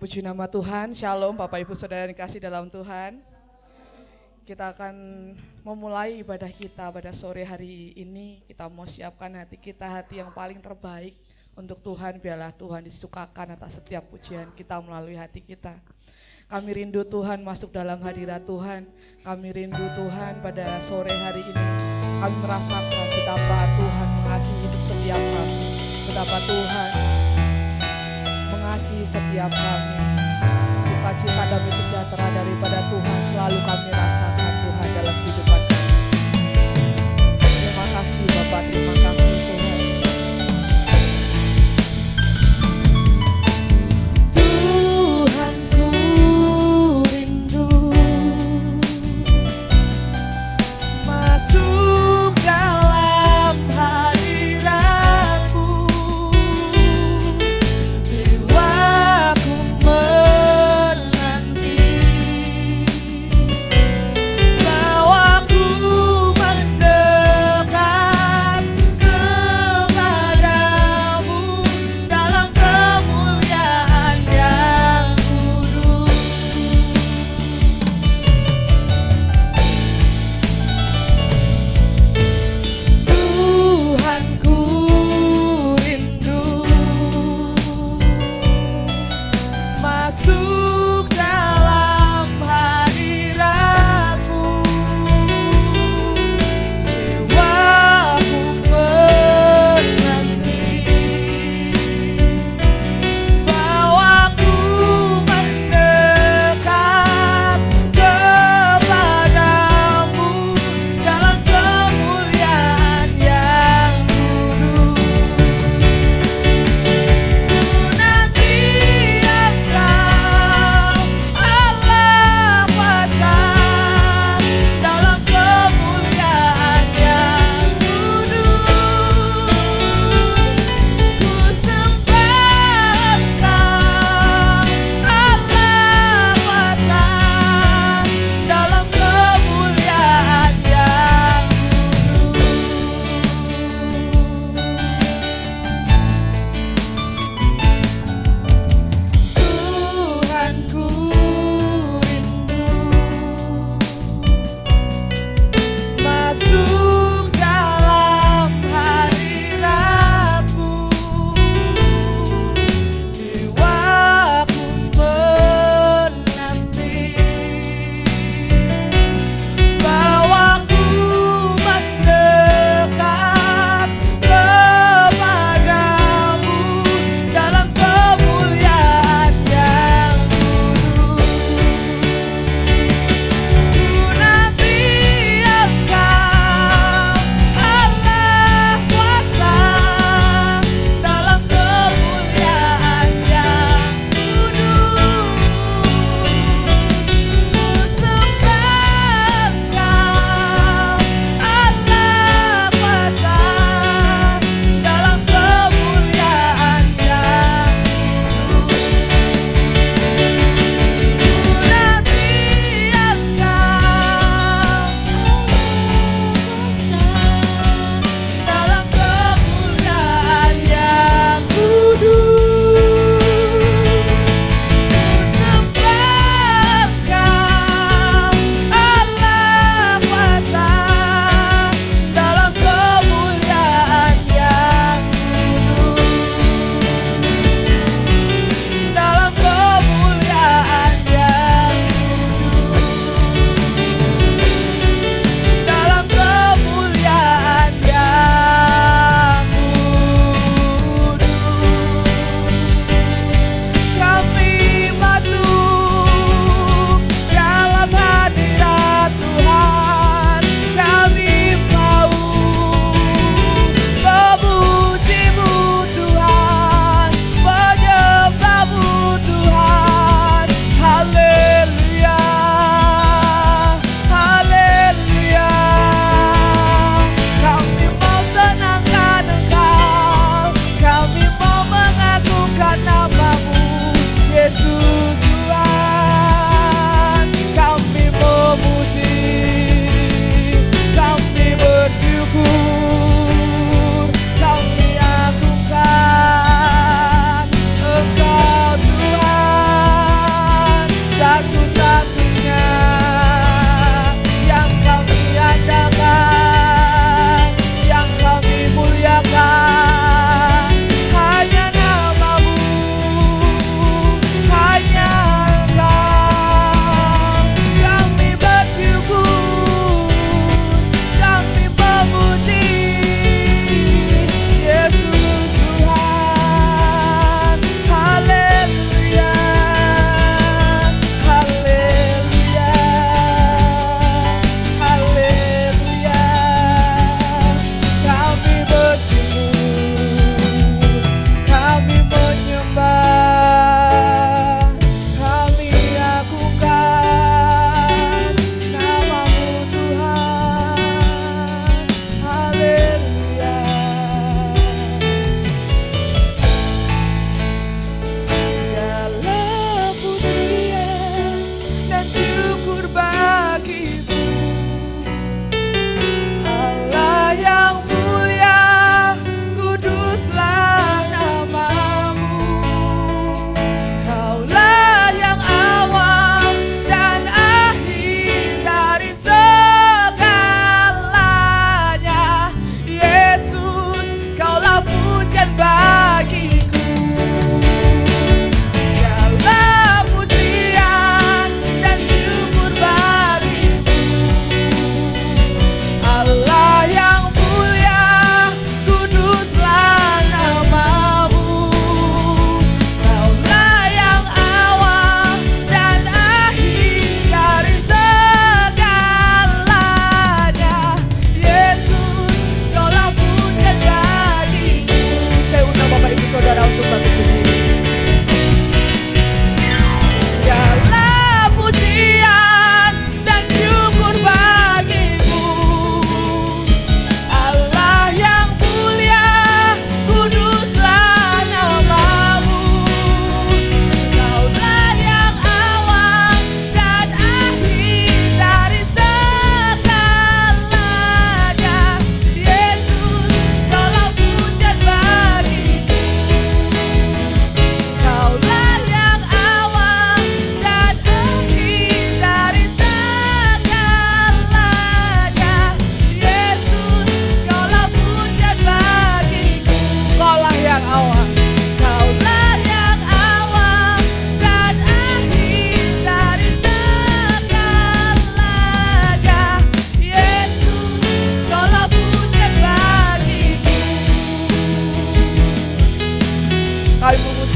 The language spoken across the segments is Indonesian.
Puji nama Tuhan, Shalom Bapak Ibu Saudara yang dikasih dalam Tuhan. Kita akan memulai ibadah kita pada sore hari ini. Kita mau siapkan hati kita, hati yang paling terbaik untuk Tuhan. Biarlah Tuhan disukakan atas setiap pujian kita melalui hati kita. Kami rindu Tuhan masuk dalam hadirat Tuhan. Kami rindu Tuhan pada sore hari ini. Kami merasakan betapa Tuhan mengasihi hidup setiap kami. Betapa Tuhan mengasihi setiap kami. Sukacita damai sejahtera daripada Tuhan selalu kami rasakan Tuhan dalam kehidupan kami. Terima kasih Bapak, terima kasih Tuhan. Tuhan ku rindu masuk dalam hadirat-Mu. Jiwaku menanti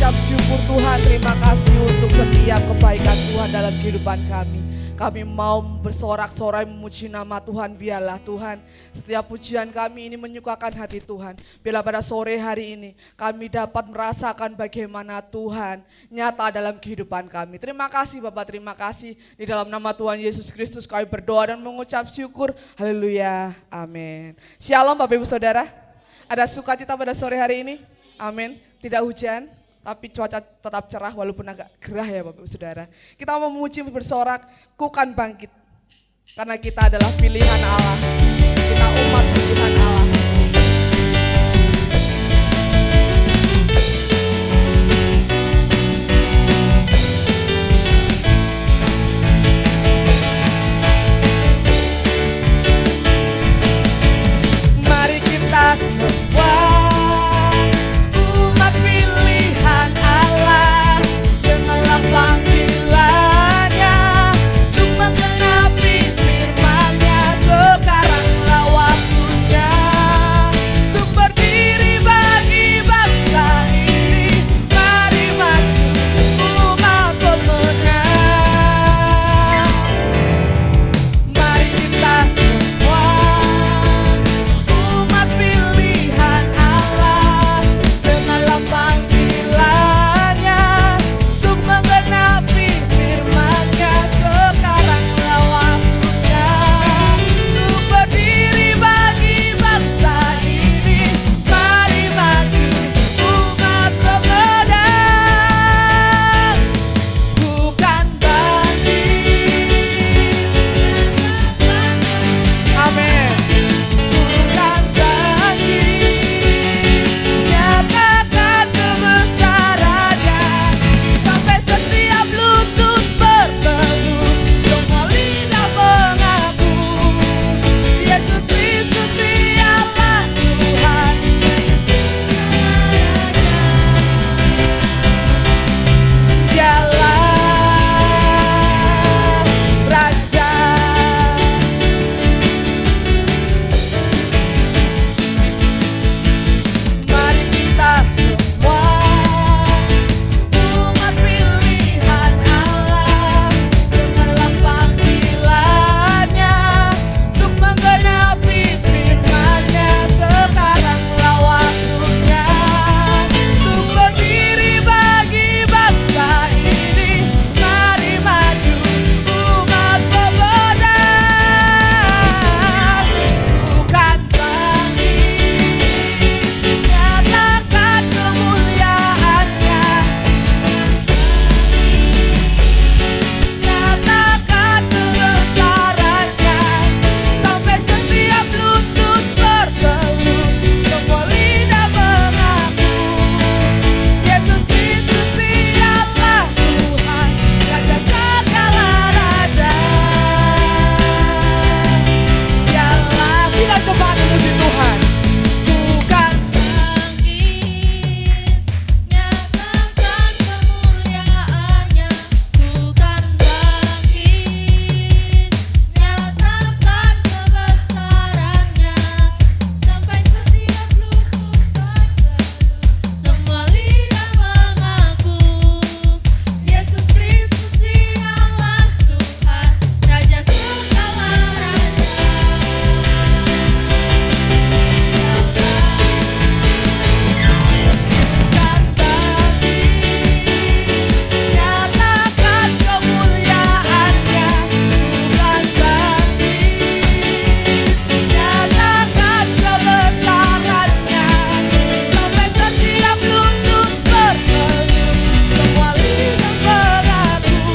mengucap syukur Tuhan, terima kasih untuk setiap kebaikan Tuhan dalam kehidupan kami. Kami mau bersorak-sorai memuji nama Tuhan, biarlah Tuhan setiap pujian kami ini menyukakan hati Tuhan. Bila pada sore hari ini kami dapat merasakan bagaimana Tuhan nyata dalam kehidupan kami. Terima kasih Bapak, terima kasih. Di dalam nama Tuhan Yesus Kristus kami berdoa dan mengucap syukur. Haleluya, amin. Shalom Bapak Ibu Saudara. Ada sukacita pada sore hari ini? Amin. Tidak hujan, tapi cuaca tetap cerah walaupun agak gerah ya Bapak Ibu Saudara. Kita mau memuji bersorak, ku kan bangkit. Karena kita adalah pilihan Allah. Kita umat pilihan Allah. Mari kita semua panggilannya untuk menggenapi firman-Nya. Sekaranglah waktunya untuk berdiri bagi bangsa ini. Mari maju umat pemenang. Mari kita semua umat pilihan Allah dengarlah panggilannya untuk menggenapi firman-Nya. Sekaranglah waktunya untuk berdiri bagi bangsa ini. Mari maju umat pemenang. Bukan bangkit, amin. Bukan bangkit, nyatakan kebesarannya sampai setiap lutut berteduh, semua lidah mengaku Yesus Kristus dialah Tuhan. Dialah Raja. Mari kita semua umat pilihan Allah dengarlah panggilannya untuk menggenapi firman-Nya. Sekaranglah waktunya untuk berdiri bagi bangsa ini. Mari maju umat pemenang. Bukan bangkit, nyatakan kemuliaan-Nya. Nyatakan kebesaran-Nya sampai setiap lutut berteduh, semua lidah mengaku Yesus Kristus dialah Tuhan, Raja segala raja. Dialah, silakan coba memuji Tuhan. Bukan bangkit, nyatakan kemuliaan-Nya. Bukan bangkit, nyatakan kebesaran-Nya sampai setiap lutut berteduh, semua lidah mengaku Yesus Kristus dialah Tuhan, Raja segala raja. Bukan bangkit, nyatakan kemuliaan-Nya. Bukan bangkit, nyatakan kebesaran-Nya sampai setiap lutut berteduh, semua lidah mengaku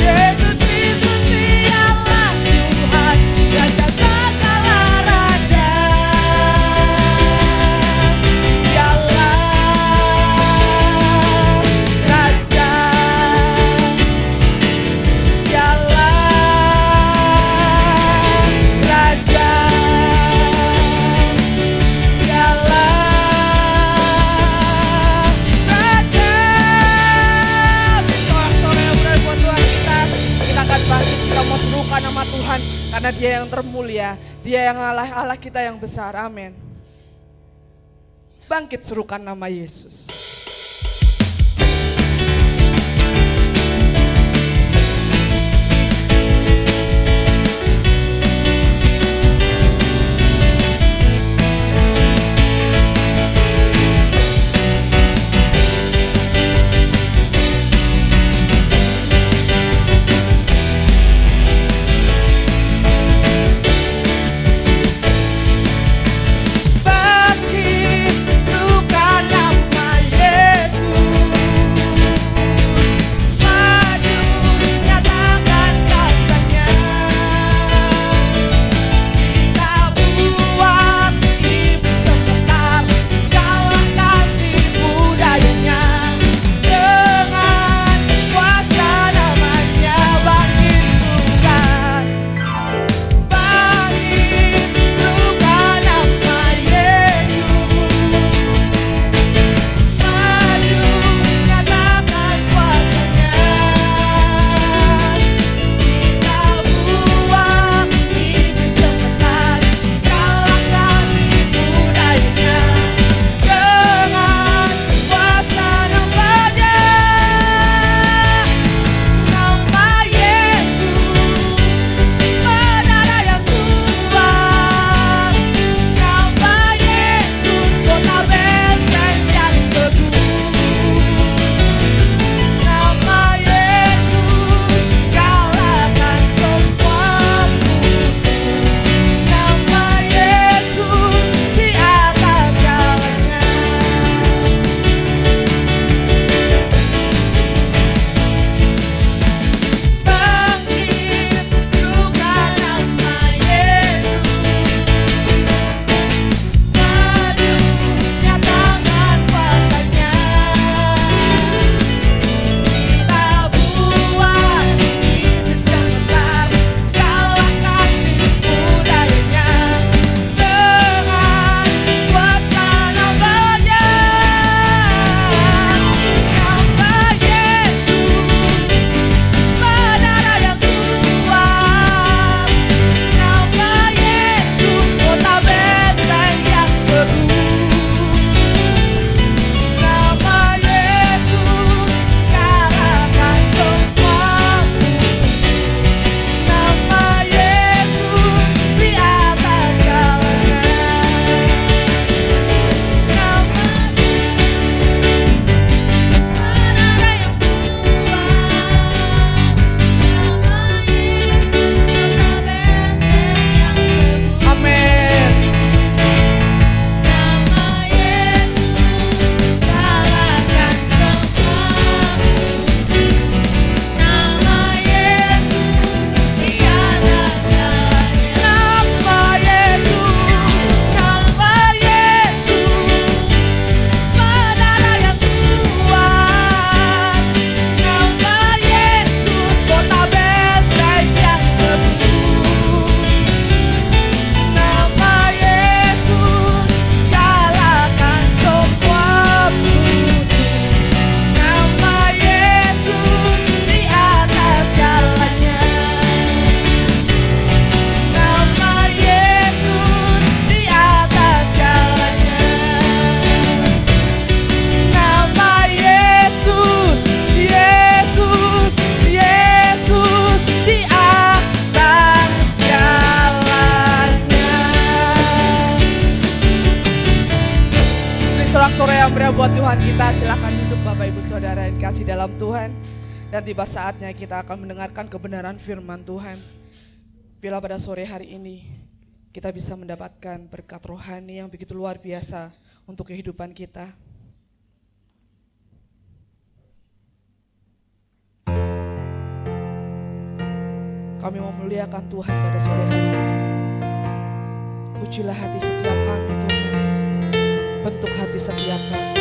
Yesus Kristus dialah Tuhan, Raja segala raja. Dialah Raja. Dialah Raja. Dialah Raja. Sore-sore yang benar buat Tuhan kita akan bangkit, kita mau serukan nama Tuhan karena Dia yang termulia, Dia yang Allah kita yang besar, amin. Bangkit serukan nama Yesus. Sorak-sorai yang meriah buat Tuhan kita. Silakan duduk Bapak Ibu Saudara yang kasih dalam Tuhan. Dan tiba saatnya kita akan mendengarkan kebenaran firman Tuhan. Bila pada sore hari ini kita bisa mendapatkan berkat rohani yang begitu luar biasa untuk kehidupan kita. Kami memuliakan Tuhan pada sore hari ini. Ujilah hati setiap kami Tuhan. Bentuk hati setiap kami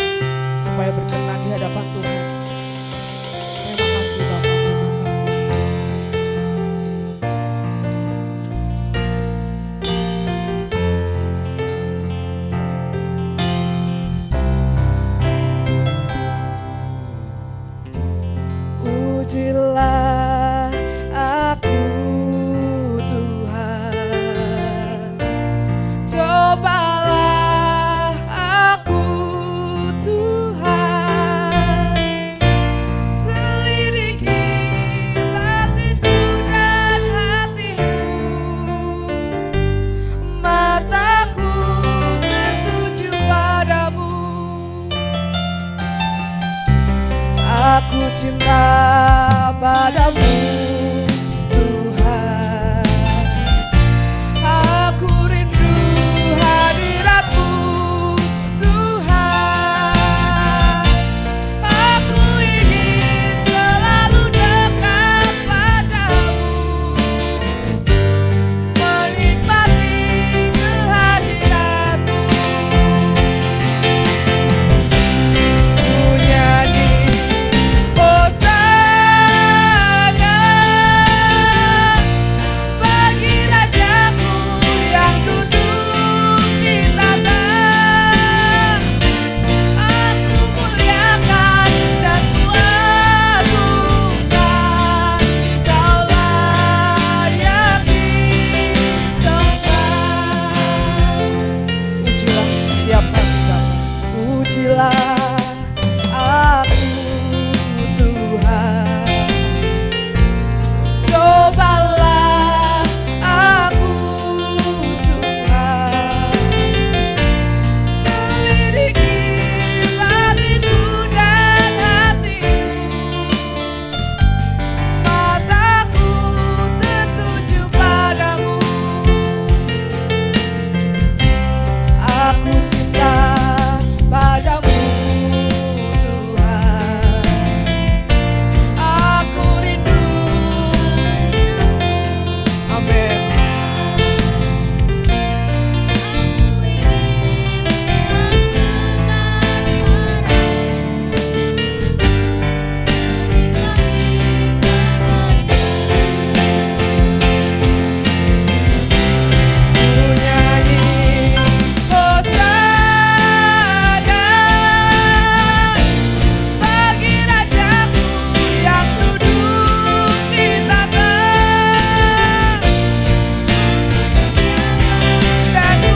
supaya berkenan di hadapan Tuhan. Terima kasih Bapak, terima kasih. Ujilah aku Tuhan, cobalah aku Tuhan, selidiki batinku dan hatiku, mataku tertuju padamu. Aku cinta padamu Tuhan, aku rindu hadirat-Mu Tuhan, aku ingin selalu dekat padamu, menikmati kehadirat-Mu. Ku nyanyi Hosana bagi Rajaku yang duduk di tahta. Aku muliakan dan ku agungkan, Kau layak disembah. Ujilah setiap hati kami, ujilah aku Tuhan, cobalah aku Tuhan, selidiki batinku dan hatiku, mataku tertuju padamu. Aku cinta padamu Tuhan, aku rindu. Amin. Ku nyanyi Hosana bagi Rajaku yang duduk di tahta. Dan ku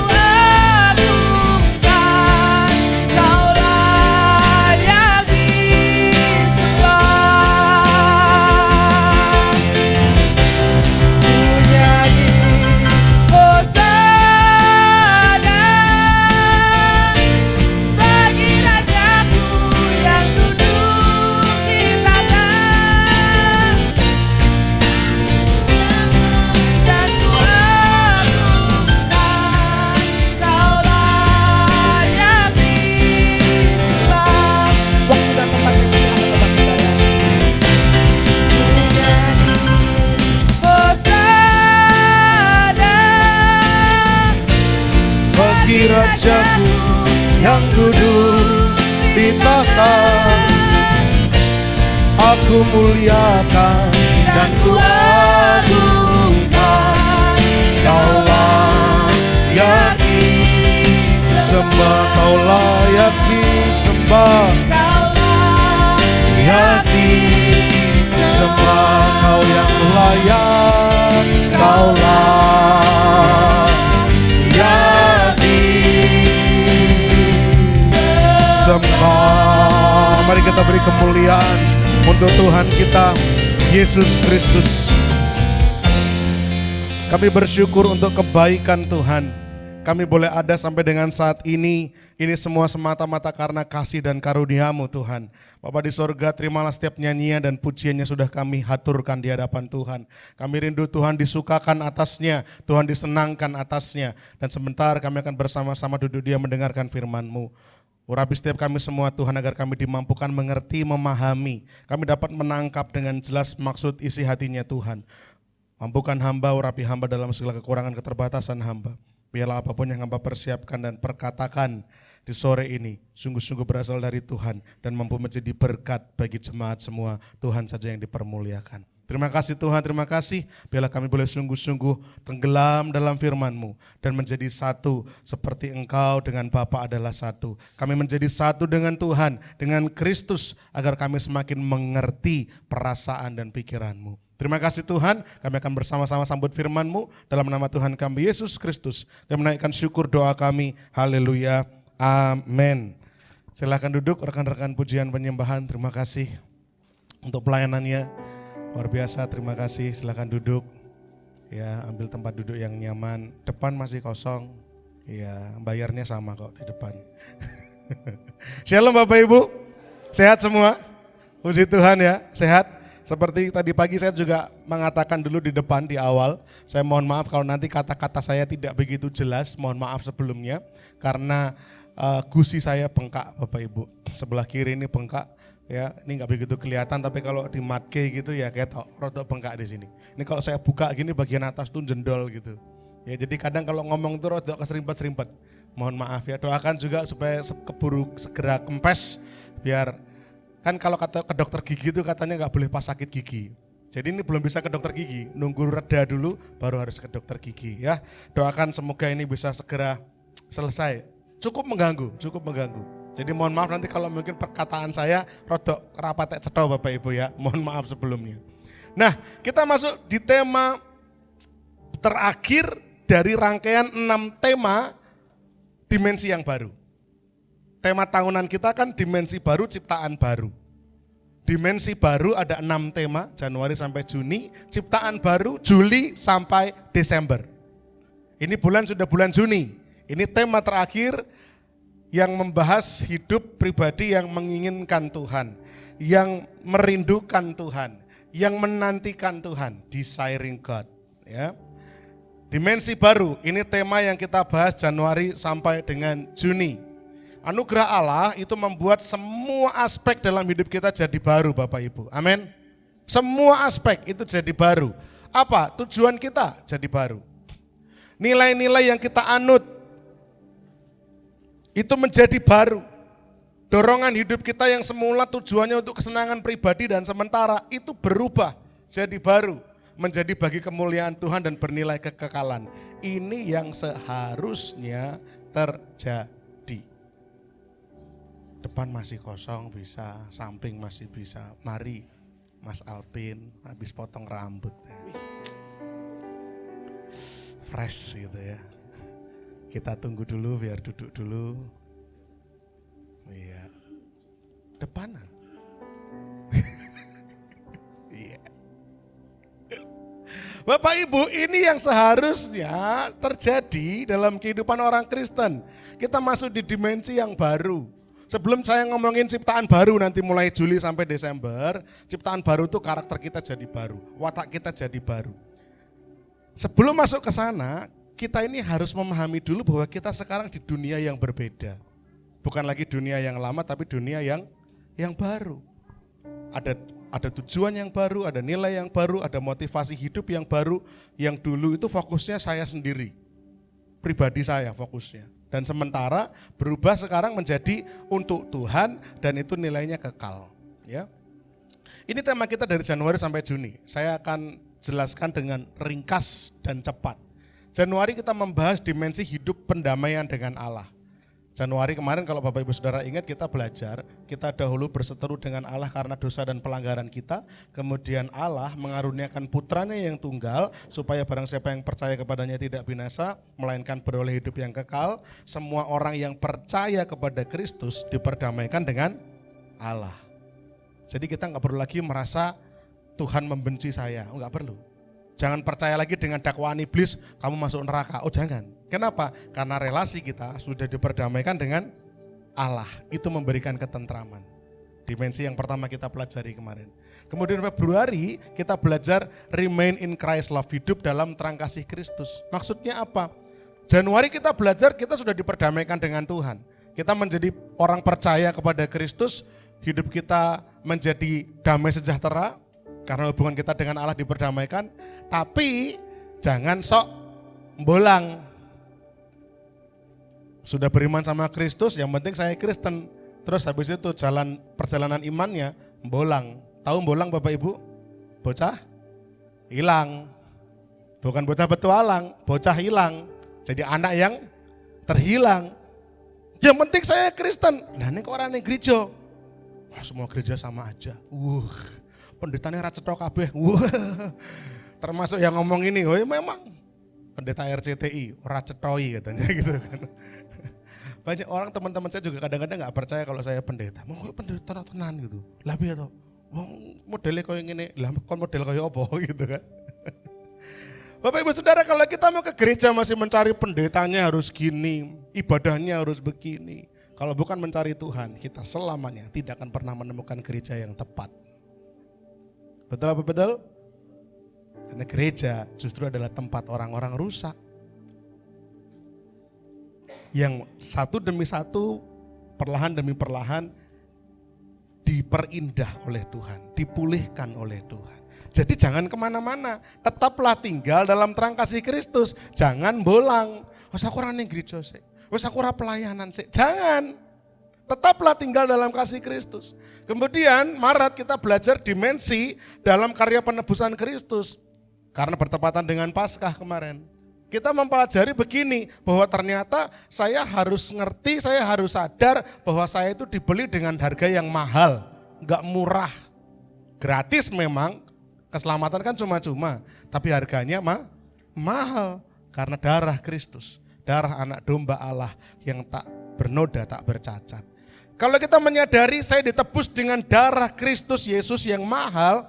agungkan, Kau layak disembah. Ku nyanyi Hosana bagi Rajaku yang duduk di tahta. Dan ku agungkan, Kau layak disembah. Waktu dan tempat yang silakan Bapak Saudara. Ku nyanyi Hosana bagi Rajaku yang duduk di tahta. Aku muliakan dan ku agungkan, Kau layak disembah, Kau layak disembah, Kau layak disembah, Kau yang layak, Kau layak disembah. Mari kita beri kemuliaan untuk Tuhan kita Yesus Kristus. Kami bersyukur untuk kebaikan Tuhan, kami boleh ada sampai dengan saat ini semua semata-mata karena kasih dan karunia-Mu Tuhan. Bapa di sorga, terimalah setiap nyanyian dan pujiannya sudah kami haturkan di hadapan Tuhan. Kami rindu Tuhan disukakan atasnya, Tuhan disenangkan atasnya. Dan sebentar kami akan bersama-sama duduk diam mendengarkan firman-Mu. Urapi setiap kami semua Tuhan agar kami dimampukan mengerti, memahami. Kami dapat menangkap dengan jelas maksud isi hatinya Tuhan. Mampukan hamba, urapi hamba dalam segala kekurangan keterbatasan hamba. Biarlah apapun yang hamba persiapkan dan perkatakan di sore ini sungguh-sungguh berasal dari Tuhan dan mampu menjadi berkat bagi jemaat semua. Tuhan saja yang dipermuliakan. Terima kasih Tuhan, terima kasih. Biarlah kami boleh sungguh-sungguh tenggelam dalam firman-Mu dan menjadi satu seperti Engkau dengan Bapa adalah satu. Kami menjadi satu dengan Tuhan, dengan Kristus agar kami semakin mengerti perasaan dan pikiran-Mu. Terima kasih Tuhan, kami akan bersama-sama sambut firman-Mu dalam nama Tuhan kami Yesus Kristus. Kami menaikkan syukur doa kami, haleluya, amin. Silakan duduk rekan-rekan pujian penyembahan, terima kasih untuk pelayanannya. Luar biasa, terima kasih. Silakan duduk. Ya, ambil tempat duduk yang nyaman. Depan masih kosong. Ya, bayarnya sama kok di depan. Shalom Bapak Ibu. Sehat semua? Puji Tuhan ya, sehat. Seperti tadi pagi saya juga mengatakan dulu di depan di awal. Saya mohon maaf kalau nanti kata-kata saya tidak begitu jelas. Mohon maaf sebelumnya karena gusi saya bengkak Bapak Ibu. Sebelah kiri ini bengkak. Ya, ini nggak begitu kelihatan, tapi kalau di matke gitu ya kayak rodok bengkak di sini. Ini kalau saya buka gini bagian atas tuh jendol gitu. Ya, jadi kadang kalau ngomong tuh rodok keserimpet-serimpet. Mohon maaf ya, doakan juga supaya keburu segera kempes. Biar kan kalau kata ke dokter gigi itu katanya nggak boleh pas sakit gigi. Jadi ini belum bisa ke dokter gigi, nunggu reda dulu baru harus ke dokter gigi ya. Doakan semoga ini bisa segera selesai. Cukup mengganggu. Jadi mohon maaf nanti kalau mungkin perkataan saya rodok kerapatek cetha Bapak Ibu ya. Mohon maaf sebelumnya. Nah, kita masuk di tema terakhir dari rangkaian 6 tema dimensi yang baru. Tema tahunan kita kan dimensi baru, ciptaan baru. Dimensi baru ada 6 tema, Januari sampai Juni, ciptaan baru Juli sampai Desember. Ini bulan sudah bulan Juni. Ini tema terakhir yang membahas hidup pribadi yang menginginkan Tuhan, yang merindukan Tuhan, yang menantikan Tuhan, desiring God. Ya. Dimensi baru, ini tema yang kita bahas Januari sampai dengan Juni. Anugerah Allah itu membuat semua aspek dalam hidup kita jadi baru Bapak Ibu, amin. Semua aspek itu jadi baru. Apa? Tujuan kita jadi baru. Nilai-nilai yang kita anut itu menjadi baru. Dorongan hidup kita yang semula tujuannya untuk kesenangan pribadi dan sementara itu berubah jadi baru, menjadi bagi kemuliaan Tuhan dan bernilai kekekalan. Ini yang seharusnya terjadi. Depan masih kosong bisa, samping masih bisa. Mari Mas Alpin habis potong rambut. Fresh gitu ya. Kita tunggu dulu biar duduk dulu. Iya. Depanan. Iya. Bapak Ibu, ini yang seharusnya terjadi dalam kehidupan orang Kristen. Kita masuk di dimensi yang baru. Sebelum saya ngomongin ciptaan baru nanti mulai Juli sampai Desember, ciptaan baru itu karakter kita jadi baru, watak kita jadi baru. Sebelum masuk ke sana, kita ini harus memahami dulu bahwa kita sekarang di dunia yang berbeda. Bukan lagi dunia yang lama tapi dunia yang baru. Ada tujuan yang baru, ada nilai yang baru, ada motivasi hidup yang baru. Yang dulu itu fokusnya saya sendiri. Pribadi saya fokusnya. Dan sementara berubah sekarang menjadi untuk Tuhan dan itu nilainya kekal. Ya. Ini tema kita dari Januari sampai Juni. Saya akan jelaskan dengan ringkas dan cepat. Januari kita membahas dimensi hidup pendamaian dengan Allah. Januari kemarin kalau Bapak Ibu Saudara ingat kita belajar, kita dahulu berseteru dengan Allah karena dosa dan pelanggaran kita. Kemudian Allah mengaruniakan putranya yang tunggal supaya barang siapa yang percaya kepadanya tidak binasa, melainkan beroleh hidup yang kekal. Semua orang yang percaya kepada Kristus diperdamaikan dengan Allah. Jadi kita gak perlu lagi merasa Tuhan membenci saya, enggak perlu. Jangan percaya lagi dengan dakwaan iblis, kamu masuk neraka. Oh jangan. Kenapa? Karena relasi kita sudah diperdamaikan dengan Allah. Itu memberikan ketentraman. Dimensi yang pertama kita pelajari kemarin. Kemudian Februari kita belajar remain in Christ love, hidup dalam terang kasih Kristus. Maksudnya apa? Januari kita belajar kita sudah diperdamaikan dengan Tuhan. Kita menjadi orang percaya kepada Kristus, hidup kita menjadi damai sejahtera karena hubungan kita dengan Allah diperdamaikan. Tapi jangan sok bolang. Sudah beriman sama Kristus, yang penting saya Kristen. Terus habis itu perjalanan imannya bolang. Tahu bolang Bapak Ibu? Bocah hilang. Bukan bocah petualang, bocah hilang. Jadi anak yang terhilang. Yang penting saya Kristen. Nah ini kok orang yang gereja? Wah, semua gereja sama aja. Pendetanya ra cetha kabeh. Termasuk yang ngomong ini, oh memang pendeta RCTI, ora cetoi katanya gitu kan. Banyak orang teman-teman saya juga kadang-kadang nggak percaya kalau saya pendeta. Mau pendeta tenan gitu. Lah piye to? Wong modele koyo ngene, lah kon model koyo apa gitu kan. Bapak Ibu Saudara, kalau kita mau ke gereja masih mencari pendetanya harus gini, ibadahnya harus begini. Kalau bukan mencari Tuhan, kita selamanya tidak akan pernah menemukan gereja yang tepat. Betul apa betul? Karena gereja justru adalah tempat orang-orang rusak. Yang satu demi satu, perlahan demi perlahan diperindah oleh Tuhan, dipulihkan oleh Tuhan. Jadi jangan kemana-mana, tetaplah tinggal dalam terang kasih Kristus. Jangan bolang, wes aku ora ning gereja sik, wes aku ora pelayanan sik. Jangan, tetaplah tinggal dalam kasih Kristus. Kemudian Maret kita belajar dimensi dalam karya penebusan Kristus. Karena bertepatan dengan Paskah kemarin. Kita mempelajari begini, bahwa ternyata saya harus ngerti, saya harus sadar bahwa saya itu dibeli dengan harga yang mahal, enggak murah. Gratis memang, keselamatan kan cuma-cuma, tapi harganya mahal karena darah Kristus, darah anak domba Allah yang tak bernoda, tak bercacat. Kalau kita menyadari saya ditebus dengan darah Kristus Yesus yang mahal,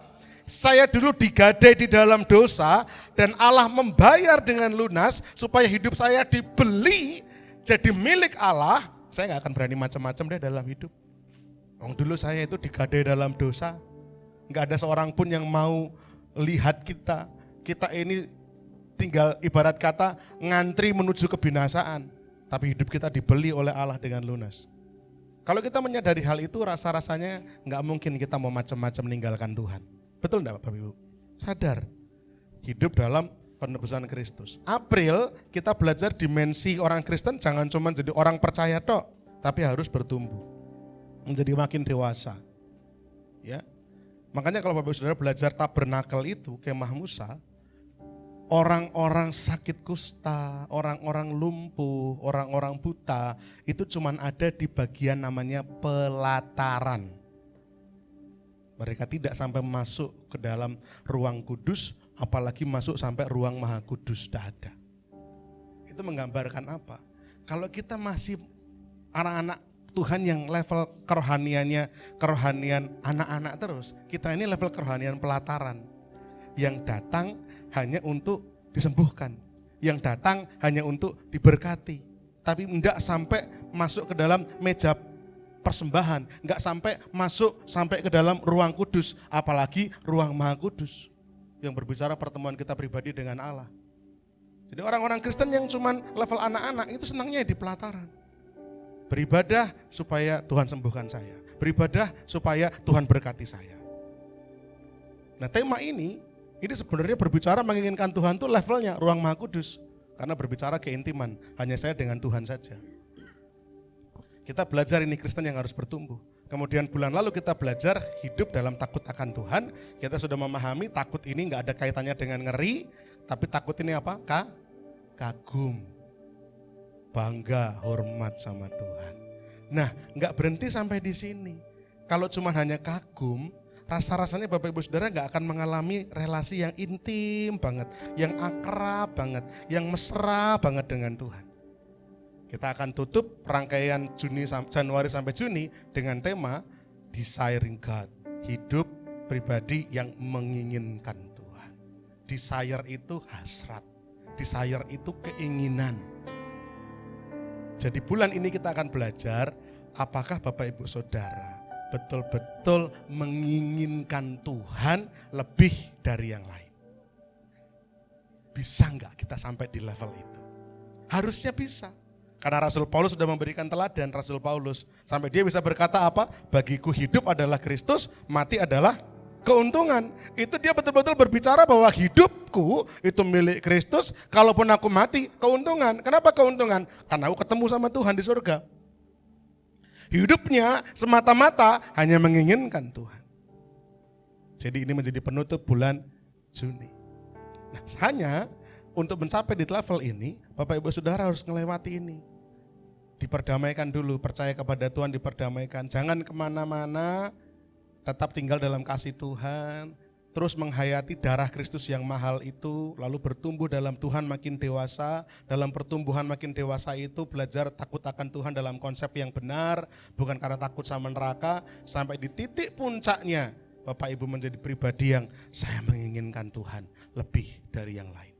saya dulu digadai di dalam dosa dan Allah membayar dengan lunas supaya hidup saya dibeli jadi milik Allah, saya gak akan berani macam-macam deh dalam hidup. Dulu saya itu digadai dalam dosa, gak ada seorang pun yang mau lihat kita. Kita ini tinggal ibarat kata ngantri menuju kebinasaan, tapi hidup kita dibeli oleh Allah dengan lunas. Kalau kita menyadari hal itu, rasa-rasanya gak mungkin kita mau macam-macam meninggalkan Tuhan. Betul enggak Bapak Ibu? Sadar, hidup dalam penebusan Kristus. April kita belajar dimensi orang Kristen jangan cuma jadi orang percaya tok, tapi harus bertumbuh, menjadi makin dewasa. Ya, makanya kalau Bapak Saudara belajar tabernakel itu, kemah Musa, orang-orang sakit kusta, orang-orang lumpuh, orang-orang buta, itu cuma ada di bagian namanya pelataran. Mereka tidak sampai masuk ke dalam ruang kudus, apalagi masuk sampai ruang maha kudus, tidak ada. Itu menggambarkan apa? Kalau kita masih anak-anak Tuhan yang level kerohaniannya, kerohanian anak-anak terus, kita ini level kerohanian pelataran. Yang datang hanya untuk disembuhkan, yang datang hanya untuk diberkati. Tapi tidak sampai masuk ke dalam meja persembahan, enggak sampai masuk sampai ke dalam ruang kudus, apalagi ruang maha kudus yang berbicara pertemuan kita pribadi dengan Allah. Jadi orang-orang Kristen yang cuman level anak-anak itu senangnya di pelataran. Beribadah supaya Tuhan sembuhkan saya, beribadah supaya Tuhan berkati saya. Nah tema ini sebenarnya berbicara menginginkan Tuhan tuh levelnya ruang maha kudus, karena berbicara keintiman, hanya saya dengan Tuhan saja. Kita belajar ini Kristen yang harus bertumbuh. Kemudian bulan lalu kita belajar hidup dalam takut akan Tuhan. Kita sudah memahami takut ini enggak ada kaitannya dengan ngeri, tapi takut ini apa? Kagum, bangga, hormat sama Tuhan. Nah, enggak berhenti sampai di sini. Kalau cuma hanya kagum, rasa-rasanya Bapak Ibu Saudara enggak akan mengalami relasi yang intim banget, yang akrab banget, yang mesra banget dengan Tuhan. Kita akan tutup rangkaian Januari sampai Juni dengan tema Desiring God, hidup pribadi yang menginginkan Tuhan. Desire itu hasrat. Desire itu keinginan. Jadi bulan ini kita akan belajar apakah Bapak Ibu Saudara betul-betul menginginkan Tuhan lebih dari yang lain. Bisa enggak kita sampai di level itu? Harusnya bisa. Karena Rasul Paulus sudah memberikan teladan, Rasul Paulus. Sampai dia bisa berkata apa? Bagiku hidup adalah Kristus, mati adalah keuntungan. Itu dia betul-betul berbicara bahwa hidupku itu milik Kristus, kalaupun aku mati, keuntungan. Kenapa keuntungan? Karena aku ketemu sama Tuhan di surga. Hidupnya semata-mata hanya menginginkan Tuhan. Jadi ini menjadi penutup bulan Juni. Nah, hanya untuk mencapai di level ini, Bapak Ibu Saudara harus melewati ini. Diperdamaikan dulu, percaya kepada Tuhan, diperdamaikan. Jangan kemana-mana, tetap tinggal dalam kasih Tuhan, terus menghayati darah Kristus yang mahal itu, lalu bertumbuh dalam Tuhan makin dewasa. Dalam pertumbuhan makin dewasa itu belajar takut akan Tuhan dalam konsep yang benar, bukan karena takut sama neraka. Sampai di titik puncaknya, Bapak Ibu menjadi pribadi yang saya menginginkan Tuhan lebih dari yang lain.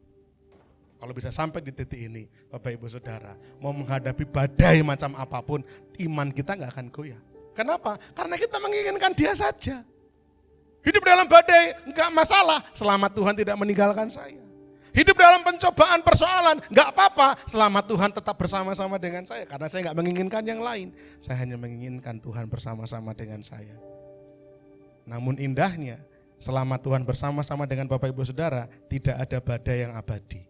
Kalau bisa sampai di titik ini, Bapak Ibu Saudara, mau menghadapi badai macam apapun, iman kita gak akan goyah. Kenapa? Karena kita menginginkan Dia saja. Hidup dalam badai enggak masalah, selama Tuhan tidak meninggalkan saya. Hidup dalam pencobaan, persoalan, enggak apa-apa, selama Tuhan tetap bersama-sama dengan saya. Karena saya enggak menginginkan yang lain, saya hanya menginginkan Tuhan bersama-sama dengan saya. Namun indahnya, selama Tuhan bersama-sama dengan Bapak Ibu Saudara, tidak ada badai yang abadi.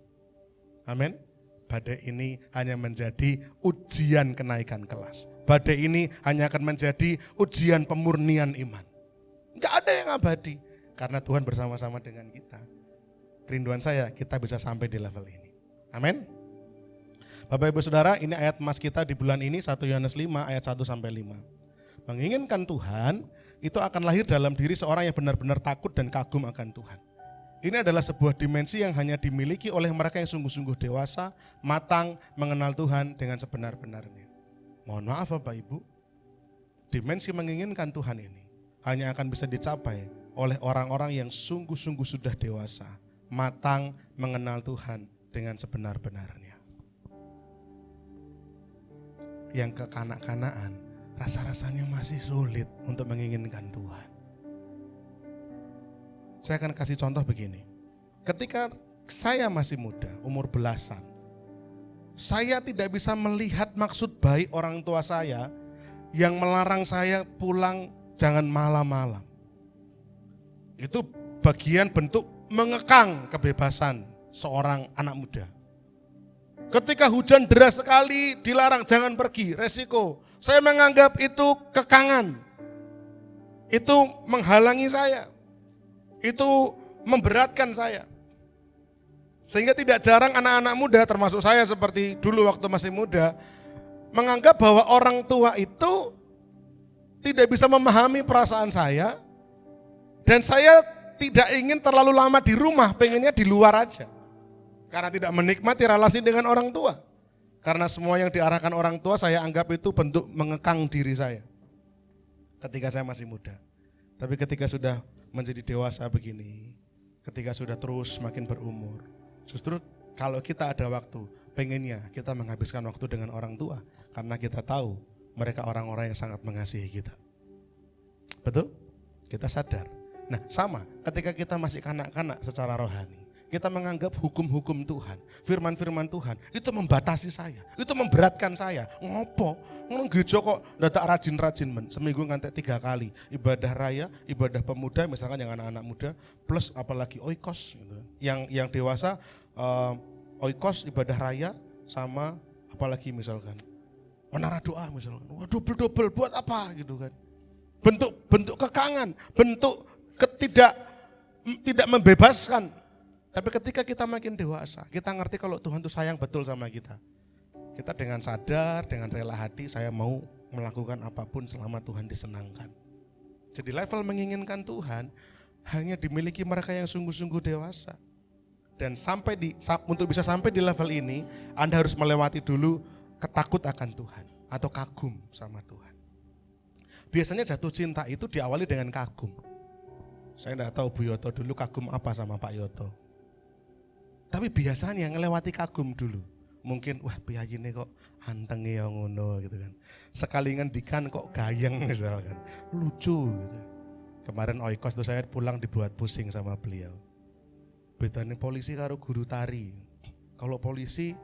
Amin. Badai ini hanya menjadi ujian kenaikan kelas. Badai ini hanya akan menjadi ujian pemurnian iman. Enggak ada yang abadi, karena Tuhan bersama-sama dengan kita. Kerinduan saya, kita bisa sampai di level ini. Amin. Bapak Ibu Saudara, ini ayat emas kita di bulan ini 1 Yohanes 5 ayat 1-5. Menginginkan Tuhan, itu akan lahir dalam diri seorang yang benar-benar takut dan kagum akan Tuhan. Ini adalah sebuah dimensi yang hanya dimiliki oleh mereka yang sungguh-sungguh dewasa, matang, mengenal Tuhan dengan sebenar-benarnya. Mohon maaf Bapak Ibu, dimensi menginginkan Tuhan ini hanya akan bisa dicapai oleh orang-orang yang sungguh-sungguh sudah dewasa, matang, mengenal Tuhan dengan sebenar-benarnya. Yang kekanak-kanaan, rasa-rasanya masih sulit untuk menginginkan Tuhan. Saya akan kasih contoh begini. Ketika saya masih muda, umur belasan, saya tidak bisa melihat maksud baik orang tua saya yang melarang saya pulang jangan malam-malam. Itu bagian bentuk mengekang kebebasan seorang anak muda. Ketika hujan deras sekali dilarang jangan pergi, resiko. Saya menganggap itu kekangan. Itu menghalangi saya. Itu memberatkan saya. Sehingga tidak jarang anak-anak muda termasuk saya seperti dulu waktu masih muda menganggap bahwa orang tua itu tidak bisa memahami perasaan saya dan saya tidak ingin terlalu lama di rumah, pengennya di luar aja. Karena tidak menikmati relasi dengan orang tua. Karena semua yang diarahkan orang tua saya anggap itu bentuk mengekang diri saya ketika saya masih muda. Tapi ketika sudah menjadi dewasa begini, ketika sudah terus makin berumur, justru kalau kita ada waktu, pengennya kita menghabiskan waktu dengan orang tua. Karena kita tahu mereka orang-orang yang sangat mengasihi kita. Betul? Kita sadar. Nah sama ketika kita masih kanak-kanak secara rohani, kita menganggap hukum-hukum Tuhan, firman-firman Tuhan, itu membatasi saya, itu memberatkan saya. Ngopo? Ngomong gereja kok dadak rajin-rajin men, seminggu ngantek 3 kali. Ibadah raya, ibadah pemuda, misalkan yang anak-anak muda, plus apalagi oikos. Gitu. Yang dewasa, oikos, ibadah raya, sama apalagi misalkan menara doa misalkan. Wah, double-double buat apa gitu kan. Bentuk kekangan, bentuk tidak membebaskan. Tapi ketika kita makin dewasa, kita ngerti kalau Tuhan itu sayang betul sama kita. Kita dengan sadar, dengan rela hati, saya mau melakukan apapun selama Tuhan disenangkan. Jadi level menginginkan Tuhan hanya dimiliki mereka yang sungguh-sungguh dewasa. Dan untuk bisa sampai di level ini, Anda harus melewati dulu ketakut akan Tuhan atau kagum sama Tuhan. Biasanya jatuh cinta itu diawali dengan kagum. Saya tidak tahu Bu Yoto dulu kagum apa sama Pak Yoto. Tapi biasanya ngelewati kagum dulu. Mungkin wah piyayine kok antenge ya ngono gitu kan. Sekali ngendikan kok gayeng misalkan. Lucu gitu. Kemarin Oikos tuh saya pulang dibuat pusing sama beliau. Bedanya polisi karo guru tari. Kalau polisi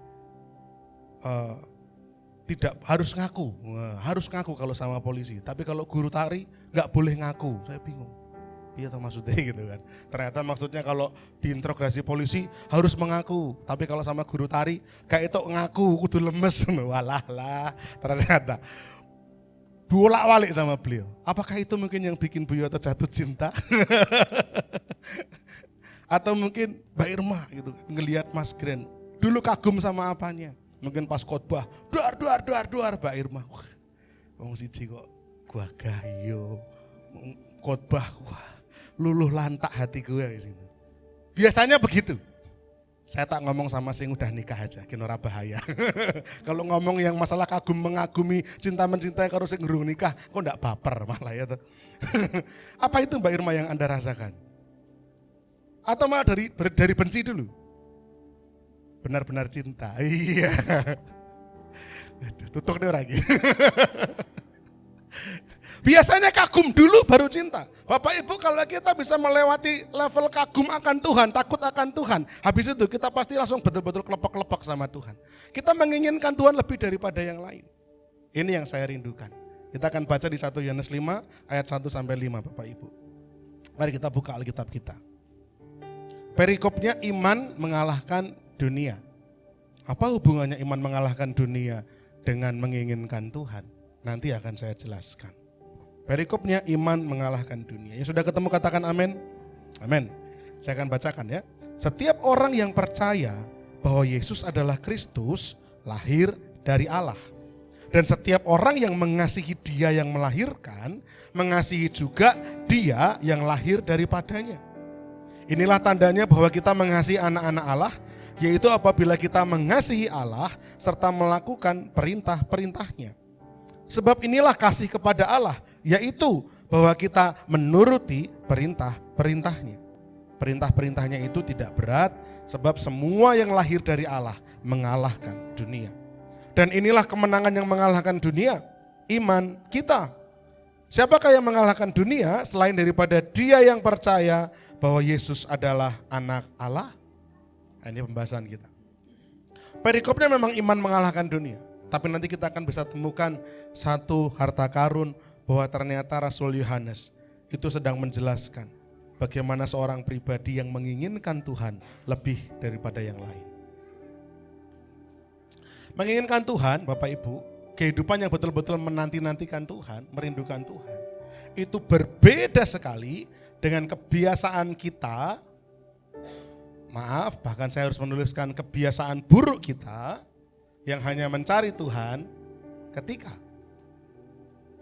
tidak harus ngaku. Harus ngaku kalau sama polisi. Tapi kalau guru tari nggak boleh ngaku. Saya bingung. Iya toh maksudnya gitu kan. Ternyata maksudnya kalau diinterogasi polisi harus mengaku. Tapi kalau sama guru tari kayak itu ngaku kudu lemes. Walah lah. Ternyata bolak-balik sama beliau. Apakah itu mungkin yang bikin Bu Yoto jatuh cinta? Atau mungkin Mbak Irma gitu kan, ngelihat Mas Gren. Dulu kagum sama apanya? Mungkin pas khotbah, duar Mbak Irma. Wah, wong siji kok gua gayo. Khotbah wah, luluh lantak hati gue di sini. Biasanya begitu. Saya tak ngomong sama sing udah nikah aja, kinora bahaya. Kalau ngomong yang masalah kagum mengagumi, cinta mencintai kalau sing urung nikah, kok enggak baper malah ya tuh. Apa itu Mbak Irma yang Anda rasakan? Atau malah dari benci dulu? Benar-benar cinta. Iya. Tutup deh lagi. Biasanya kagum dulu baru cinta. Bapak Ibu kalau kita bisa melewati level kagum akan Tuhan, takut akan Tuhan. Habis itu kita pasti langsung betul-betul kelepek-kelepek sama Tuhan. Kita menginginkan Tuhan lebih daripada yang lain. Ini yang saya rindukan. Kita akan baca di 1 Yohanes 5 ayat 1 sampai 5 Bapak Ibu. Mari kita buka Alkitab kita. Perikopnya iman mengalahkan dunia. Apa hubungannya iman mengalahkan dunia dengan menginginkan Tuhan? Nanti akan saya jelaskan. Perikopnya iman mengalahkan dunia. Yang sudah ketemu katakan amin. Amin. Saya akan bacakan ya. Setiap orang yang percaya bahwa Yesus adalah Kristus lahir dari Allah. Dan setiap orang yang mengasihi Dia yang melahirkan, mengasihi juga Dia yang lahir daripadanya. Inilah tandanya bahwa kita mengasihi anak-anak Allah, yaitu apabila kita mengasihi Allah serta melakukan perintah-perintahnya. Sebab inilah kasih kepada Allah, yaitu bahwa kita menuruti perintah-perintahnya. Perintah-perintahnya itu tidak berat, sebab semua yang lahir dari Allah mengalahkan dunia. Dan inilah kemenangan yang mengalahkan dunia, iman kita. Siapakah yang mengalahkan dunia selain daripada dia yang percaya bahwa Yesus adalah anak Allah? Nah, ini pembahasan kita. Perikopnya memang iman mengalahkan dunia. Tapi nanti kita akan bisa temukan satu harta karun bahwa ternyata Rasul Yohanes itu sedang menjelaskan bagaimana seorang pribadi yang menginginkan Tuhan lebih daripada yang lain. Menginginkan Tuhan, Bapak Ibu, kehidupan yang betul-betul menanti-nantikan Tuhan, merindukan Tuhan, itu berbeda sekali dengan kebiasaan kita, bahkan saya harus menuliskan kebiasaan buruk kita, yang hanya mencari Tuhan ketika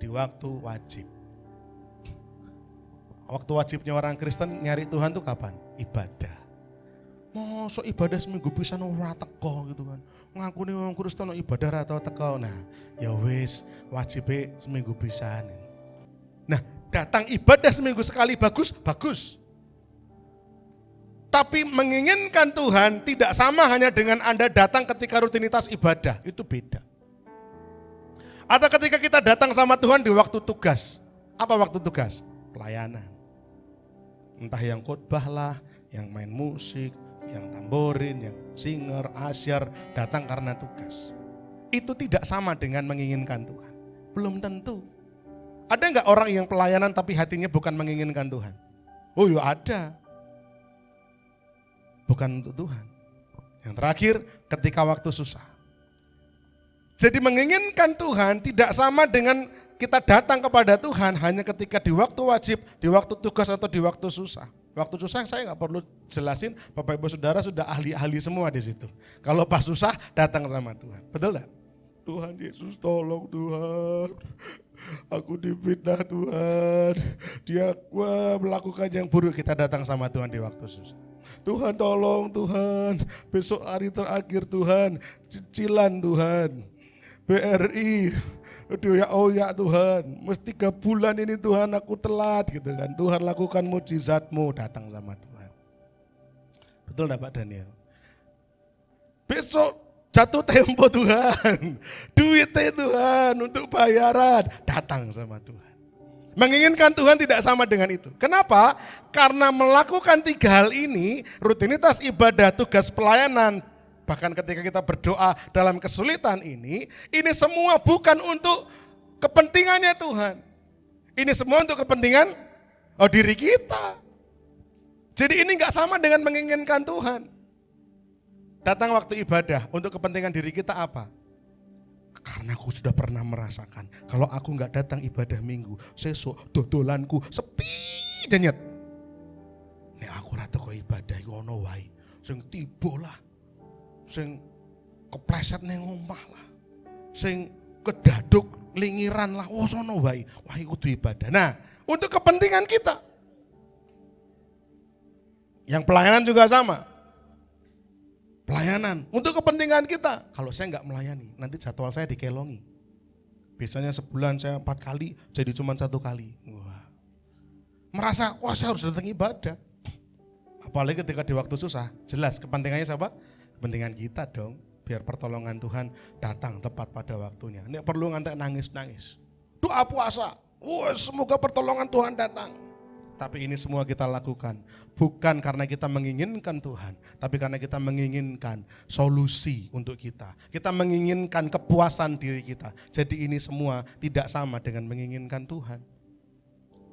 di waktu wajib. Waktu wajibnya orang Kristen nyari Tuhan tuh kapan? Ibadah. Masa ibadah seminggu pisan ora teko gitu kan. Ngakune wong Kristen ibadah atau teko. Nah, ya wis wajibe seminggu pisan. Nah, datang ibadah seminggu sekali bagus. Tapi menginginkan Tuhan tidak sama hanya dengan Anda datang ketika rutinitas ibadah, itu beda. Atau ketika kita datang sama Tuhan di waktu tugas. Apa waktu tugas? Pelayanan. Entah yang khotbah lah, yang main musik, yang tamborin, yang singer, asyar, datang karena tugas. Itu tidak sama dengan menginginkan Tuhan. Belum tentu. Ada enggak orang yang pelayanan tapi hatinya bukan menginginkan Tuhan? Oh ya ada. Bukan untuk Tuhan. Yang terakhir, ketika waktu susah. Jadi menginginkan Tuhan tidak sama dengan kita datang kepada Tuhan hanya ketika di waktu wajib, di waktu tugas atau di waktu susah. Waktu susah saya nggak perlu jelasin, Bapak Ibu Saudara sudah ahli-ahli semua di situ. Kalau pas susah datang sama Tuhan, betul nggak? Tuhan Yesus tolong Tuhan, aku difitnah Tuhan, dia melakukan yang buruk, kita datang sama Tuhan di waktu susah. Tuhan tolong Tuhan, besok hari terakhir Tuhan, cicilan Tuhan, BRI, aduh ya oh ya Tuhan, mesti 3 bulan ini Tuhan aku telat gitu kan, Tuhan lakukan mujizat-Mu, datang sama Tuhan. Betul enggak Pak Daniel? Besok jatuh tempo Tuhan, duitnya Tuhan untuk bayaran, datang sama Tuhan. Menginginkan Tuhan tidak sama dengan itu. Kenapa? Karena melakukan 3 hal ini, rutinitas ibadah, tugas pelayanan, bahkan ketika kita berdoa dalam kesulitan ini semua bukan untuk kepentingannya Tuhan. Ini semua untuk kepentingan diri kita. Jadi ini gak sama dengan menginginkan Tuhan. Datang waktu ibadah untuk kepentingan diri kita apa? Karena aku sudah pernah merasakan, kalau aku nggak datang ibadah minggu, sesuk dodolanku sepi denyet. Nek aku rata kok ibadah iku ono wae, sing tiba lah, sing kepleset ning omah lah, sing kedaduk lingiran lah, sono wae, wah iku kudu ibadah. Nah, untuk kepentingan kita, yang pelayanan juga sama. Pelayanan untuk kepentingan kita. Kalau saya nggak melayani, nanti jadwal saya dikelongi. Biasanya sebulan saya 4 kali, jadi cuma 1 kali. Wah. Merasa, saya harus datang ibadah. Apalagi ketika di waktu susah, jelas kepentingannya siapa? Kepentingan kita dong, biar pertolongan Tuhan datang tepat pada waktunya. Ini perlu ngantek nangis-nangis. Doa puasa, semoga pertolongan Tuhan datang. Tapi ini semua kita lakukan bukan karena kita menginginkan Tuhan, tapi karena kita menginginkan solusi untuk kita. Kita menginginkan kepuasan diri kita. Jadi ini semua tidak sama dengan menginginkan Tuhan.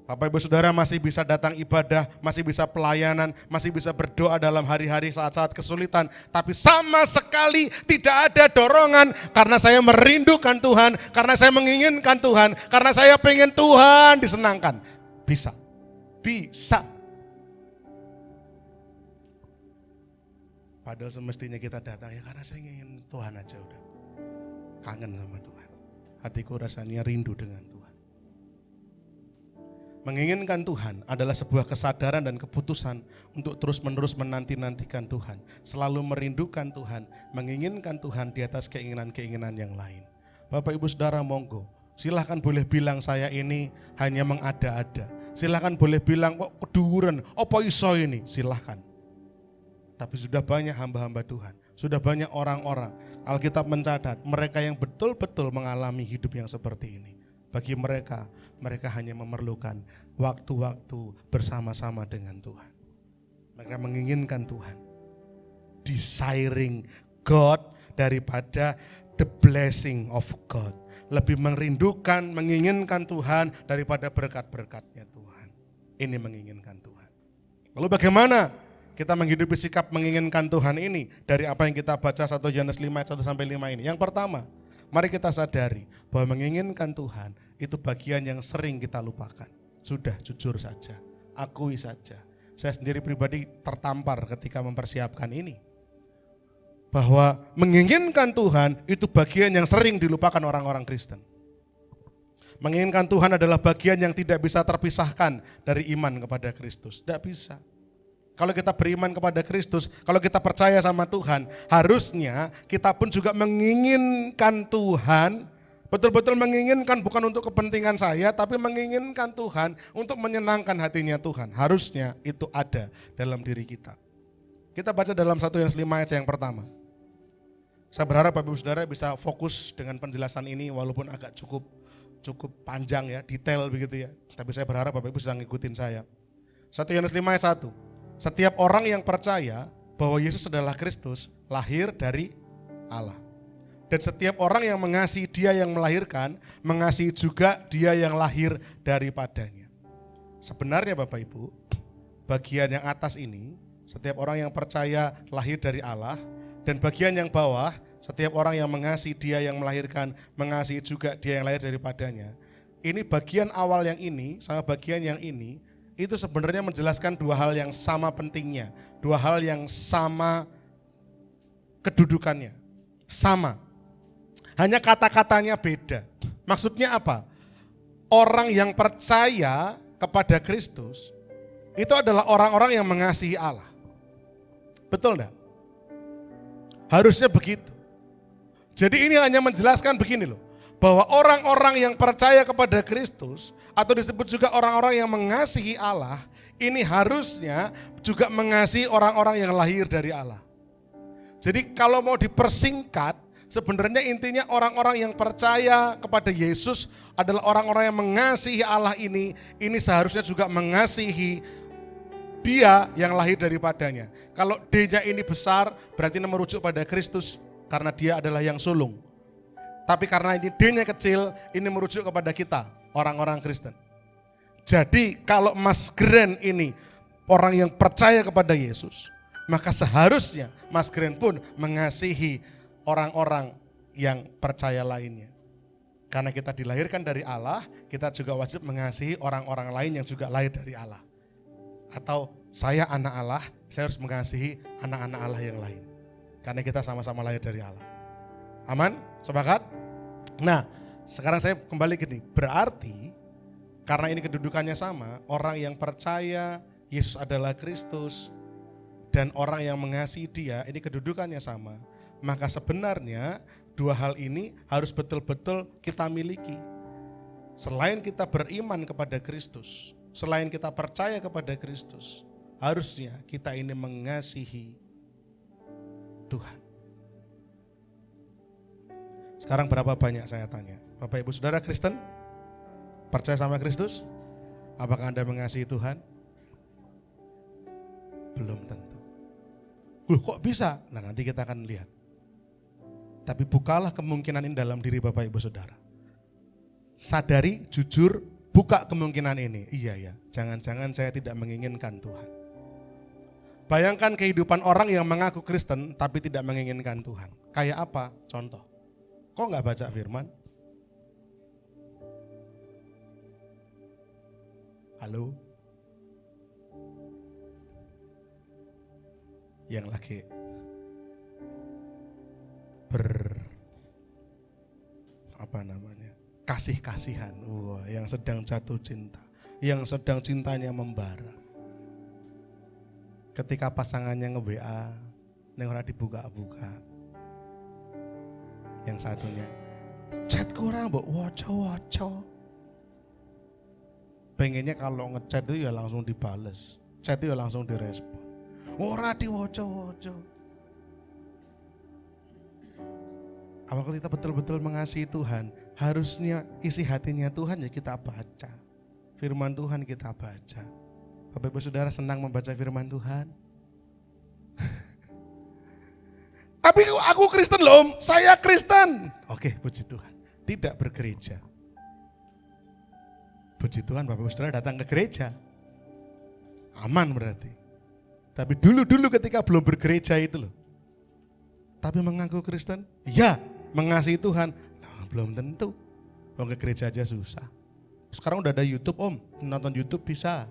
Bapak Ibu Saudara masih bisa datang ibadah, masih bisa pelayanan, masih bisa berdoa dalam hari-hari saat-saat kesulitan. Tapi sama sekali tidak ada dorongan karena saya merindukan Tuhan, karena saya menginginkan Tuhan, karena saya pengen Tuhan disenangkan. Bisa. Padahal semestinya kita datang ya karena saya ingin Tuhan aja udah. Kangen sama Tuhan. Hatiku rasanya rindu dengan Tuhan. Menginginkan Tuhan adalah sebuah kesadaran dan keputusan untuk terus-menerus menanti-nantikan Tuhan. Selalu merindukan Tuhan, menginginkan Tuhan di atas keinginan-keinginan yang lain. Bapak Ibu Saudara monggo, silahkan boleh bilang saya ini hanya mengada-ada. Silahkan boleh bilang kok keduren, apa iso ini, silahkan. Tapi sudah banyak hamba-hamba Tuhan, sudah banyak orang-orang, Alkitab mencatat mereka yang betul-betul mengalami hidup yang seperti ini. Bagi mereka hanya memerlukan waktu-waktu bersama-sama dengan Tuhan. Mereka menginginkan Tuhan, desiring God daripada the blessing of God. Lebih merindukan, menginginkan Tuhan daripada berkat-berkatnya Tuhan. Ini menginginkan Tuhan. Lalu bagaimana kita menghidupi sikap menginginkan Tuhan ini dari apa yang kita baca 1 Yohanes 5 ayat 1-5 ini? Yang pertama, mari kita sadari bahwa menginginkan Tuhan itu bagian yang sering kita lupakan. Sudah jujur saja, akui saja. Saya sendiri pribadi tertampar ketika mempersiapkan ini. Bahwa menginginkan Tuhan itu bagian yang sering dilupakan orang-orang Kristen. Menginginkan Tuhan adalah bagian yang tidak bisa terpisahkan dari iman kepada Kristus. Tidak bisa. Kalau kita beriman kepada Kristus, kalau kita percaya sama Tuhan, harusnya kita pun juga menginginkan Tuhan, betul-betul menginginkan bukan untuk kepentingan saya, tapi menginginkan Tuhan untuk menyenangkan hatinya Tuhan. Harusnya itu ada dalam diri kita. Kita baca dalam 1 Yohanes 5 ayat yang pertama. Saya berharap Bapak Ibu Saudara bisa fokus dengan penjelasan ini walaupun agak cukup panjang ya, detail begitu ya. Tapi saya berharap Bapak Ibu bisa ngikutin saya. 1 Yohanes 5 ayat 1. Setiap orang yang percaya bahwa Yesus adalah Kristus lahir dari Allah. Dan setiap orang yang mengasihi Dia yang melahirkan, mengasihi juga Dia yang lahir daripadanya. Sebenarnya Bapak Ibu, bagian yang atas ini, setiap orang yang percaya lahir dari Allah, dan bagian yang bawah, setiap orang yang mengasihi Dia yang melahirkan, mengasihi juga Dia yang lahir daripadanya. Ini bagian awal yang ini sama bagian yang ini, itu sebenarnya menjelaskan 2 hal yang sama pentingnya, 2 hal yang sama kedudukannya, sama. Hanya kata-katanya beda. Maksudnya apa? Orang yang percaya kepada Kristus, itu adalah orang-orang yang mengasihi Allah. Betul enggak? Harusnya begitu. Jadi ini hanya menjelaskan begini loh, bahwa orang-orang yang percaya kepada Kristus atau disebut juga orang-orang yang mengasihi Allah, ini harusnya juga mengasihi orang-orang yang lahir dari Allah. Jadi kalau mau dipersingkat, sebenarnya intinya orang-orang yang percaya kepada Yesus adalah orang-orang yang mengasihi Allah ini seharusnya juga mengasihi Dia yang lahir daripadanya. Kalau D-nya ini besar, berarti merujuk pada Kristus karena Dia adalah yang sulung. Tapi karena ini D-nya kecil, ini merujuk kepada kita, orang-orang Kristen. Jadi kalau Mas Gren ini orang yang percaya kepada Yesus, maka seharusnya Mas Gren pun mengasihi orang-orang yang percaya lainnya. Karena kita dilahirkan dari Allah, kita juga wajib mengasihi orang-orang lain yang juga lahir dari Allah. Atau saya anak Allah, saya harus mengasihi anak-anak Allah yang lain. Karena kita sama-sama lahir dari Allah. Aman? Sepakat? Nah, sekarang saya kembali gini. Berarti karena ini kedudukannya sama, orang yang percaya Yesus adalah Kristus dan orang yang mengasihi Dia, ini kedudukannya sama. Maka sebenarnya dua hal ini harus betul-betul kita miliki. Selain kita beriman kepada Kristus, selain kita percaya kepada Kristus, harusnya kita ini mengasihi Tuhan. Sekarang berapa banyak saya tanya? Bapak Ibu Saudara Kristen? Percaya sama Kristus? Apakah Anda mengasihi Tuhan? Belum tentu. Loh kok bisa? Nah nanti kita akan lihat. Tapi bukalah kemungkinan ini dalam diri Bapak Ibu Saudara. Sadari, jujur, buka kemungkinan ini. Iya ya, jangan-jangan saya tidak menginginkan Tuhan. Bayangkan kehidupan orang yang mengaku Kristen tapi tidak menginginkan Tuhan. Kayak apa? Contoh. Kok nggak baca firman? Halo? Yang lagi kasih-kasihan, wah, yang sedang jatuh cinta, yang sedang cintanya membara. Ketika pasangannya nge-WA, ning ora dibuka-buka. Yang satunya, chat kurang mbok waca-waca. Pengennya kalau ngechat itu ya langsung dibales, chat itu ya langsung direspon. Ora diwaca-waca. Apakah kita betul-betul mengasihi Tuhan? Harusnya isi hatinya Tuhan ya kita baca. Firman Tuhan kita baca. Bapak Ibu Saudara senang membaca firman Tuhan? Tapi aku Kristen loh Om, saya Kristen. Oke, puji Tuhan. Tidak bergereja. Puji Tuhan Bapak Ibu Saudara datang ke gereja. Aman berarti. Tapi dulu ketika belum bergereja itu loh. Tapi mengaku Kristen? Ya, mengasihi Tuhan. Nah, belum tentu. Mau ke gereja aja susah. Sekarang udah ada YouTube Om, nonton YouTube bisa.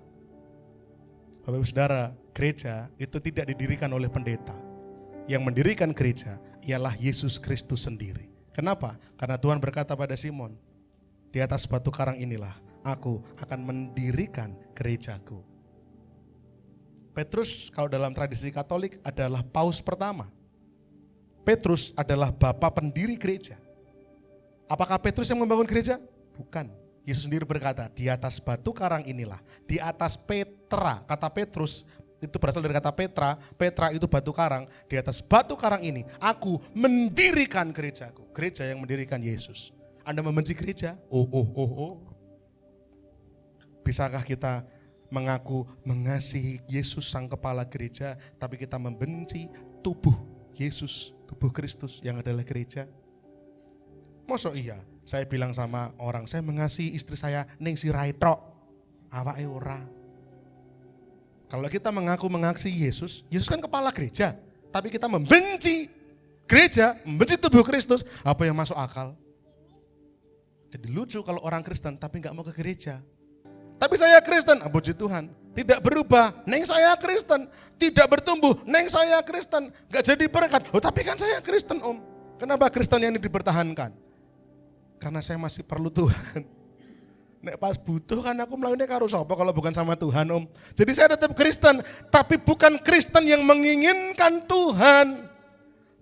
Bapak Ibu Saudara, gereja itu tidak didirikan oleh pendeta. Yang mendirikan gereja ialah Yesus Kristus sendiri. Kenapa? Karena Tuhan berkata pada Simon, di atas batu karang inilah aku akan mendirikan gerejaku. Petrus kalau dalam tradisi Katolik adalah paus pertama. Petrus adalah bapak pendiri gereja. Apakah Petrus yang membangun gereja? Bukan. Yesus sendiri berkata, di atas batu karang inilah, di atas Petra, kata Petrus itu berasal dari kata Petra, Petra itu batu karang, di atas batu karang ini aku mendirikan gerejaku. Gereja yang mendirikan Yesus. Anda membenci gereja? Oh. Bisakah kita mengaku mengasihi Yesus sang kepala gereja, tapi kita membenci tubuh Yesus, tubuh Kristus yang adalah gereja? Masa iya, saya bilang sama orang, saya mengasihi istri saya ning sirahe tok, awake ora. Kalau kita mengaku mengasihi Yesus, Yesus kan kepala gereja, tapi kita membenci gereja, membenci tubuh Kristus, apa yang masuk akal? Jadi lucu kalau orang Kristen tapi gak mau ke gereja. Tapi saya Kristen, puji Tuhan, tidak berubah, neng saya Kristen, tidak bertumbuh, neng saya Kristen, gak jadi berkat. Oh tapi kan saya Kristen Om, kenapa Kristen yang ini dipertahankan? Karena saya masih perlu Tuhan. Nek pas butuh kan aku melakukannya karo sapa kalau bukan sama Tuhan Om. Jadi saya tetap Kristen, tapi bukan Kristen yang menginginkan Tuhan.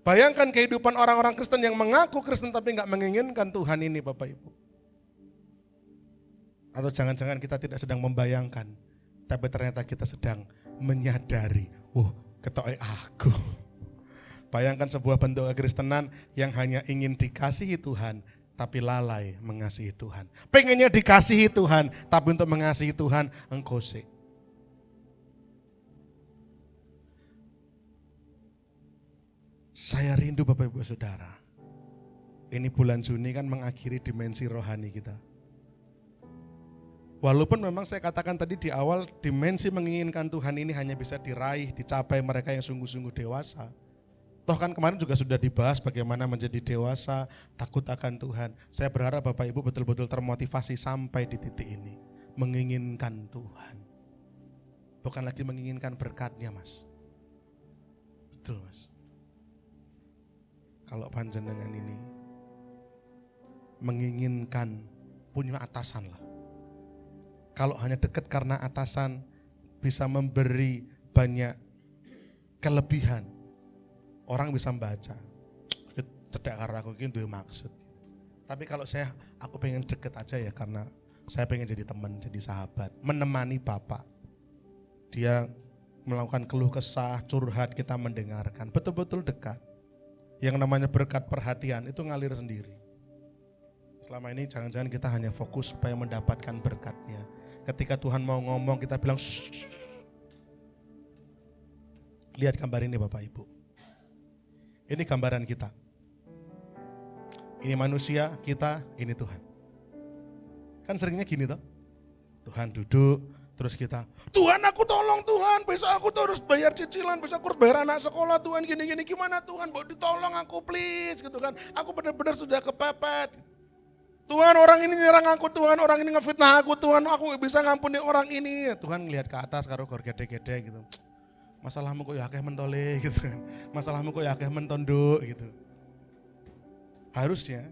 Bayangkan kehidupan orang-orang Kristen yang mengaku Kristen tapi gak menginginkan Tuhan ini Bapak Ibu. Atau jangan-jangan kita tidak sedang membayangkan, tapi ternyata kita sedang menyadari, ketoke aku. Bayangkan sebuah bentuk kekristenan yang hanya ingin dikasihi Tuhan, tapi lalai mengasihi Tuhan. Pengennya dikasihi Tuhan, tapi untuk mengasihi Tuhan engkau sih. Saya rindu Bapak Ibu Saudara. Ini bulan Juni kan mengakhiri dimensi rohani kita. Walaupun memang saya katakan tadi di awal, dimensi menginginkan Tuhan ini hanya bisa diraih, dicapai mereka yang sungguh-sungguh dewasa. Toh kan kemarin juga sudah dibahas bagaimana menjadi dewasa, takut akan Tuhan. Saya berharap Bapak Ibu betul-betul termotivasi sampai di titik ini. Menginginkan Tuhan. Bukan lagi menginginkan berkatnya, Mas. Betul, Mas. Kalau panjenengan ini menginginkan punya atasan lah. Kalau hanya dekat karena atasan bisa memberi banyak kelebihan, orang bisa membaca. Cedak karena aku itu maksud. Tapi kalau aku pengen deket aja ya karena saya pengen jadi teman, jadi sahabat, menemani Bapak. Dia melakukan keluh kesah, curhat, kita mendengarkan, betul-betul dekat. Yang namanya berkat perhatian itu ngalir sendiri. Selama ini jangan-jangan kita hanya fokus supaya mendapatkan berkatnya. Ketika Tuhan mau ngomong kita bilang shh. Lihat gambar ini Bapak Ibu. Ini gambaran kita. Ini manusia, kita, ini Tuhan. Kan seringnya gini toh. Tuhan duduk, terus kita, Tuhan aku tolong Tuhan, besok aku tuh harus bayar cicilan, besok aku harus bayar anak sekolah Tuhan, gini-gini gimana Tuhan, mau ditolong aku please gitu kan. Aku benar-benar sudah kepepet. Tuhan orang ini nyerang aku Tuhan, orang ini ngefitnah aku Tuhan, aku gak bisa ngampuni orang ini. Tuhan ngelihat ke atas karo gor gede-gede gitu. Masalahmu kok ya akeh mentole gitu kan. Masalahmu kok ya akeh mentondo gitu. Harusnya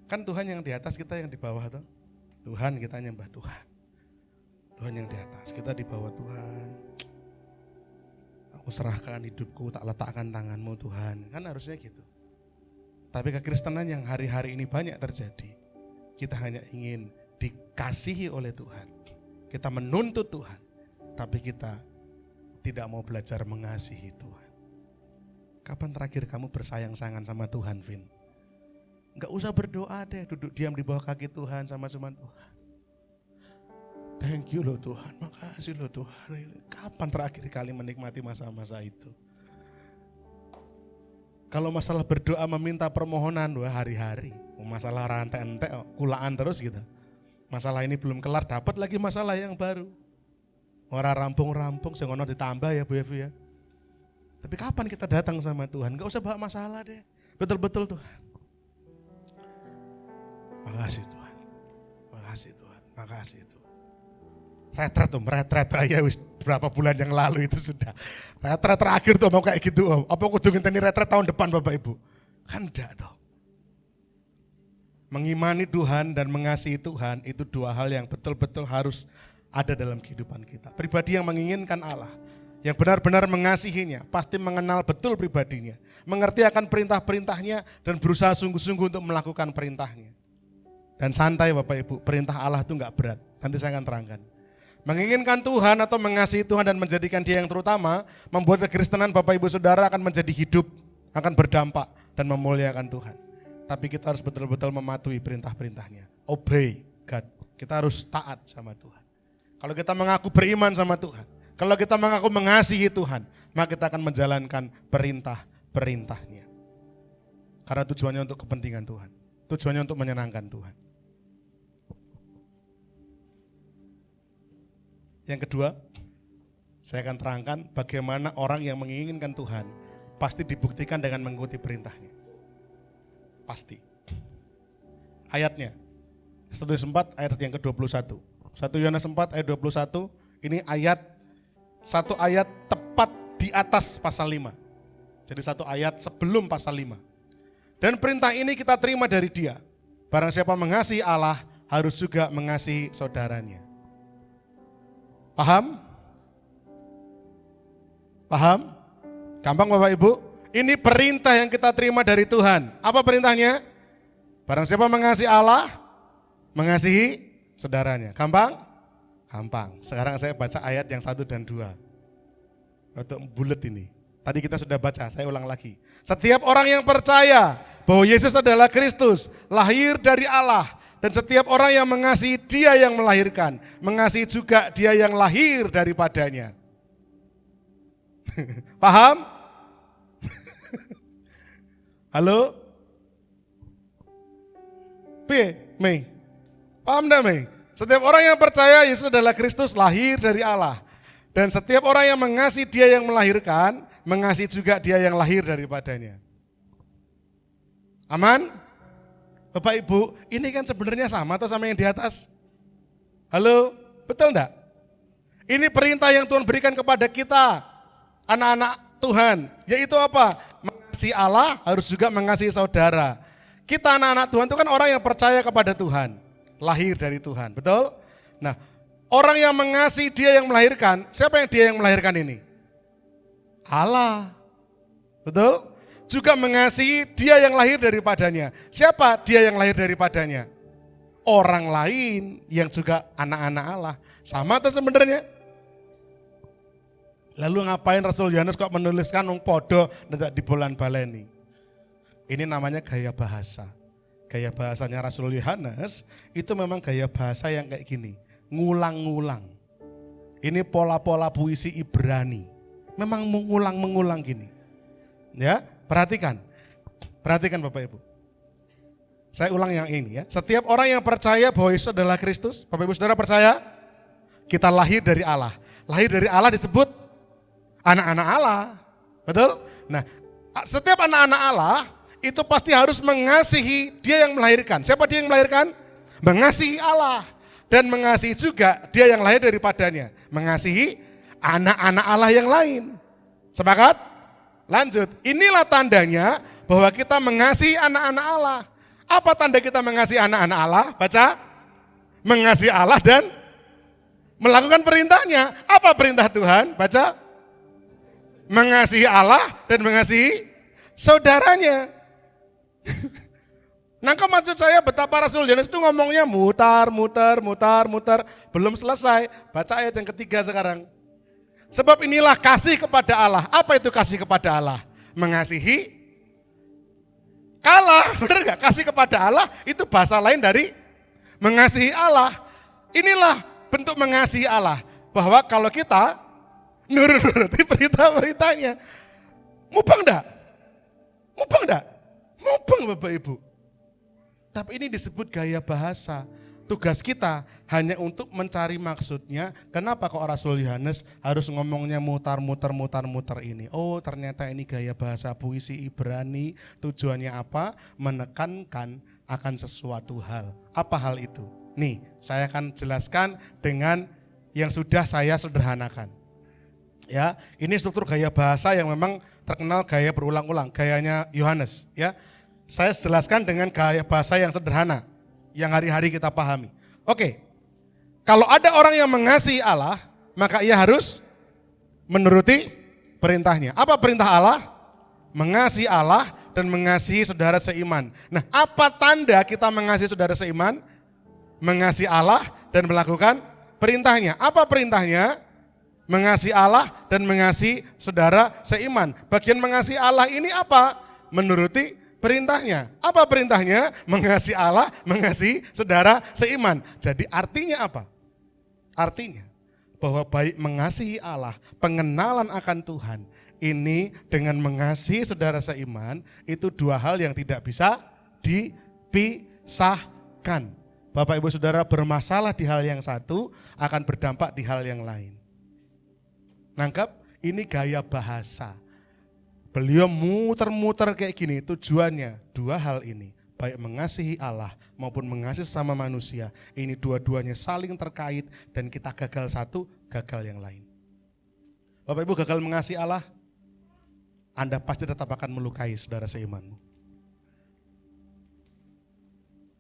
kan Tuhan yang di atas, kita yang di bawah tuh. Tuhan kita nyembah Tuhan. Tuhan yang di atas, kita di bawah Tuhan. Aku serahkan hidupku, tak letakkan tanganmu Tuhan. Kan harusnya gitu. Tapi kekristenan yang hari-hari ini banyak terjadi. Kita hanya ingin dikasihi oleh Tuhan. Kita menuntut Tuhan. Tapi kita tidak mau belajar mengasihi Tuhan. Kapan terakhir kamu bersayang-sayangan sama Tuhan, Vin? Enggak usah berdoa deh, duduk diam di bawah kaki Tuhan sama Tuhan. Thank you loh Tuhan, makasih loh Tuhan. Kapan terakhir kali menikmati masa-masa itu? Kalau masalah berdoa meminta permohonan, wah hari-hari. Masalah rantai-entek, kulaan terus gitu. Masalah ini belum kelar, dapat lagi masalah yang baru. Orang rampung-rampung, sengono ditambah ya Bu Evi ya. Tapi kapan kita datang sama Tuhan? Gak usah bawa masalah deh. Betul-betul Tuhan. Makasih Tuhan. Makasih Tuhan. Makasih Tuhan. Retret ya wis berapa bulan yang lalu itu sudah. Retret terakhir tuh mau kayak gitu Om. Apa kudu ngenteni retret tahun depan Bapak Ibu? Kan enggak toh. Mengimani Tuhan dan mengasihi Tuhan itu dua hal yang betul-betul harus ada dalam kehidupan kita. Pribadi yang menginginkan Allah, yang benar-benar mengasihinya, pasti mengenal betul pribadinya, mengerti akan perintah-perintahnya dan berusaha sungguh-sungguh untuk melakukan perintahnya. Dan santai Bapak Ibu, perintah Allah itu enggak berat. Nanti saya akan terangkan. Menginginkan Tuhan atau mengasihi Tuhan dan menjadikan Dia yang terutama, membuat kekristenan Bapak Ibu Saudara akan menjadi hidup, akan berdampak dan memuliakan Tuhan. Tapi kita harus betul-betul mematuhi perintah-perintahnya. Obey God. Kita harus taat sama Tuhan. Kalau kita mengaku beriman sama Tuhan, kalau kita mengaku mengasihi Tuhan, maka kita akan menjalankan perintah-perintahnya. Karena tujuannya untuk kepentingan Tuhan. Tujuannya untuk menyenangkan Tuhan. Yang kedua, saya akan terangkan bagaimana orang yang menginginkan Tuhan pasti dibuktikan dengan mengikuti perintahnya. Pasti. Ayatnya, 1 Yohanes 4 ayat yang ke-21. 1 Yohanes 4 ayat 21, ini satu ayat tepat di atas pasal 5. Jadi satu ayat sebelum pasal 5. Dan perintah ini kita terima dari Dia. Barang siapa mengasihi Allah, harus juga mengasihi saudaranya. Paham? Paham? Gampang Bapak Ibu? Ini perintah yang kita terima dari Tuhan. Apa perintahnya? Barang siapa mengasihi Allah, mengasihi saudaranya. Gampang? Gampang. Sekarang saya baca ayat yang 1 dan 2. Untuk bulet ini. Tadi kita sudah baca, saya ulang lagi. Setiap orang yang percaya bahwa Yesus adalah Kristus, lahir dari Allah. Dan setiap orang yang mengasihi Dia yang melahirkan, mengasihi juga Dia yang lahir daripadanya. Paham? Halo? Mei? Paham enggak Mei? Setiap orang yang percaya Yesus adalah Kristus, lahir dari Allah. Dan setiap orang yang mengasihi Dia yang melahirkan, mengasihi juga Dia yang lahir daripadanya. Aman? Bapak Ibu, ini kan sebenarnya sama atau sama yang di atas? Halo? Betul enggak? Ini perintah yang Tuhan berikan kepada kita, anak-anak Tuhan. Yaitu apa? Mengasihi Allah harus juga mengasihi saudara. Kita anak-anak Tuhan itu kan orang yang percaya kepada Tuhan. Lahir dari Tuhan, betul? Nah, orang yang mengasihi Dia yang melahirkan, siapa yang Dia yang melahirkan ini? Allah. Betul? Juga mengasihi Dia yang lahir daripadanya. Siapa Dia yang lahir daripadanya? Orang lain yang juga anak-anak Allah. Sama atau sebenarnya? Lalu ngapain Rasul Yohanes kok menuliskan wong podo ndak dibolan baleni? Ini namanya gaya bahasa. Gaya bahasanya Rasul Yohanes itu memang gaya bahasa yang kayak gini, ngulang-ngulang. Ini pola-pola puisi Ibrani. Memang mengulang-mengulang gini. Ya, perhatikan. Perhatikan Bapak Ibu. Saya ulang yang ini ya. Setiap orang yang percaya bahwa Yesus adalah Kristus, Bapak Ibu Saudara percaya? Kita lahir dari Allah. Lahir dari Allah disebut anak-anak Allah. Betul? Nah, setiap anak-anak Allah itu pasti harus mengasihi Dia yang melahirkan. Siapa Dia yang melahirkan? Mengasihi Allah. Dan mengasihi juga Dia yang lahir daripadanya. Mengasihi anak-anak Allah yang lain. Sepakat? Lanjut. Inilah tandanya bahwa kita mengasihi anak-anak Allah. Apa tanda kita mengasihi anak-anak Allah? Baca. Mengasihi Allah dan melakukan perintahnya. Apa perintah Tuhan? Baca. Mengasihi Allah dan mengasihi saudaranya. Nangkep maksud saya betapa Rasul Yohanes itu ngomongnya mutar. Belum selesai. Baca ayat yang ketiga sekarang. Sebab inilah kasih kepada Allah. Apa itu kasih kepada Allah? Mengasihi Allah. Benar gak? Kasih kepada Allah itu bahasa lain dari mengasihi Allah. Inilah bentuk mengasihi Allah. Bahwa kalau kita nuruti perintah-perintahnya. Mubang enggak? Mubang Bapak Ibu. Tapi ini disebut gaya bahasa. Tugas kita hanya untuk mencari maksudnya. Kenapa kok Rasul Yohanes harus ngomongnya mutar ini? Oh, ternyata ini gaya bahasa puisi Ibrani. Tujuannya apa? Menekankan akan sesuatu hal. Apa hal itu? Nih, saya akan jelaskan dengan yang sudah saya sederhanakan. Ya, ini struktur gaya bahasa yang memang terkenal gaya berulang-ulang, gayanya Yohanes. Ya, saya jelaskan dengan gaya bahasa yang sederhana, yang hari-hari kita pahami. Oke, kalau ada orang yang mengasihi Allah, maka ia harus menuruti perintahnya. Apa perintah Allah? Mengasihi Allah dan mengasihi saudara seiman. Nah, apa tanda kita mengasihi saudara seiman? Mengasihi Allah dan melakukan perintahnya. Apa perintahnya? Mengasihi Allah dan mengasihi saudara seiman. Bagian mengasihi Allah ini apa? Menuruti perintahnya. Apa perintahnya? Mengasihi Allah, mengasihi saudara seiman. Jadi artinya apa? Artinya bahwa baik mengasihi Allah, pengenalan akan Tuhan, ini dengan mengasihi saudara seiman, itu dua hal yang tidak bisa dipisahkan. Bapak Ibu Saudara bermasalah di hal yang satu, akan berdampak di hal yang lain. Nangkap? Ini gaya bahasa. Beliau muter-muter kayak gini, tujuannya dua hal ini. Baik mengasihi Allah maupun mengasihi sama manusia. Ini dua-duanya saling terkait dan kita gagal satu, gagal yang lain. Bapak Ibu gagal mengasihi Allah, Anda pasti tetap akan melukai saudara seimanmu.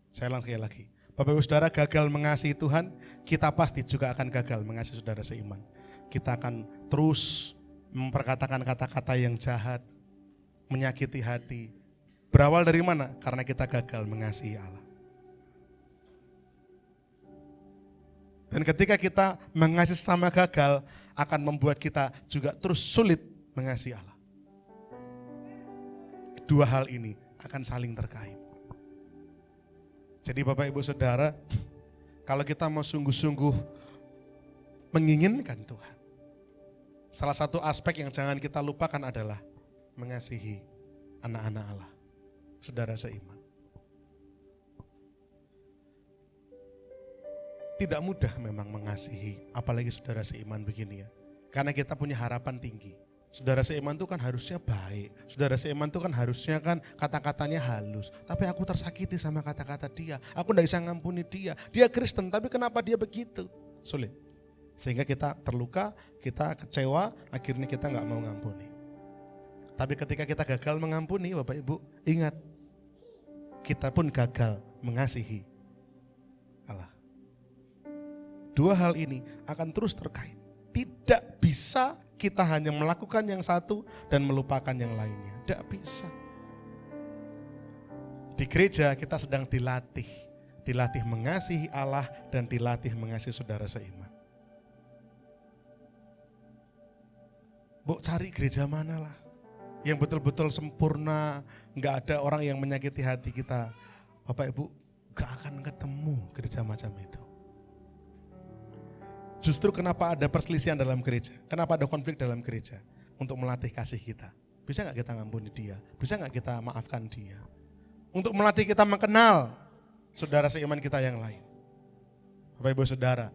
Saya ulang sekali lagi. Bapak Ibu Saudara gagal mengasihi Tuhan, kita pasti juga akan gagal mengasihi saudara seiman. Kita akan terus memperkatakan kata-kata yang jahat, menyakiti hati. Berawal dari mana? Karena kita gagal mengasihi Allah. Dan ketika kita mengasihi sama gagal, akan membuat kita juga terus sulit mengasihi Allah. dua hal ini akan saling terkait. Jadi Bapak Ibu Saudara, kalau kita mau sungguh-sungguh menginginkan Tuhan, salah satu aspek yang jangan kita lupakan adalah mengasihi anak-anak Allah, saudara seiman. Tidak mudah memang mengasihi, apalagi saudara seiman begini ya. Karena kita punya harapan tinggi. Saudara seiman itu kan harusnya baik. Saudara seiman itu kan harusnya kan kata-katanya halus. Tapi aku tersakiti sama kata-kata dia. Aku tidak bisa ngampuni dia. Dia Kristen, tapi kenapa dia begitu? Sulit. Sehingga kita terluka, kita kecewa, akhirnya kita nggak mau ngampuni. Tapi ketika kita gagal mengampuni, Bapak Ibu, ingat, kita pun gagal mengasihi Allah. Dua hal ini akan terus terkait. Tidak bisa kita hanya melakukan yang satu dan melupakan yang lainnya. Tidak bisa. Di gereja kita sedang dilatih. Dilatih mengasihi Allah dan dilatih mengasihi saudara seiman. Bu, cari gereja mana lah yang betul-betul sempurna, nggak ada orang yang menyakiti hati kita. Bapak Ibu, nggak akan ketemu gereja macam itu. Justru kenapa ada perselisihan dalam gereja, kenapa ada konflik dalam gereja, untuk melatih kasih kita. Bisa nggak kita ngampuni dia? Bisa nggak kita maafkan dia? Untuk melatih kita mengenal saudara seiman kita yang lain. Bapak Ibu Saudara,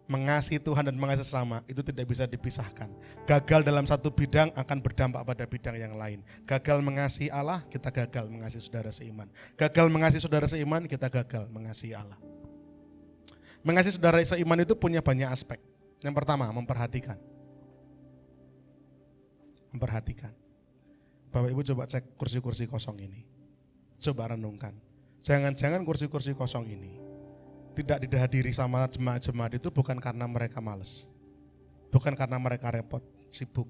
mengasihi Tuhan dan mengasihi sesama itu tidak bisa dipisahkan. Gagal dalam satu bidang akan berdampak pada bidang yang lain. Gagal mengasihi Allah, kita gagal mengasihi saudara seiman. Gagal mengasihi saudara seiman, kita gagal mengasihi Allah. Mengasihi saudara seiman itu punya banyak aspek. Yang pertama, memperhatikan. Memperhatikan. Bapak Ibu coba cek kursi-kursi kosong ini. Coba renungkan. Jangan-jangan kursi-kursi kosong ini tidak dihadiri sama jemaat-jemaat itu bukan karena mereka malas. Bukan karena mereka repot, sibuk.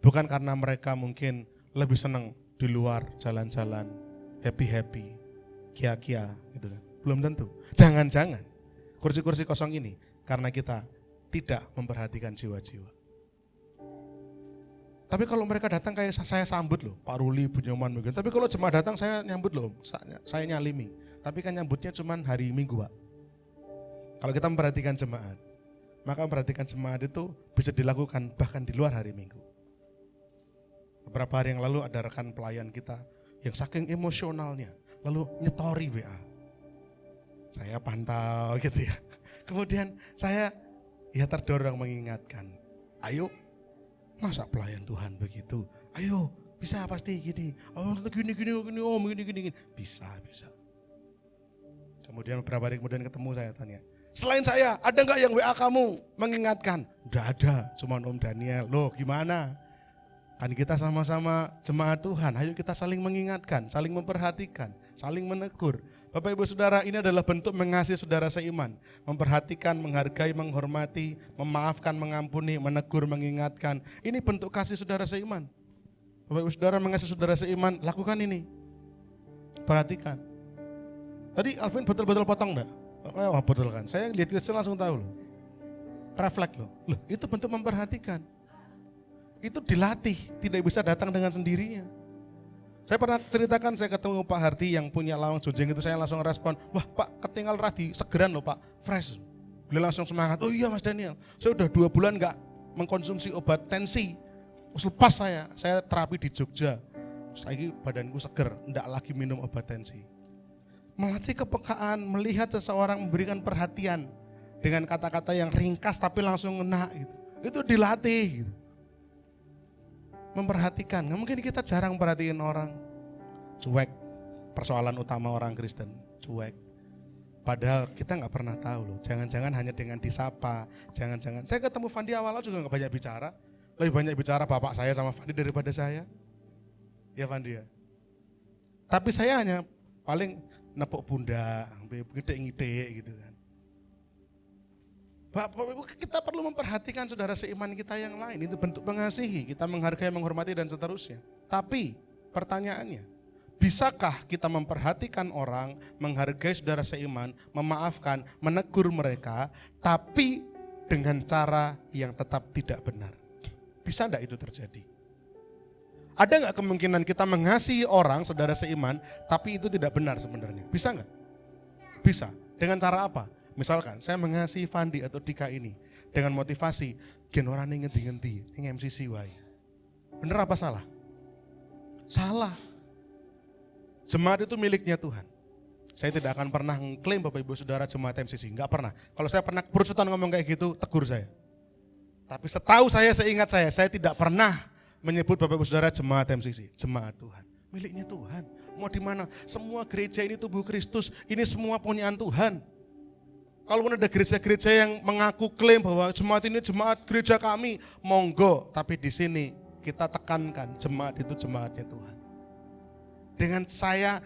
Bukan karena mereka mungkin lebih senang di luar, jalan-jalan, happy-happy, kia-kia gitu kan. Belum tentu. Jangan-jangan kursi-kursi kosong ini karena kita tidak memperhatikan jiwa-jiwa. Tapi kalau mereka datang kayak saya sambut loh, Pak Ruli, Bu Nyoman mungkin. Tapi kalau jemaah datang saya nyambut loh, saya nyalimi. Tapi kan nyambutnya cuma hari Minggu, Pak. Kalau kita memperhatikan jemaat, maka memperhatikan jemaat itu bisa dilakukan bahkan di luar hari Minggu. Beberapa hari yang lalu ada rekan pelayan kita yang saking emosionalnya, lalu nyetori WA. Saya pantau gitu ya. Kemudian saya terdorong mengingatkan, ayo, masa pelayan Tuhan begitu? Ayo, bisa pasti gini. Oh, gini, om gini. Bisa. Kemudian beberapa hari kemudian ketemu saya tanya, selain saya, ada nggak yang WA kamu mengingatkan? Udah ada, cuma Om Daniel. Loh, gimana? Kan kita sama-sama jemaat Tuhan, ayo kita saling mengingatkan, saling memperhatikan, saling menegur. Bapak Ibu Saudara, ini adalah bentuk mengasihi saudara seiman. Memperhatikan, menghargai, menghormati, memaafkan, mengampuni, menegur, mengingatkan. Ini bentuk kasih saudara seiman. Bapak Ibu Saudara mengasihi saudara seiman, lakukan ini. Perhatikan. Tadi Alvin betul-betul potong enggak? Oh, betul kan, saya lihat Kristen langsung tahu loh. Refleks loh, itu bentuk memperhatikan. Itu dilatih, tidak bisa datang dengan sendirinya. Saya pernah ceritakan, saya ketemu Pak Harti yang punya lawang Jojeng itu, saya langsung respon, wah Pak ketinggal radi, segeran loh Pak, fresh. Beliau langsung semangat, oh iya Mas Daniel, saya udah 2 bulan gak mengkonsumsi obat tensi. Lepas saya terapi di Jogja, lagi badanku seger, enggak lagi minum obat tensi. Melatih kepekaan, melihat seseorang memberikan perhatian dengan kata-kata yang ringkas tapi langsung ngena gitu. Itu dilatih gitu. Memperhatikan, mungkin kita jarang perhatiin orang, cuek, persoalan utama orang Kristen, cuek. Padahal kita nggak pernah tahu loh, jangan-jangan hanya dengan disapa, jangan-jangan. Saya ketemu Fandi awal juga nggak banyak bicara, lebih banyak bicara bapak saya sama Fandi daripada saya. Ya Fandi ya. Tapi saya hanya paling nepuk pundak, ngide-ngide gitu kan. Bapak Ibu, kita perlu memperhatikan saudara seiman kita yang lain. Itu bentuk mengasihi, kita menghargai, menghormati dan seterusnya. Tapi pertanyaannya, bisakah kita memperhatikan orang, menghargai saudara seiman, memaafkan, menegur mereka, tapi dengan cara yang tetap tidak benar? Bisa enggak itu terjadi? Ada nggak kemungkinan kita mengasihi orang, saudara seiman, tapi itu tidak benar sebenarnya? Bisa nggak? Bisa. Dengan cara apa? Misalkan saya mengasihi Fandi atau Dika ini dengan motivasi, gen orang ini ngendi-ngendi, ini MCC wae. Bener apa salah? Salah. Jemaat itu miliknya Tuhan. Saya tidak akan pernah mengklaim Bapak Ibu Saudara jemaat MCC, enggak pernah. Kalau saya pernah perusutan ngomong kayak gitu, tegur saya. Tapi setahu saya, seingat saya tidak pernah menyebut Bapak Ibu Saudara jemaat MCC, jemaat Tuhan. Miliknya Tuhan. Mau di mana? Semua gereja ini tubuh Kristus, ini semua punyaan Tuhan. Kalaupun ada gereja-gereja yang mengaku klaim bahwa jemaat ini jemaat gereja kami, monggo. Tapi di sini kita tekankan jemaat itu jemaatnya Tuhan. Dengan saya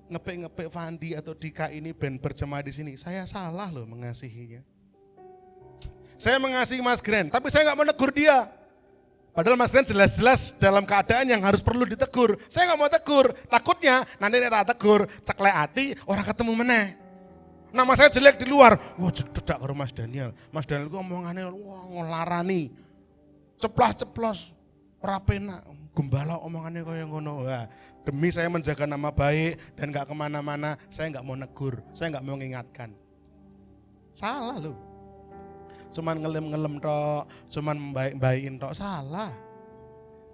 ngepek-ngepek Fandi atau Dika ini ben berjemaat di sini, saya salah loh mengasihinya. Saya mengasihi Mas Gren, tapi saya nggak menegur dia. Padahal Mas Gren jelas-jelas dalam keadaan yang harus perlu ditegur. Saya nggak mau tegur, takutnya nanti tak tegur, ceklek hati, orang ketemu meneh. Nama saya jelek di luar, wah cedak karo Mas Daniel. Mas Daniel itu omongannya wah ngelarani, ceplas-ceplos, rapena, gembala omongannya kayak ngono. Wah, demi saya menjaga nama baik dan nggak kemana-mana, saya nggak mau negur, saya nggak mau mengingatkan. Salah loh. Cuman ngelem-ngelem tok, cuman baik-baikin tok, salah.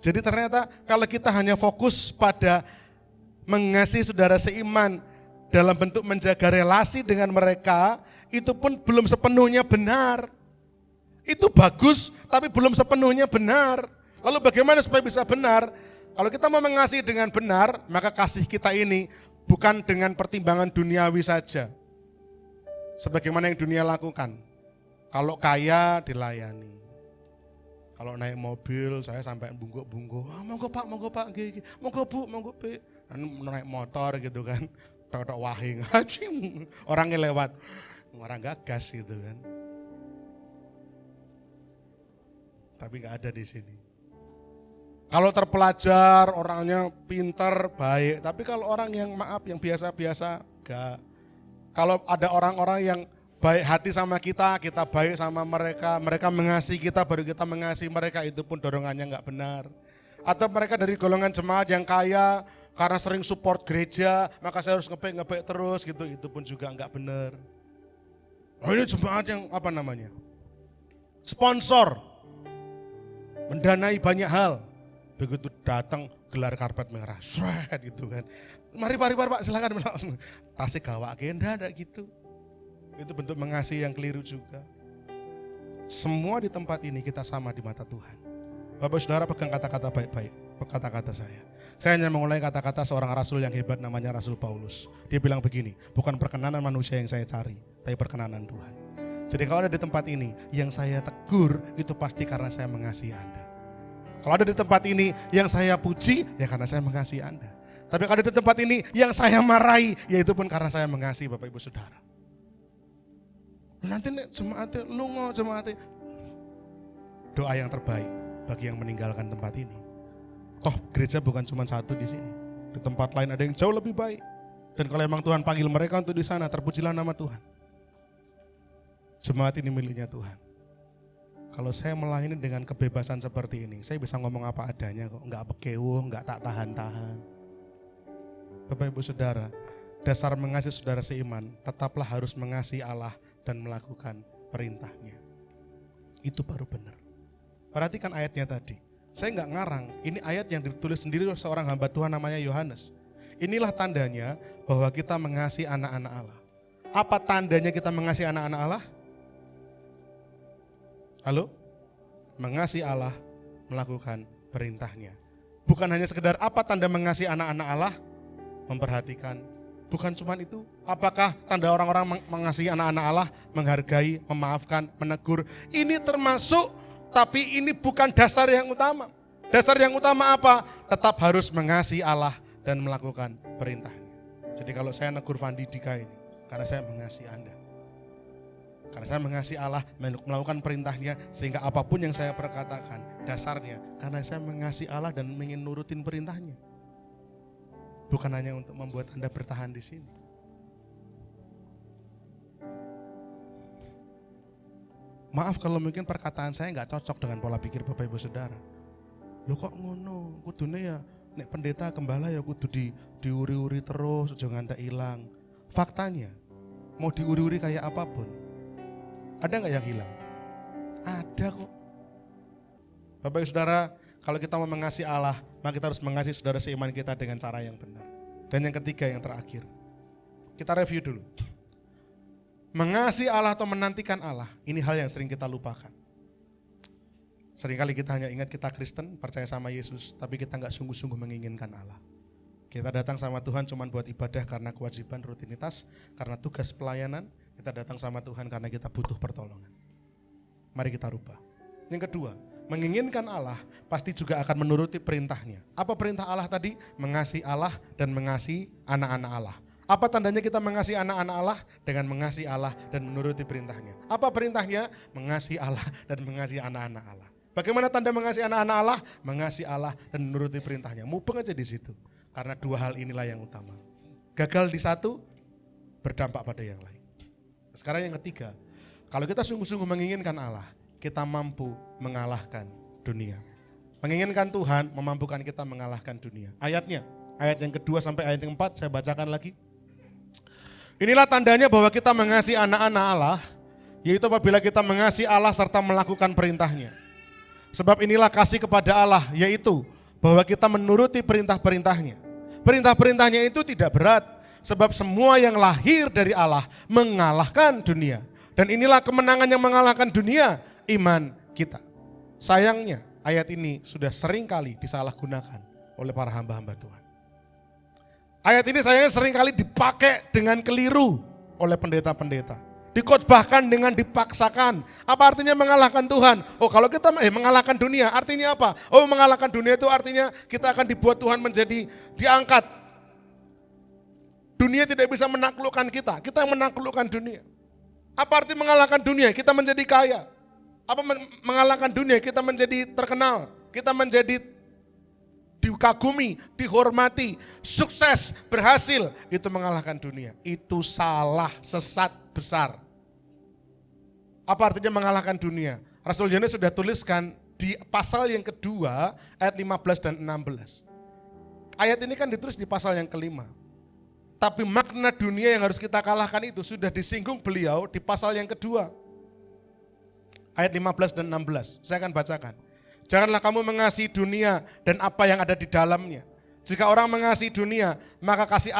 Jadi ternyata kalau kita hanya fokus pada mengasihi saudara seiman dalam bentuk menjaga relasi dengan mereka, itu pun belum sepenuhnya benar. Itu bagus, tapi belum sepenuhnya benar. Lalu bagaimana supaya bisa benar? Kalau kita mau mengasihi dengan benar, maka kasih kita ini bukan dengan pertimbangan duniawi saja. Sebagaimana yang dunia lakukan. Kalau kaya dilayani. Kalau naik mobil saya sampai bungguk-bungguk. Monggo Pak, gini. Monggo Bu, monggo P. Naik motor gitu kan. Tok-tok wahing. Orangnya lewat. Orang gagas gitu kan. Tapi enggak ada di sini. Kalau terpelajar, orangnya pintar, baik. Tapi kalau orang yang maaf, yang biasa-biasa, enggak. Kalau ada orang-orang yang baik hati sama kita baik sama mereka, mereka mengasihi kita, baru kita mengasihi mereka, itu pun dorongannya enggak benar. Atau mereka dari golongan jemaat yang kaya, karena sering support gereja, maka saya harus ngepek terus gitu, itu pun juga enggak benar. Oh ini jemaat yang apa namanya? Sponsor, mendanai banyak hal. Begitu datang gelar karpet merah, sret gitu kan. Mari Pak, silakan. Tasik gawak agenda enggak gitu. Itu bentuk mengasihi yang keliru juga. Semua di tempat ini kita sama di mata Tuhan. Bapak Saudara pegang kata-kata baik-baik, kata-kata saya. Saya hanya mengulangi kata-kata seorang rasul yang hebat namanya Rasul Paulus. Dia bilang begini, bukan perkenanan manusia yang saya cari, tapi perkenanan Tuhan. Jadi kalau ada di tempat ini, yang saya tegur itu pasti karena saya mengasihi Anda. Kalau ada di tempat ini, yang saya puji, ya karena saya mengasihi Anda. Tapi kalau ada di tempat ini, yang saya marahi, ya itu pun karena saya mengasihi Bapak Ibu Saudara. Nanti jemaatnya lungo, jemaatnya. Doa yang terbaik bagi yang meninggalkan tempat ini. Toh gereja bukan cuma satu di sini. Di tempat lain ada yang jauh lebih baik. Dan kalau emang Tuhan panggil mereka untuk di sana, terpujilah nama Tuhan. Jemaat ini miliknya Tuhan. Kalau saya melayani dengan kebebasan seperti ini, saya bisa ngomong apa adanya kok. Enggak bekewuh, enggak tak tahan-tahan. Bapak Ibu Saudara, dasar mengasihi saudara seiman, tetaplah harus mengasihi Allah dan melakukan perintahnya. Itu baru benar. Perhatikan ayatnya tadi. Saya enggak ngarang, ini ayat yang ditulis sendiri oleh seorang hamba Tuhan namanya Yohanes. Inilah tandanya bahwa kita mengasihi anak-anak Allah. Apa tandanya kita mengasihi anak-anak Allah? Halo? Mengasihi Allah, melakukan perintahnya. Bukan hanya sekedar apa tanda mengasihi anak-anak Allah? Memperhatikan. Bukan cuma itu. Apakah tanda orang-orang mengasihi anak-anak Allah? Menghargai, memaafkan, menegur. Ini termasuk, tapi ini bukan dasar yang utama. Dasar yang utama apa? Tetap harus mengasihi Allah dan melakukan perintahnya. Jadi kalau saya negur Fandi Dika ini, karena saya mengasihi Anda. Karena saya mengasihi Allah, melakukan perintahnya, sehingga apapun yang saya perkatakan, dasarnya karena saya mengasihi Allah dan ingin nurutin perintahnya. Bukan hanya untuk membuat Anda bertahan di sini. Maaf kalau mungkin perkataan saya nggak cocok dengan pola pikir Bapak Ibu Saudara. Loh kok ngono? Kudune ya nek pendeta gembala ya kudu diuri-uri terus aja ngantek ilang. Faktanya mau diuri-uri kayak apapun, ada nggak yang hilang? Ada kok. Bapak Ibu Saudara, kalau kita mau mengasihi Allah, maka kita harus mengasihi saudara seiman kita dengan cara yang benar. Dan yang ketiga, yang terakhir, kita review dulu. Mengasihi Allah atau menantikan Allah, ini hal yang sering kita lupakan. Seringkali kita hanya ingat kita Kristen, percaya sama Yesus, tapi kita nggak sungguh-sungguh menginginkan Allah. Kita datang sama Tuhan cuma buat ibadah karena kewajiban, rutinitas, karena tugas pelayanan. Kita datang sama Tuhan karena kita butuh pertolongan. Mari kita rubah. Yang kedua, menginginkan Allah pasti juga akan menuruti perintahnya. Apa perintah Allah tadi? Mengasihi Allah dan mengasihi anak-anak Allah. Apa tandanya kita mengasihi anak-anak Allah? Dengan mengasihi Allah dan menuruti perintahnya. Apa perintahnya? Mengasihi Allah dan mengasihi anak-anak Allah. Bagaimana tanda mengasihi anak-anak Allah? Mengasihi Allah dan menuruti perintahnya. Mubeng aja di situ. Karena dua hal inilah yang utama. Gagal di satu, berdampak pada yang lain. Sekarang yang ketiga, kalau kita sungguh-sungguh menginginkan Allah, kita mampu mengalahkan dunia. Menginginkan Tuhan memampukan kita mengalahkan dunia. Ayatnya, ayat yang kedua sampai ayat yang keempat, saya bacakan lagi. Inilah tandanya bahwa kita mengasihi anak-anak Allah, yaitu apabila kita mengasihi Allah serta melakukan perintahnya. Sebab inilah kasih kepada Allah, yaitu bahwa kita menuruti perintah-perintahnya. Perintah-perintahnya itu tidak berat, sebab semua yang lahir dari Allah mengalahkan dunia. Dan inilah kemenangan yang mengalahkan dunia, iman kita. Sayangnya ayat ini sudah sering kali disalahgunakan oleh para hamba-hamba Tuhan. Ayat ini sayangnya sering kali dipakai dengan keliru oleh pendeta-pendeta. Dikhotbahkan dengan dipaksakan. Apa artinya mengalahkan Tuhan? Oh kalau kita mengalahkan dunia artinya apa? Oh mengalahkan dunia itu artinya kita akan dibuat Tuhan menjadi diangkat. Dunia tidak bisa menaklukkan kita yang menaklukkan dunia. Apa arti mengalahkan dunia? Kita menjadi kaya. Apa mengalahkan dunia? Kita menjadi terkenal. Kita menjadi dikagumi, dihormati, sukses, berhasil. Itu mengalahkan dunia. Itu salah, sesat besar. Apa artinya mengalahkan dunia? Rasul Yohanes sudah tuliskan di pasal yang kedua ayat 15 dan 16. Ayat ini kan ditulis di pasal yang kelima. Tapi makna dunia yang harus kita kalahkan itu sudah disinggung beliau di pasal yang kedua. Ayat 15 dan 16, saya akan bacakan. Janganlah kamu mengasihi dunia dan apa yang ada di dalamnya. Jika orang mengasihi dunia, maka kasih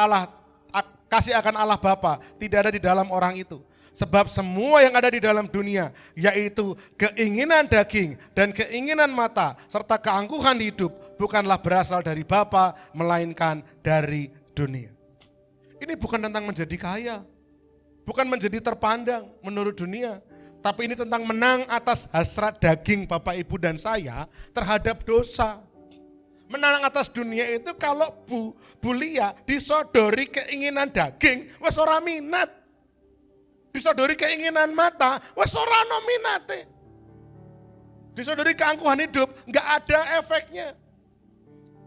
akan Allah Bapa tidak ada di dalam orang itu. Sebab semua yang ada di dalam dunia, yaitu keinginan daging dan keinginan mata, serta keangkuhan hidup, bukanlah berasal dari Bapa, melainkan dari dunia. Ini bukan tentang menjadi kaya, bukan menjadi terpandang menurut dunia, tapi ini tentang menang atas hasrat daging Bapak, Ibu, dan saya terhadap dosa. Menang atas dunia itu kalau Bu Lia disodori keinginan daging, wes ora minat. Disodori keinginan mata, wes ora ono minate. Disodori keangkuhan hidup, enggak ada efeknya.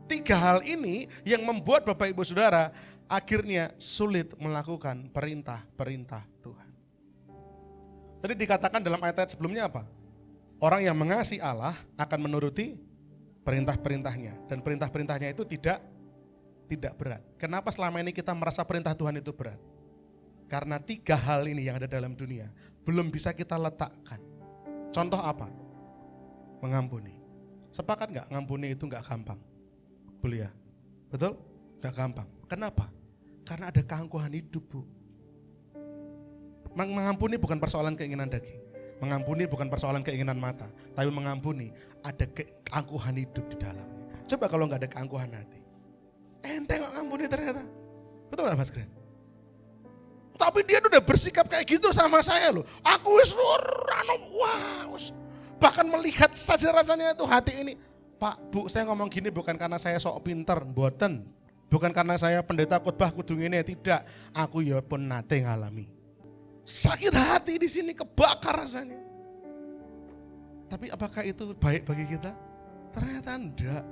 Tiga hal ini yang membuat Bapak Ibu Saudara akhirnya sulit melakukan perintah-perintah Tuhan. Tadi dikatakan dalam ayat-ayat sebelumnya apa? Orang yang mengasihi Allah akan menuruti perintah-perintahnya. Dan perintah-perintahnya itu tidak berat. Kenapa selama ini kita merasa perintah Tuhan itu berat? Karena tiga hal ini yang ada dalam dunia belum bisa kita letakkan. Contoh apa? Mengampuni. Sepakat gak? Ngampuni itu gak gampang. Boleh ya? Betul? Gak gampang. Kenapa? Karena ada keangkuhan hidup, Bu. Mengampuni bukan persoalan keinginan daging. Mengampuni bukan persoalan keinginan mata. Tapi mengampuni ada keangkuhan hidup di dalamnya. Coba kalau gak ada keangkuhan hati. Enteng kok ngampuni ternyata. Betul gak Mas Gren? Tapi dia udah bersikap kayak gitu sama saya loh. Aku wis bahkan melihat saja rasanya itu hati ini. Pak, Bu, saya ngomong gini bukan karena saya sok pinter, mboten. Bukan karena saya pendeta khotbah kudu ngene, tidak. Aku ya pun nate ngalami. Sakit hati di sini, kebakar rasanya. Tapi apakah itu baik bagi kita? Ternyata enggak.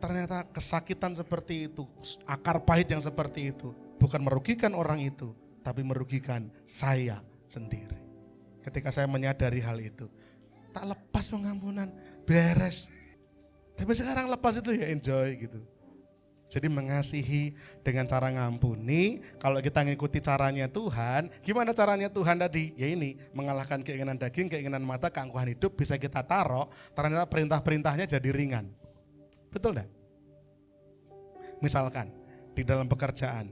Ternyata kesakitan seperti itu, akar pahit yang seperti itu bukan merugikan orang itu, tapi merugikan saya sendiri. Ketika saya menyadari hal itu, tak lepas pengampunan, beres. Tapi sekarang lepas itu ya enjoy gitu. Jadi mengasihi dengan cara ngampuni, kalau kita ngikuti caranya Tuhan, gimana caranya Tuhan tadi? Ya ini, mengalahkan keinginan daging, keinginan mata, keangkuhan hidup bisa kita taruh, ternyata perintah-perintahnya jadi ringan. Betul enggak? Misalkan, di dalam pekerjaan,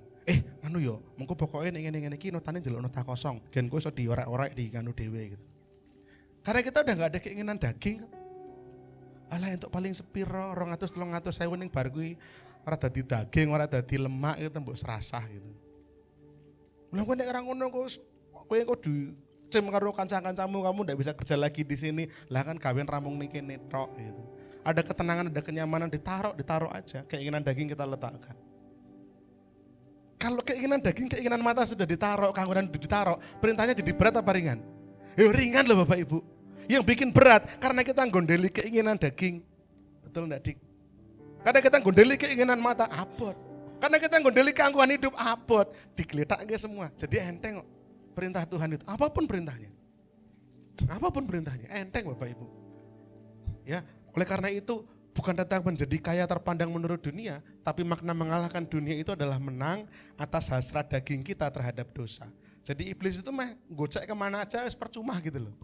anu yo, mengko pokoknya ngene-ngene iki notane njeluk nota kosong, gen kowe iso diorek-orek di kanu dhewe gitu. Karena kita udah enggak ada keinginan daging. Alah entuk paling sepiro 200-300.000 ning bar kuwi ora dadi daging, ora dadi lemak gitu mbok serasah gitu. Lah kowe nek ora ngono kowe kudu cem karo kanca-kancamu, kamu ndak bisa kerja lagi di sini. Lah kan gawean ramung ning kene tok gitu. Ada ketenangan, ada kenyamanan, ditaruh aja. Keinginan daging kita letakkan. Kalau keinginan daging, keinginan mata sudah ditaruh, keangkuhan ditaruh, perintahnya jadi berat apa ringan? Ya ringan loh Bapak Ibu. Yang bikin berat karena kita gondeli keinginan daging. Betul enggak, Dik? Karena kita gondeli keinginan mata, abot. Karena kita gondeli keangkuhan hidup, abot. Digeletaknya semua. Jadi enteng kok perintah Tuhan itu. Apapun perintahnya. Apapun perintahnya, enteng Bapak Ibu. Ya, oleh karena itu bukan tentang menjadi kaya terpandang menurut dunia, tapi makna mengalahkan dunia itu adalah menang atas hasrat daging kita terhadap dosa. Jadi iblis itu mah gocek kemana aja percuma gitu loh.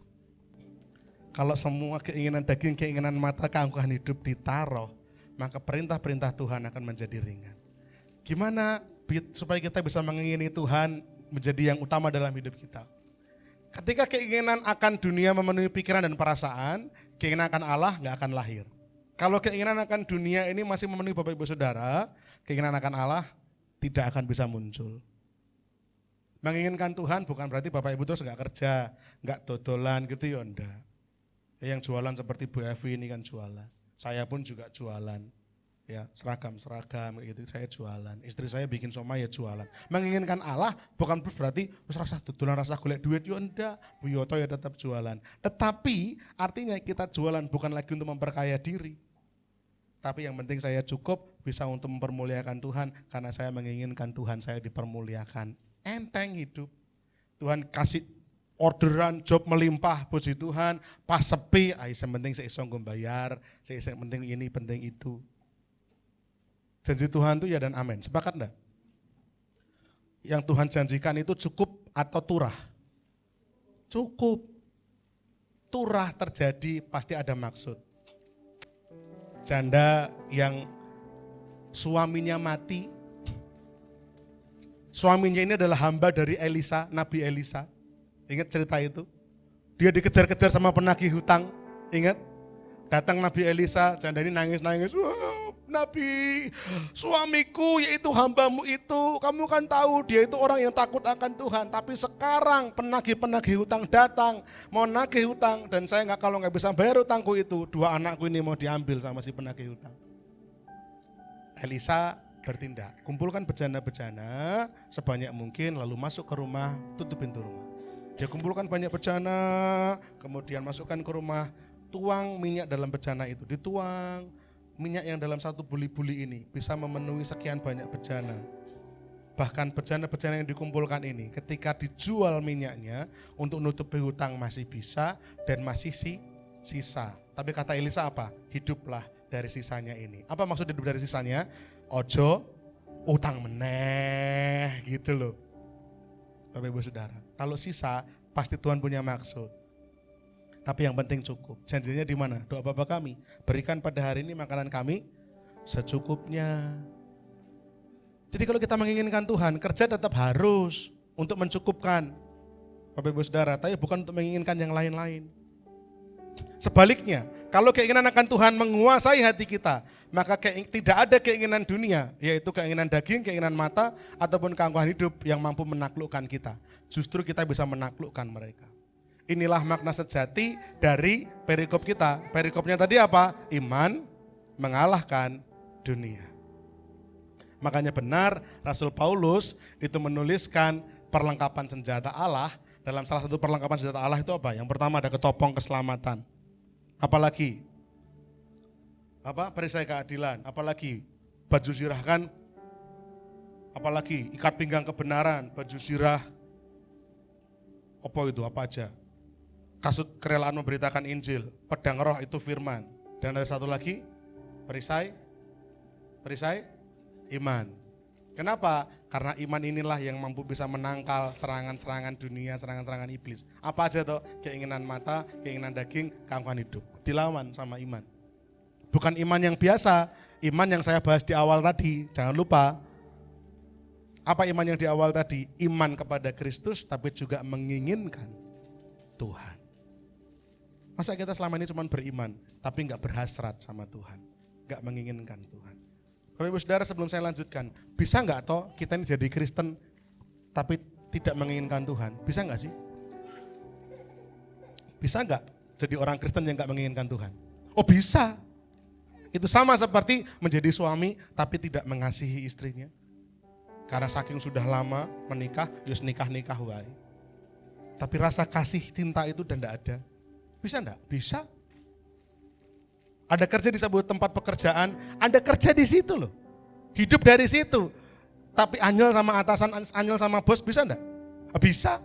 Kalau semua keinginan daging, keinginan mata, keangkuhan hidup ditaruh, maka perintah-perintah Tuhan akan menjadi ringan. Gimana supaya kita bisa mengingini Tuhan menjadi yang utama dalam hidup kita? Ketika keinginan akan dunia memenuhi pikiran dan perasaan, keinginan akan Allah nggak akan lahir. Kalau keinginan akan dunia ini masih memenuhi Bapak Ibu Saudara, keinginan akan Allah tidak akan bisa muncul. Menginginkan Tuhan bukan berarti Bapak Ibu terus nggak kerja, nggak dodolan gitu ya enggak. Yang jualan seperti Bu Evi ini kan jualan. Saya pun juga jualan. Ya, seragam gitu saya jualan. Istri saya bikin somai ya jualan. Menginginkan Allah bukan berarti rasa dodolan, rasa golek duit ya enggak. Bu Yoto ya tetap jualan. Tetapi artinya kita jualan bukan lagi untuk memperkaya diri. Tapi yang penting saya cukup bisa untuk mempermuliakan Tuhan karena saya menginginkan Tuhan saya dipermuliakan. Enteng hidup. Tuhan kasih orderan job melimpah, puji Tuhan, pas sepi, yang penting saya iso bayar, yang penting ini, penting itu. Janji Tuhan itu ya dan amin. Sepakat enggak? Yang Tuhan janjikan itu cukup atau turah? Cukup. Turah terjadi pasti ada maksud. Janda yang suaminya mati, suaminya ini adalah hamba dari Elisa, Nabi Elisa. Ingat cerita itu? Dia dikejar-kejar sama penagih hutang. Ingat? Datang Nabi Elisa, janda ini nangis-nangis. Wah, Nabi, suamiku yaitu hambamu itu. Kamu kan tahu dia itu orang yang takut akan Tuhan. Tapi sekarang penagih-penagih hutang datang. Mau nagih hutang. Dan saya kalau nggak bisa bayar hutangku itu. 2 anakku ini mau diambil sama si penagih hutang. Elisa bertindak. Kumpulkan bejana-bejana sebanyak mungkin. Lalu masuk ke rumah, tutup pintu rumah. Dia kumpulkan banyak bejana, kemudian masukkan ke rumah, tuang minyak dalam bejana itu, dituang minyak yang dalam satu buli-buli ini bisa memenuhi sekian banyak bejana. Bahkan bejana-bejana yang dikumpulkan ini ketika dijual minyaknya untuk nutupi hutang masih bisa dan masih sisa. Tapi kata Elisa apa? Hiduplah dari sisanya ini. Apa maksud hidup dari sisanya? Ojo utang meneh gitu loh. Bapak Ibu Saudara, kalau sisa pasti Tuhan punya maksud. Tapi yang penting cukup. Janjinya di mana? Doa Bapa kami, berikan pada hari ini makanan kami secukupnya. Jadi kalau kita menginginkan Tuhan, kerja tetap harus untuk mencukupkan. Bapak Ibu Saudara, tapi bukan untuk menginginkan yang lain-lain. Sebaliknya, kalau keinginan akan Tuhan menguasai hati kita, maka tidak ada keinginan dunia, yaitu keinginan daging, keinginan mata, ataupun keangkuhan hidup yang mampu menaklukkan kita. Justru kita bisa menaklukkan mereka. Inilah makna sejati dari perikop kita. Perikopnya tadi apa? Iman mengalahkan dunia. Makanya benar Rasul Paulus itu menuliskan perlengkapan senjata Allah. Dalam salah satu perlengkapan senjata Allah itu apa? Yang pertama ada ketopong keselamatan. Apalagi? Perisai keadilan. Apalagi? Baju zirah kan? Apalagi? Ikat pinggang kebenaran, baju zirah. Apa itu? Apa aja? Kasut kerelaan memberitakan Injil. Pedang roh itu firman. Dan ada satu lagi, Perisai iman. Kenapa? Karena iman inilah yang mampu bisa menangkal serangan-serangan dunia, serangan-serangan iblis. Apa aja toh? Keinginan mata, keinginan daging, keangkuhan hidup. Dilawan sama iman. Bukan iman yang biasa, iman yang saya bahas di awal tadi. Jangan lupa, apa iman yang di awal tadi? Iman kepada Kristus tapi juga menginginkan Tuhan. Masa kita selama ini cuma beriman, tapi gak berhasrat sama Tuhan. Gak menginginkan Tuhan. Bapak Ibu Saudara, sebelum saya lanjutkan, bisa nggak toh kita ini jadi Kristen tapi tidak menginginkan Tuhan? Bisa nggak sih? Bisa nggak jadi orang Kristen yang nggak menginginkan Tuhan? Oh bisa. Itu sama seperti menjadi suami tapi tidak mengasihi istrinya. Karena saking sudah lama menikah, yus nikah-nikah wae. Tapi rasa kasih cinta itu dan tidak ada. Bisa enggak? Bisa. Ada kerja di sebuah tempat pekerjaan, Anda kerja di situ loh. Hidup dari situ. Tapi anyel sama atasan, anyel sama bos, bisa enggak? Bisa.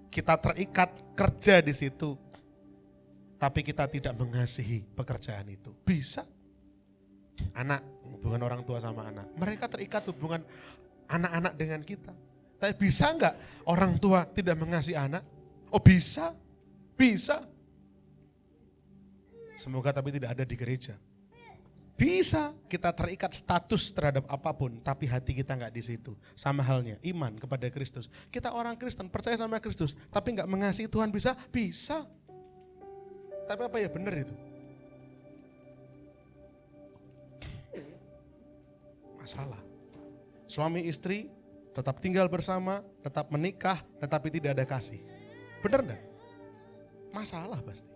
Kita terikat kerja di situ. Tapi kita tidak mengasihi pekerjaan itu. Bisa. Anak, hubungan orang tua sama anak. Mereka terikat hubungan anak-anak dengan kita. Tapi bisa enggak orang tua tidak mengasihi anak? Oh bisa. Bisa. Semoga tapi tidak ada di gereja. Bisa kita terikat status terhadap apapun, tapi hati kita nggak di situ. Sama halnya iman kepada Kristus. Kita orang Kristen percaya sama Kristus, tapi nggak mengasihi Tuhan bisa? Bisa. Tapi apa ya benar itu? Masalah. Suami istri tetap tinggal bersama, tetap menikah, tetapi tidak ada kasih. Benar enggak? Masalah pasti.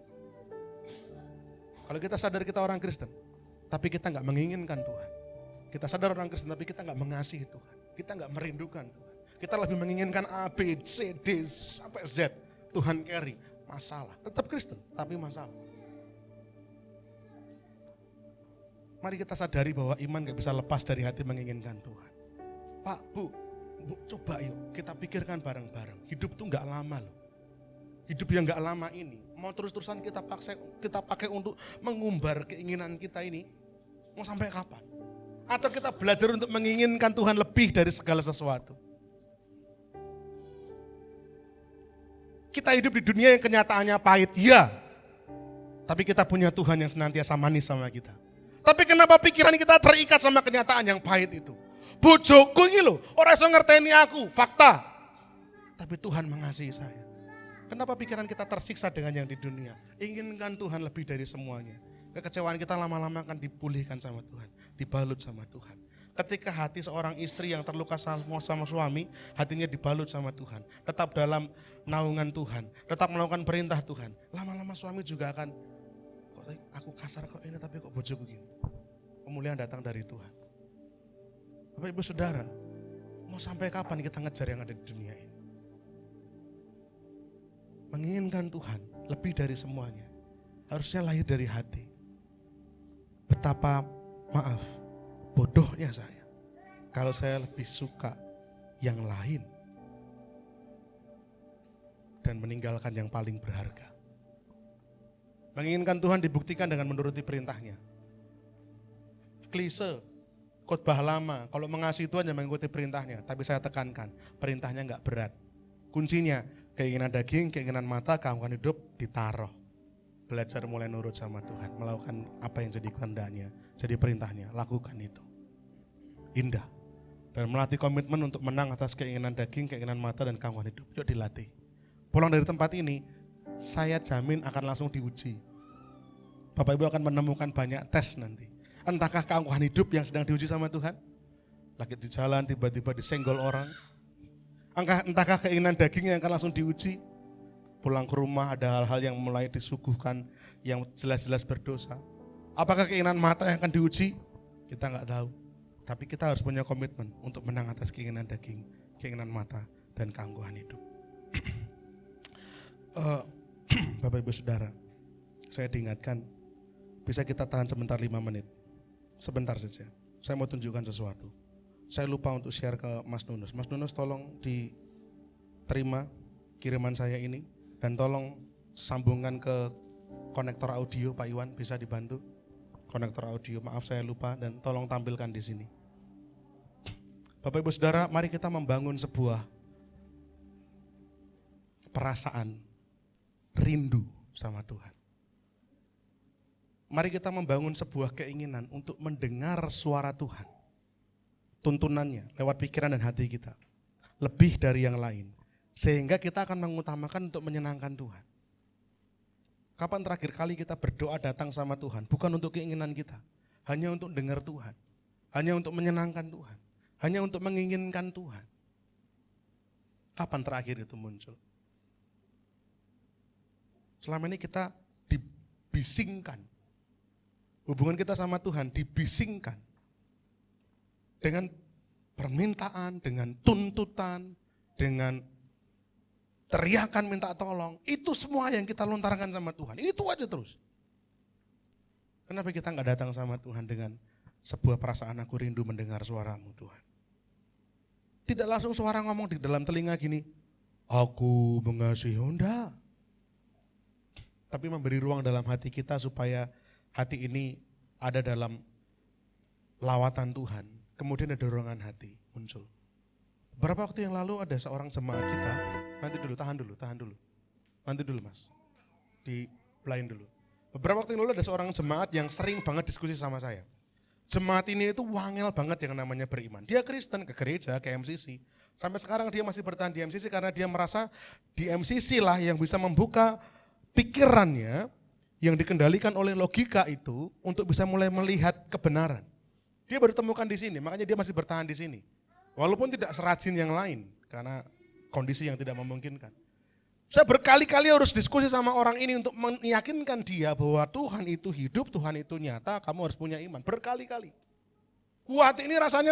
Kalau kita sadar kita orang Kristen, tapi kita nggak menginginkan Tuhan. Kita sadar orang Kristen, tapi kita nggak mengasihi Tuhan. Kita nggak merindukan Tuhan. Kita lebih menginginkan A, B, C, D, sampai Z. Tuhan carry. Masalah. Tetap Kristen, tapi masalah. Mari kita sadari bahwa iman nggak bisa lepas dari hati menginginkan Tuhan. Pak, Bu, coba yuk kita pikirkan bareng-bareng. Hidup tuh nggak lama loh. Hidup yang gak lama ini, mau terus-terusan kita pakai untuk mengumbar keinginan kita ini, mau sampai kapan? Atau kita belajar untuk menginginkan Tuhan lebih dari segala sesuatu? Kita hidup di dunia yang kenyataannya pahit, ya. Tapi kita punya Tuhan yang senantiasa manis sama kita. Tapi kenapa pikiran kita terikat sama kenyataan yang pahit itu? Bojoku ini loh, orang iso ngerteni aku, fakta. Tapi Tuhan mengasihi saya. Kenapa pikiran kita tersiksa dengan yang di dunia? Inginkan Tuhan lebih dari semuanya. Kekecewaan kita lama-lama akan dipulihkan sama Tuhan, dibalut sama Tuhan. Ketika hati seorang istri yang terluka sama suami, hatinya dibalut sama Tuhan. Tetap dalam naungan Tuhan, tetap melakukan perintah Tuhan. Lama-lama suami juga akan, kok aku kasar kok ini tapi kok bojoku gini. Pemulihan datang dari Tuhan. Bapak Ibu Saudara, mau sampai kapan kita ngejar yang ada di dunia ini? Menginginkan Tuhan lebih dari semuanya. Harusnya lahir dari hati. Betapa bodohnya saya. Kalau saya lebih suka yang lain. Dan meninggalkan yang paling berharga. Menginginkan Tuhan dibuktikan dengan menuruti perintahnya. Klise, khotbah lama. Kalau mengasihi Tuhan jangan mengikuti perintahnya. Tapi saya tekankan, perintahnya enggak berat. Kuncinya, keinginan daging, keinginan mata, keangkuhan hidup ditaruh. Belajar mulai nurut sama Tuhan, melakukan apa yang jadi kehendaknya, jadi perintahnya, lakukan itu. Indah. Dan melatih komitmen untuk menang atas keinginan daging, keinginan mata, dan keangkuhan hidup. Yuk dilatih. Pulang dari tempat ini, saya jamin akan langsung diuji. Bapak Ibu akan menemukan banyak tes nanti. Entahkah keangkuhan hidup yang sedang diuji sama Tuhan? Lagi di jalan, tiba-tiba disenggol orang. Entahkah keinginan daging yang akan langsung diuji? Pulang ke rumah ada hal-hal yang mulai disuguhkan yang jelas-jelas berdosa. Apakah keinginan mata yang akan diuji? Kita nggak tahu. Tapi kita harus punya komitmen untuk menang atas keinginan daging, keinginan mata, dan keangkuhan hidup. Bapak Ibu Saudara, saya diingatkan bisa kita tahan sebentar 5 menit. Sebentar saja. Saya mau tunjukkan sesuatu. Saya lupa untuk share ke Mas Nunus. Mas Nunus tolong diterima kiriman saya ini dan tolong sambungkan ke konektor audio Pak Iwan, bisa dibantu. konektor audio. Maaf saya lupa dan tolong tampilkan di sini. Bapak Ibu Saudara, mari kita membangun sebuah perasaan rindu sama Tuhan. Mari kita membangun sebuah keinginan untuk mendengar suara Tuhan. Tuntunannya lewat pikiran dan hati kita. Lebih dari yang lain. Sehingga kita akan mengutamakan untuk menyenangkan Tuhan. Kapan terakhir kali kita berdoa datang sama Tuhan? Bukan untuk keinginan kita. Hanya untuk dengar Tuhan. Hanya untuk menyenangkan Tuhan. Hanya untuk menginginkan Tuhan. Kapan terakhir itu muncul? Selama ini kita dibisingkan. Hubungan kita sama Tuhan dibisingkan. Dengan permintaan, dengan tuntutan, dengan teriakan minta tolong, itu semua yang kita lontarkan sama Tuhan, itu aja terus. Kenapa kita nggak datang sama Tuhan dengan sebuah perasaan aku rindu mendengar suaramu Tuhan. Tidak langsung suara ngomong di dalam telinga gini, aku mengasihi Honda. Tapi memberi ruang dalam hati kita supaya hati ini ada dalam lawatan Tuhan. Kemudian ada dorongan hati muncul. Beberapa waktu yang lalu ada seorang jemaat kita, tahan dulu. Nanti dulu Mas, di blind dulu. Beberapa waktu yang lalu ada seorang jemaat yang sering banget diskusi sama saya. Jemaat ini itu wangel banget yang namanya beriman. Dia Kristen, ke gereja, ke MCC. Sampai sekarang dia masih bertahan di MCC karena dia merasa di MCC lah yang bisa membuka pikirannya yang dikendalikan oleh logika itu untuk bisa mulai melihat kebenaran. Dia baru temukan di sini, makanya dia masih bertahan di sini. Walaupun tidak serajin yang lain, karena kondisi yang tidak memungkinkan. Saya berkali-kali harus diskusi sama orang ini untuk meyakinkan dia bahwa Tuhan itu hidup, Tuhan itu nyata, kamu harus punya iman. Berkali-kali. Kuat ini rasanya,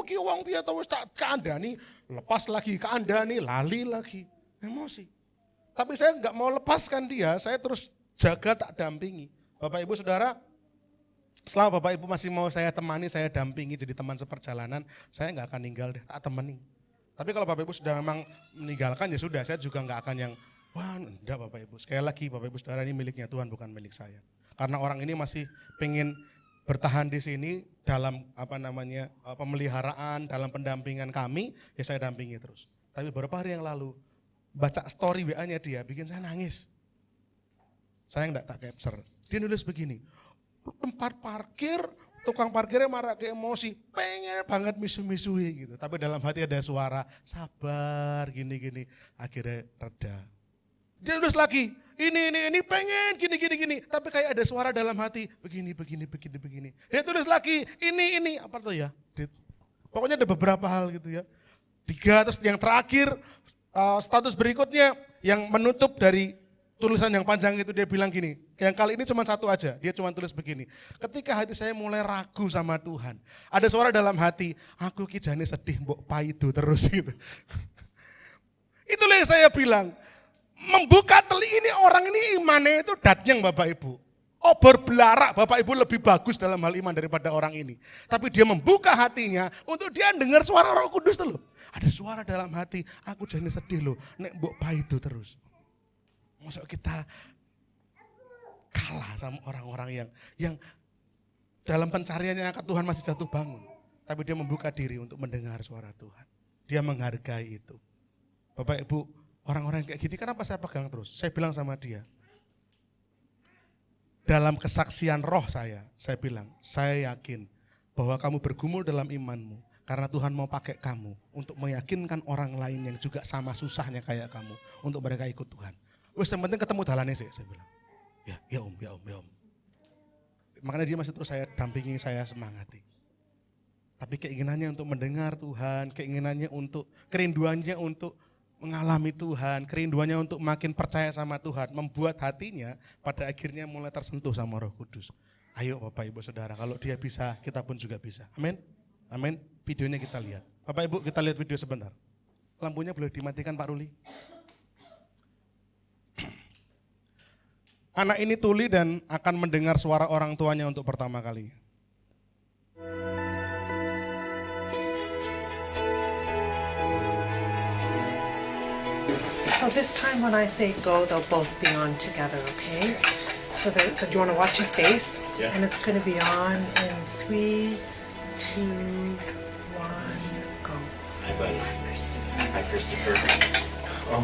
ki wong piye to wis tak kandhani, lepas lagi, kandhani, lali lagi. Emosi. Tapi saya enggak mau lepaskan dia, saya terus jaga tak dampingi. Bapak Ibu Saudara, selama Bapak Ibu masih mau saya temani, saya dampingi jadi teman seperjalanan, saya enggak akan tinggal deh, tak temani. Tapi kalau Bapak Ibu sudah memang meninggalkan ya sudah, saya juga enggak akan yang, wah enggak Bapak Ibu. Sekali lagi Bapak Ibu Saudara, ini miliknya Tuhan bukan milik saya. Karena orang ini masih pengen bertahan di sini dalam pemeliharaan, dalam pendampingan kami, ya saya dampingi terus. Tapi beberapa hari yang lalu, baca story WA-nya dia, bikin saya nangis. Saya enggak tak capture. Dia nulis begini, tempat parkir, tukang parkirnya marah ke emosi, pengen banget misu-misui gitu. Tapi dalam hati ada suara, sabar gini-gini, akhirnya reda. Dia nulis lagi, ini pengen gini. Tapi kayak ada suara dalam hati, begini. Dia tulis lagi, ini, apa tuh ya? Pokoknya ada beberapa hal gitu ya. 3, terus yang terakhir, status berikutnya yang menutup dari tulisan yang panjang itu dia bilang gini, yang kali ini cuma satu aja, dia cuma tulis begini. Ketika hati saya mulai ragu sama Tuhan, ada suara dalam hati, aku ki jane sedih mbok paido terus gitu. Itulah yang saya bilang, membuka telinga ini orang ini imannya itu datnyang Bapak Ibu. Obor belarak Bapak Ibu lebih bagus dalam hal iman daripada orang ini. Tapi dia membuka hatinya untuk dia dengar suara Roh Kudus tuh loh. Ada suara dalam hati, aku jane sedih loh, nek mbok paido terus. Maksud kita kalah sama orang-orang yang dalam pencariannya akan Tuhan masih jatuh bangun. Tapi dia membuka diri untuk mendengar suara Tuhan. Dia menghargai itu. Bapak Ibu, orang-orang kayak gini kenapa saya pegang terus? Saya bilang sama dia, dalam kesaksian roh saya bilang, saya yakin bahwa kamu bergumul dalam imanmu. Karena Tuhan mau pakai kamu untuk meyakinkan orang lain yang juga sama susahnya kayak kamu. Untuk mereka ikut Tuhan. Wes yang penting ketemu dalannya sih, saya bilang. Ya om. Makanya dia masih terus saya dampingi, saya semangati. Tapi keinginannya untuk mendengar Tuhan, kerinduannya untuk mengalami Tuhan, kerinduannya untuk makin percaya sama Tuhan, membuat hatinya pada akhirnya mulai tersentuh sama Roh Kudus. Ayo Bapak Ibu Saudara, kalau dia bisa, kita pun juga bisa. Amin. Videonya kita lihat. Bapak Ibu, kita lihat video sebentar. Lampunya boleh dimatikan Pak Ruli. Anak ini tuli dan akan mendengar suara orang tuanya untuk pertama kalinya. So this time when I say go, they'll both be on together, okay? So do you want to watch his face? And it's going to be on in 3, 2, 1, go. Hi, buddy. Hi, Christopher. Oh,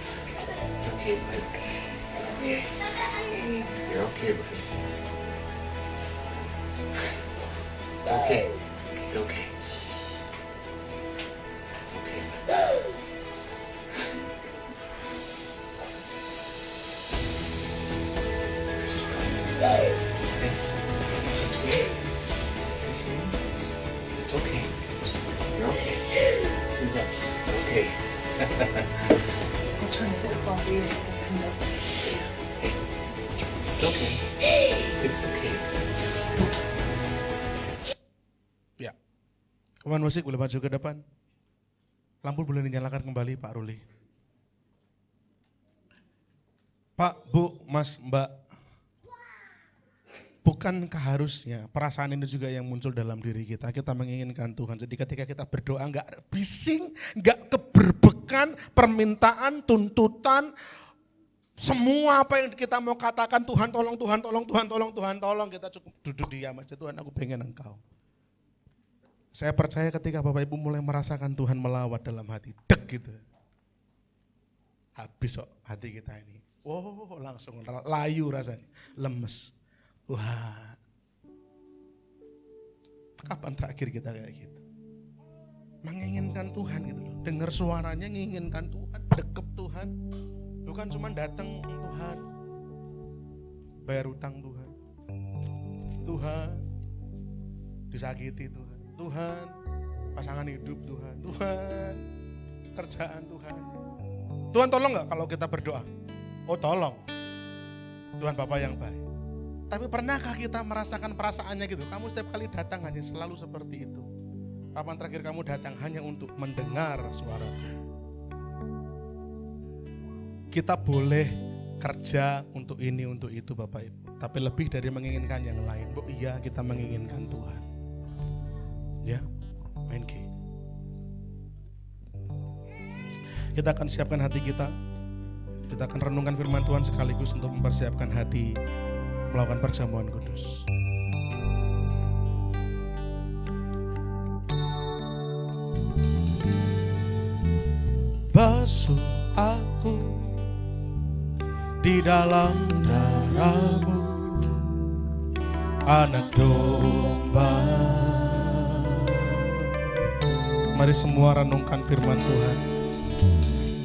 it's okay, bud. Okay. You're okay, buddy. It's okay. It's okay. It's okay. It's okay. You're okay. This is us. It's okay. I'll try to sit up on these to come up. It's okay. It's okay. Ya. Pemain musik boleh maju ke depan. Lampu boleh dinyalakan kembali Pak Ruli. Pak, Bu, Mas, Mbak. Bukankah harusnya perasaan ini juga yang muncul dalam diri kita? Kita menginginkan Tuhan. Jadi ketika kita berdoa enggak bising, enggak keberbekan, permintaan, tuntutan, semua apa yang kita mau katakan, Tuhan tolong, Tuhan tolong, Tuhan tolong, Tuhan tolong. Kita cukup duduk diam aja, Tuhan aku pengen Engkau. Saya percaya ketika Bapak Ibu mulai merasakan Tuhan melawat dalam hati, dek gitu. Habis kok hati kita ini. Wow, langsung layu rasanya, lemes. Wah, kapan terakhir kita kayak gitu? Menginginkan Tuhan gitu loh, dengar suaranya menginginkan Tuhan, deket Tuhan. Bukan cuma datang Tuhan, bayar utang Tuhan. Tuhan, disakiti Tuhan. Tuhan, pasangan hidup Tuhan. Tuhan, kerjaan Tuhan. Tuhan tolong gak kalau kita berdoa? Oh tolong, Tuhan Bapa yang baik. Tapi pernahkah kita merasakan perasaannya gitu? Kamu setiap kali datang hanya selalu seperti itu. Kapan terakhir kamu datang hanya untuk mendengar suara Tuhan? Kita boleh kerja untuk ini, untuk itu Bapak Ibu. Tapi lebih dari menginginkan yang lain. Bu, iya kita menginginkan Tuhan. Ya, main key. Kita akan siapkan hati kita. Kita akan renungkan firman Tuhan sekaligus untuk mempersiapkan hati melakukan perjamuan kudus. Basuh aku di dalam darah-Mu, Anak domba. Mari semua renungkan firman Tuhan.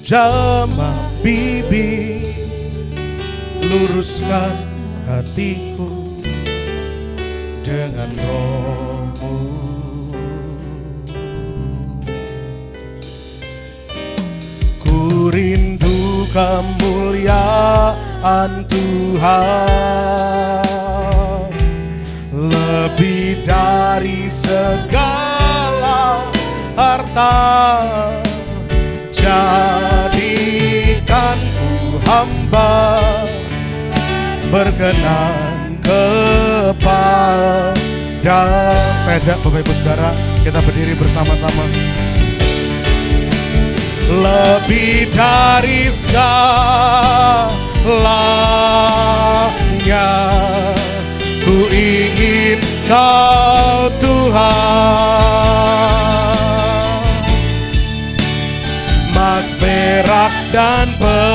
Jamah bibir, luruskan hatiku dengan Roh-Mu. Ku rindu kemuliaan Tuhan lebih dari segala harta. Jadikan ku hamba berkenan kepada. Peda Bapak Ibu Saudara, kita berdiri bersama-sama. Lebih dari segalanya, ku ingin Kau Tuhan. Emas, perak dan permata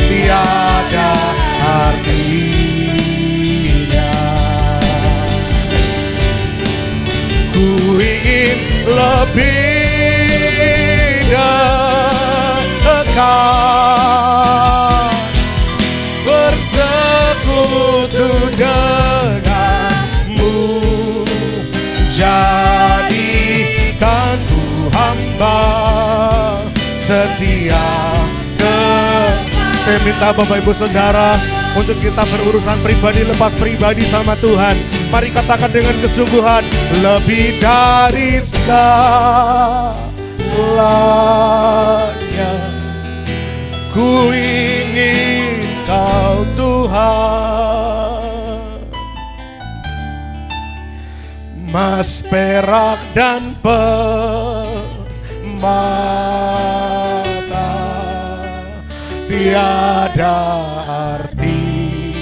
tiada artinya. Ku ingin lebih dekat, bersekutu denganmu. Jadikan ku hamba setia Saya minta Bapak Ibu Saudara untuk kita berurusan pribadi lepas pribadi sama Tuhan. Mari katakan dengan kesungguhan, lebih dari segalanya ku ingin Kau Tuhan. Emas, perak dan permata tiada artinya.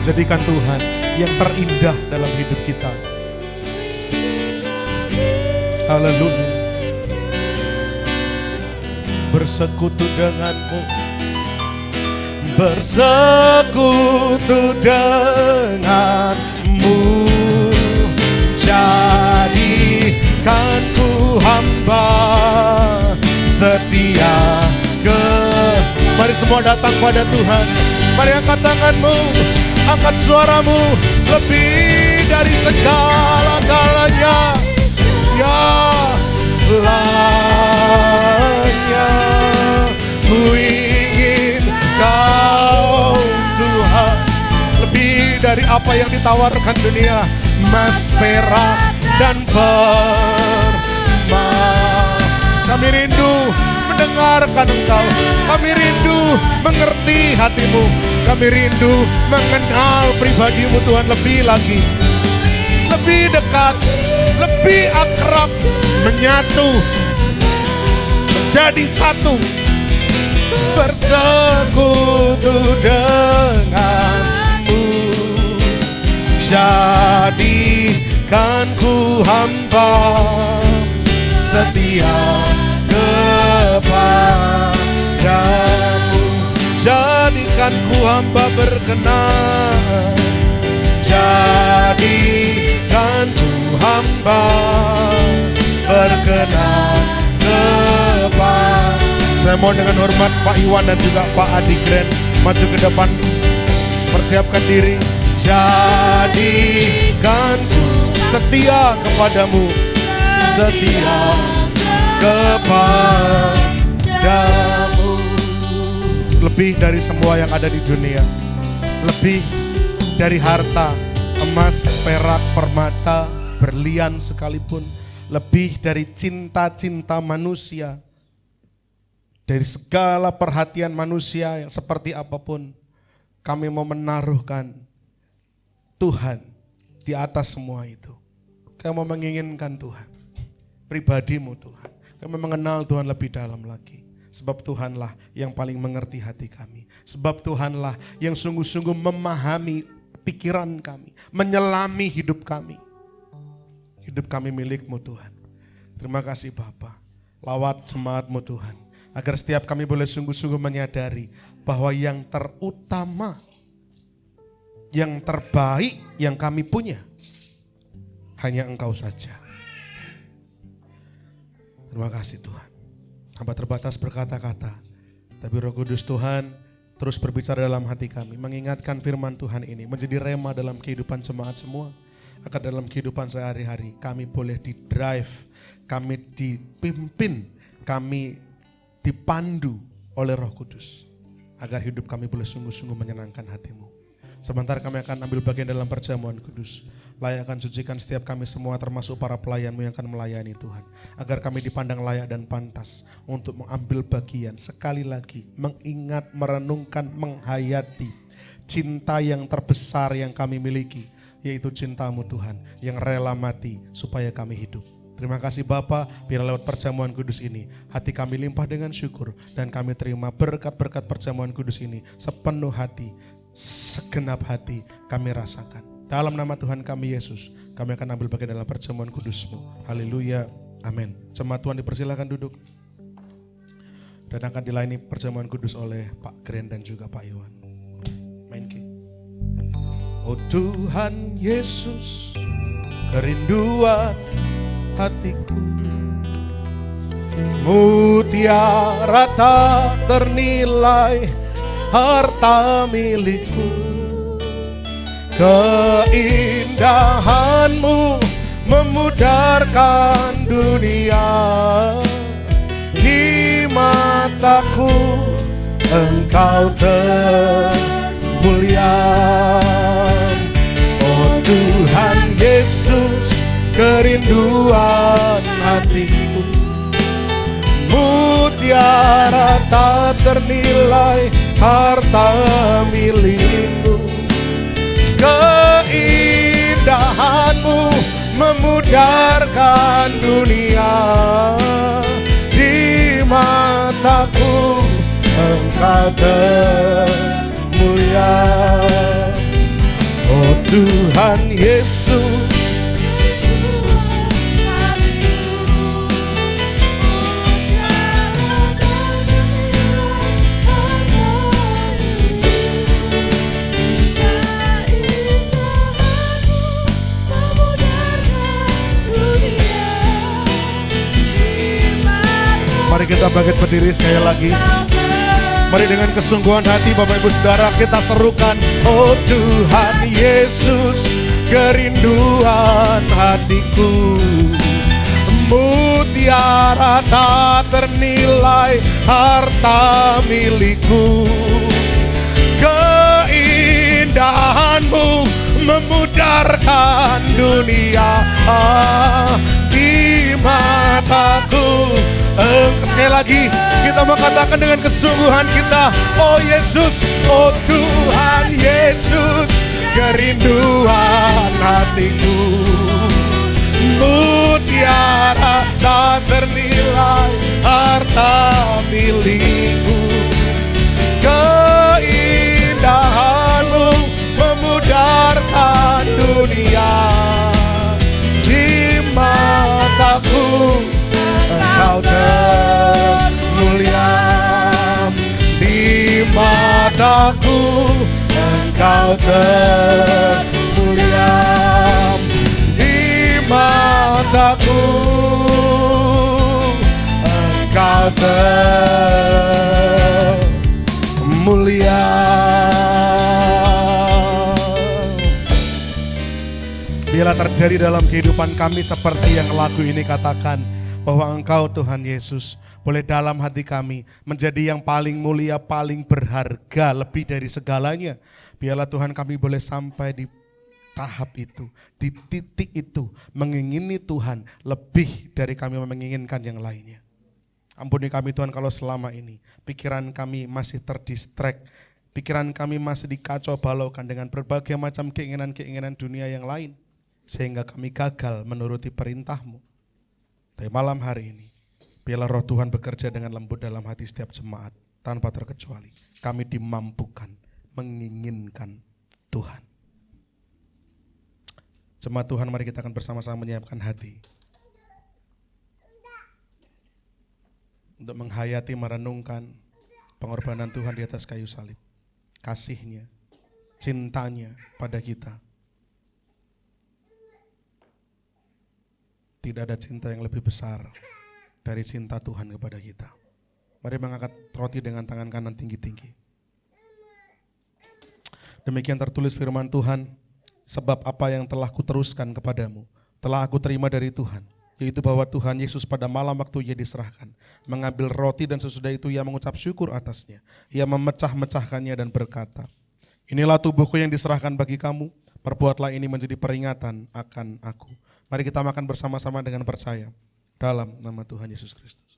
Jadikan Tuhan yang terindah dalam hidup kita. Haleluya. Bersekutu denganmu, bersekutu denganmu, jadikan ku hamba setia ke. Mari semua datang pada Tuhan. Mari angkat tanganmu, angkat suaramu, lebih dari segala-galanya. Ya lainnya ku ingin Kau Tuhan, lebih dari apa yang ditawarkan dunia, emas, perak, dan permata. Kami rindu mendengarkan Engkau, kami rindu mengerti hatimu, kami rindu mengenal pribadimu Tuhan lebih lagi, lebih dekat, lebih akrab, menyatu, menjadi satu, bersekutu denganmu, jadikan ku hamba setia kepadamu, jadikan ku hamba berkenan, jadikan ku hamba berkenan kepadamu. Saya mohon dengan hormat Pak Iwan dan juga Pak Adi Grand maju ke depan, persiapkan diri. Jadikan ku setia kepadamu, setia kepadamu. Lebih dari semua yang ada di dunia, lebih dari harta, emas, perak, permata, berlian sekalipun, lebih dari cinta-cinta manusia, dari segala perhatian manusia yang seperti apapun, kami mau menaruhkan Tuhan di atas semua itu. Kami mau menginginkan Tuhan, pribadimu Tuhan. Kami mengenal Tuhan lebih dalam lagi. Sebab Tuhanlah yang paling mengerti hati kami. Sebab Tuhanlah yang sungguh-sungguh memahami pikiran kami, menyelami hidup kami. Hidup kami milik-Mu Tuhan. Terima kasih Bapa. Lawat semangat-Mu Tuhan. Agar setiap kami boleh sungguh-sungguh menyadari bahwa yang terutama, yang terbaik yang kami punya hanya Engkau saja. Terima kasih Tuhan. Hamba terbatas berkata-kata, tapi Roh Kudus Tuhan terus berbicara dalam hati kami, mengingatkan firman Tuhan ini menjadi rema dalam kehidupan jemaat semua. Agar dalam kehidupan sehari-hari kami boleh di-drive, kami dipimpin, kami dipandu oleh Roh Kudus, agar hidup kami boleh sungguh-sungguh menyenangkan hati-Mu. Sebentar kami akan ambil bagian dalam perjamuan kudus. Layakkan sucikan setiap kami semua, termasuk para pelayan-Mu yang akan melayani Tuhan, agar kami dipandang layak dan pantas untuk mengambil bagian. Sekali lagi mengingat, merenungkan, menghayati cinta yang terbesar yang kami miliki, yaitu cinta-Mu Tuhan yang rela mati supaya kami hidup. Terima kasih Bapa, biar lewat perjamuan kudus ini hati kami limpah dengan syukur, dan kami terima berkat-berkat perjamuan kudus ini sepenuh hati, segenap hati kami rasakan. Dalam nama Tuhan kami Yesus, kami akan ambil bagian dalam perjamuan kudus-Mu. Haleluya, amin. Jemaat Tuhan dipersilakan duduk, dan akan dilayani perjamuan kudus oleh Pak Grand dan juga Pak Iwan. Main Ki. Oh Tuhan Yesus, kerinduan hatiku, mutiara tak ternilai, harta milikku. Keindahan-Mu memudarkan dunia, di mataku Engkau termulia. Oh Tuhan Yesus, kerinduan hatiku, mutiara tak ternilai, harta milikku. Keindahan-Mu memudarkan dunia, di mataku Engkau termulia. Oh Tuhan Yesus, mari kita bangkit berdiri sekali lagi. Mari dengan kesungguhan hati Bapak Ibu Saudara kita serukan, oh Tuhan Yesus, kerinduan hatiku, mutiara tak ternilai harta milikku. Keindahanmu memudarkan dunia di mataku. Sekali lagi kita mau katakan dengan kesungguhan kita, oh Yesus, oh Tuhan Yesus, kerinduan hatiku, mutiara tak ternilai harta milikku. Keindahanmu memudarkan dunia di mataku. Engkau termulia di mataku, Engkau termulia di mataku, Engkau termulia. Biarlah terjadi dalam kehidupan kami seperti yang lagu ini katakan, bahwa Engkau Tuhan Yesus boleh dalam hati kami menjadi yang paling mulia, paling berharga, lebih dari segalanya. Biarlah Tuhan kami boleh sampai di tahap itu, di titik itu, mengingini Tuhan lebih dari kami menginginkan yang lainnya. Ampuni kami Tuhan kalau selama ini pikiran kami masih terdistract, pikiran kami masih dikacau balaukan dengan berbagai macam keinginan-keinginan dunia yang lain, sehingga kami gagal menuruti perintah-Mu. Tapi malam hari ini, biarlah Roh Tuhan bekerja dengan lembut dalam hati setiap jemaat, tanpa terkecuali. Kami dimampukan menginginkan Tuhan. Jemaat Tuhan, mari kita akan bersama-sama menyiapkan hati untuk menghayati, merenungkan pengorbanan Tuhan di atas kayu salib, kasih-Nya, cintanya pada kita. Tidak ada cinta yang lebih besar dari cinta Tuhan kepada kita. Mari mengangkat roti dengan tangan kanan tinggi-tinggi. Demikian tertulis firman Tuhan, sebab apa yang telah kuteruskan kepadamu, telah aku terima dari Tuhan, yaitu bahwa Tuhan Yesus pada malam waktu Ia diserahkan, mengambil roti dan sesudah itu Ia mengucap syukur atasnya. Ia memecah-mecahkannya dan berkata, inilah tubuhku yang diserahkan bagi kamu, perbuatlah ini menjadi peringatan akan aku. Mari kita makan bersama-sama dengan percaya dalam nama Tuhan Yesus Kristus.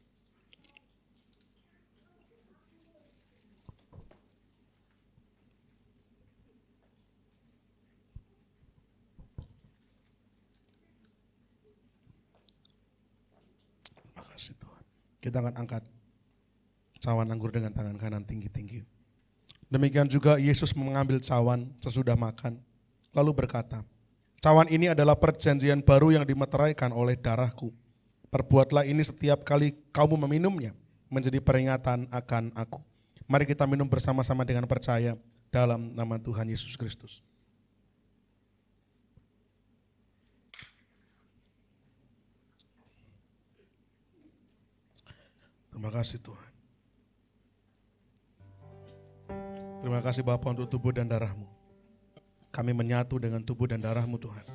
Terima kasih Tuhan. Kita akan angkat cawan anggur dengan tangan kanan tinggi-tinggi. Demikian juga Yesus mengambil cawan sesudah makan, lalu berkata, cawan ini adalah perjanjian baru yang dimeteraikan oleh darahku. Perbuatlah ini setiap kali kamu meminumnya, menjadi peringatan akan aku. Mari kita minum bersama-sama dengan percaya dalam nama Tuhan Yesus Kristus. Terima kasih Tuhan. Terima kasih Bapa untuk tubuh dan darah-Mu. Kami menyatu dengan tubuh dan darah-Mu Tuhan.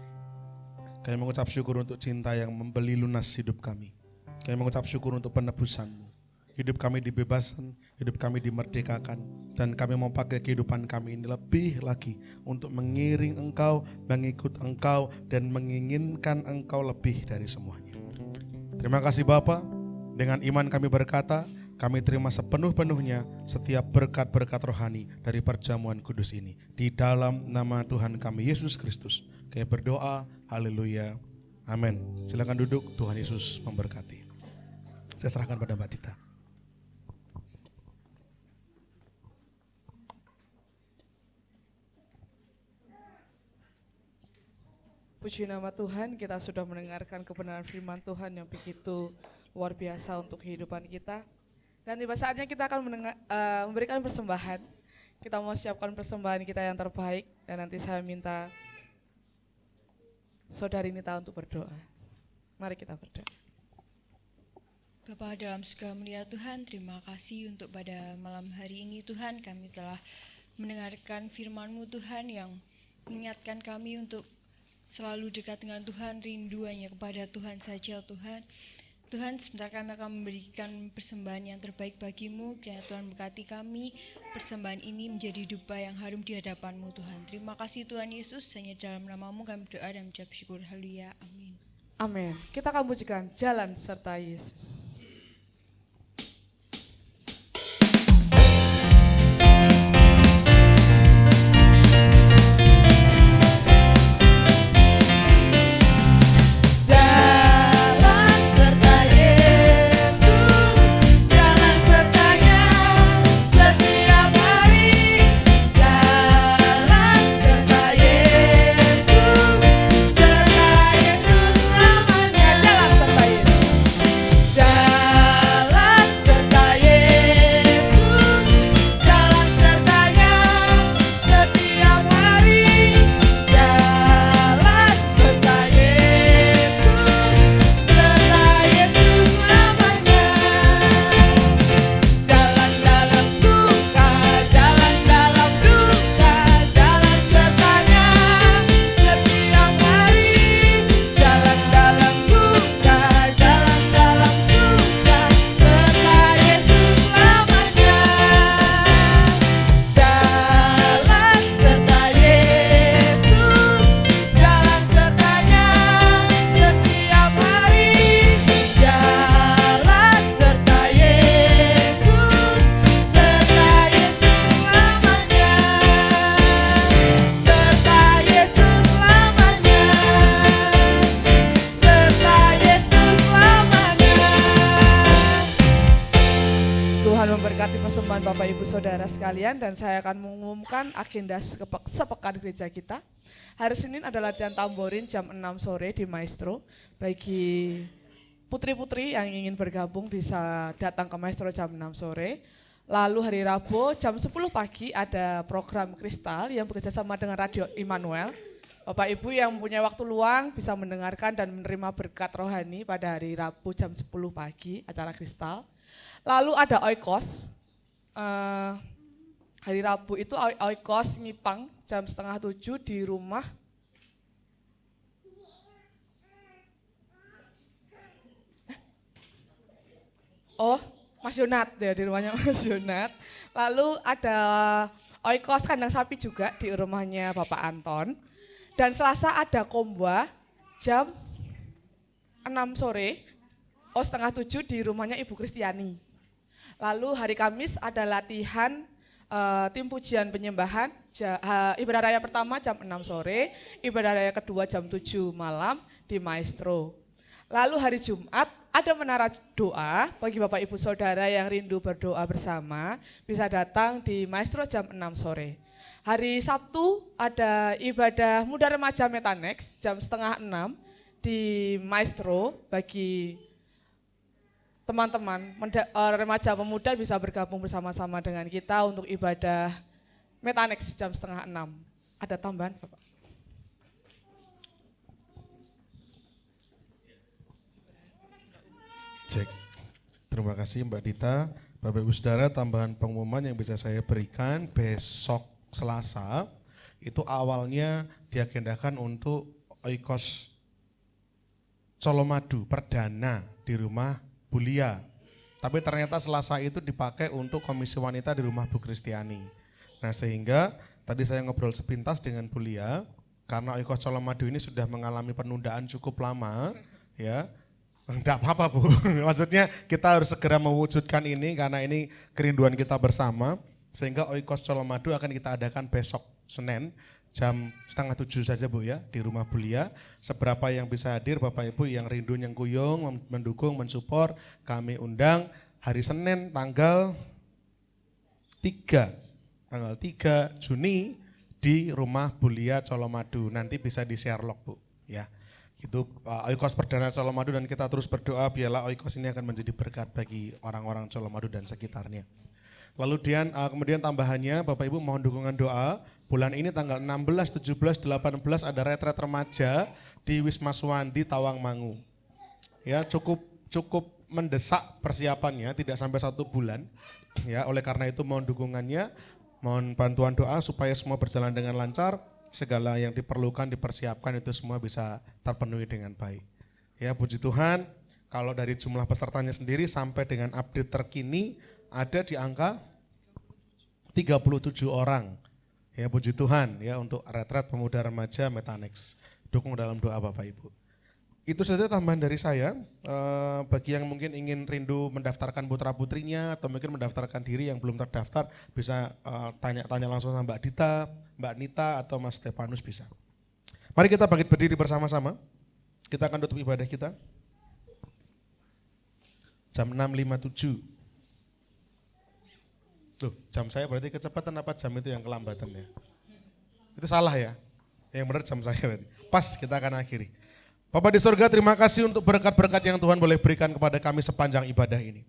Kami mengucap syukur untuk cinta yang membeli lunas hidup kami. Kami mengucap syukur untuk penebusan-Mu. Hidup kami dibebaskan, hidup kami dimerdekakan. Dan kami mau pakai kehidupan kami ini lebih lagi untuk mengiring Engkau, mengikut Engkau, dan menginginkan Engkau lebih dari semuanya. Terima kasih Bapa. Dengan iman kami berkata, kami terima sepenuh-penuhnya setiap berkat-berkat rohani dari perjamuan kudus ini. Di dalam nama Tuhan kami Yesus Kristus. Kami berdoa, haleluya, amin. Silakan duduk, Tuhan Yesus memberkati. Saya serahkan pada Mbak Dita. Puji nama Tuhan, kita sudah mendengarkan kebenaran firman Tuhan yang begitu luar biasa untuk kehidupan kita. Dan tiba saatnya kita akan memberikan persembahan. Kita mau siapkan persembahan kita yang terbaik, dan nanti saya minta saudari Nita untuk berdoa. Mari kita berdoa. Bapa dalam segala mulia Tuhan, terima kasih untuk pada malam hari ini Tuhan, kami telah mendengarkan firman-Mu Tuhan yang mengingatkan kami untuk selalu dekat dengan Tuhan, rindu hanya kepada Tuhan saja Tuhan. Tuhan, sebentar kami akan memberikan persembahan yang terbaik bagi-Mu, kiranya Tuhan berkati kami, persembahan ini menjadi dupa yang harum di hadapan-Mu Tuhan. Terima kasih Tuhan Yesus, hanya dalam nama-Mu kami berdoa dan mengucap syukur. Haleluya, amin. Amin. Kita akan pujikan Jalan Serta Yesus. Bapak Ibu Saudara sekalian, dan saya akan mengumumkan agenda sepekan gereja kita. Hari Senin ada latihan tamborin jam 6 sore di Maestro. Bagi putri-putri yang ingin bergabung bisa datang ke Maestro jam 6 sore. Lalu hari Rabu jam 10 pagi ada program Kristal yang bekerjasama dengan Radio Immanuel. Bapak Ibu yang mempunyai waktu luang bisa mendengarkan dan menerima berkat rohani pada hari Rabu jam 10 pagi acara Kristal. Lalu ada Oikos. Hari Rabu itu Oikos Ngipang jam 6:30 di rumah Mas Yonat ya, di rumahnya Mas Yonat. Lalu ada Oikos kandang sapi juga di rumahnya Bapak Anton. Dan Selasa ada Komba jam 6 sore, 6:30 di rumahnya Ibu Kristiani. Lalu hari Kamis ada latihan tim pujian penyembahan, ibadah raya pertama jam 6 sore, ibadah raya kedua jam 7 malam di Maestro. Lalu hari Jumat ada menara doa bagi Bapak Ibu Saudara yang rindu berdoa bersama, bisa datang di Maestro jam 6 sore. Hari Sabtu ada ibadah muda remaja Metanex jam 5:30 di Maestro. Bagi teman-teman remaja pemuda bisa bergabung bersama-sama dengan kita untuk ibadah Metanex jam 5:30. Ada tambahan Bapak? Cek. Terima kasih Mbak Dita. Bapak Ibu Saudara, tambahan pengumuman yang bisa saya berikan besok Selasa itu awalnya diagendakan untuk Oikos Colomadu perdana di rumah Bulia. Tapi ternyata Selasa itu dipakai untuk komisi wanita di rumah Bu Kristiani. Nah sehingga tadi saya ngobrol sepintas dengan Bulia, karena Oikos Colomadu ini sudah mengalami penundaan cukup lama, ya. Enggak apa-apa Bu, maksudnya kita harus segera mewujudkan ini karena ini kerinduan kita bersama. Sehingga Oikos Colomadu akan kita adakan besok Senin jam 6:30 saja Bu ya di rumah Bulia. Seberapa yang bisa hadir Bapak Ibu yang rindu nyengkuyung, mendukung, mensupport, kami undang hari Senin tanggal 3 Juni di rumah Bulia Colomadu. Nanti bisa di share log Bu ya. Itu Oikos Perdana Colomadu, dan kita terus berdoa biarlah Oikos ini akan menjadi berkat bagi orang-orang Colomadu dan sekitarnya. Lalu kemudian tambahannya Bapak Ibu mohon dukungan doa. Bulan ini tanggal 16, 17, 18 ada retret remaja di Wisma Suwandi Tawangmangu. Ya, cukup mendesak persiapannya, tidak sampai 1 bulan. Ya, oleh karena itu mohon dukungannya, mohon bantuan doa supaya semua berjalan dengan lancar. Segala yang diperlukan, dipersiapkan itu semua bisa terpenuhi dengan baik. Ya, puji Tuhan, kalau dari jumlah pesertanya sendiri sampai dengan update terkini ada di angka 37 orang. Ya, puji Tuhan ya untuk retret pemuda remaja Metanex. Dukung dalam doa Bapak Ibu. Itu saja tambahan dari saya. Bagi yang mungkin ingin rindu mendaftarkan putra-putrinya atau mungkin mendaftarkan diri yang belum terdaftar, bisa tanya-tanya langsung sama Mbak Dita, Mbak Nita atau Mas Stefanus bisa. Mari kita bangkit berdiri bersama-sama. Kita akan tutup ibadah kita. Jam 6.57. Loh, jam saya berarti kecepatan apa jam itu yang kelambatan ya? Itu salah ya? Yang benar jam saya berarti. Pas, kita akan akhiri. Bapak di surga, terima kasih untuk berkat-berkat yang Tuhan boleh berikan kepada kami sepanjang ibadah ini.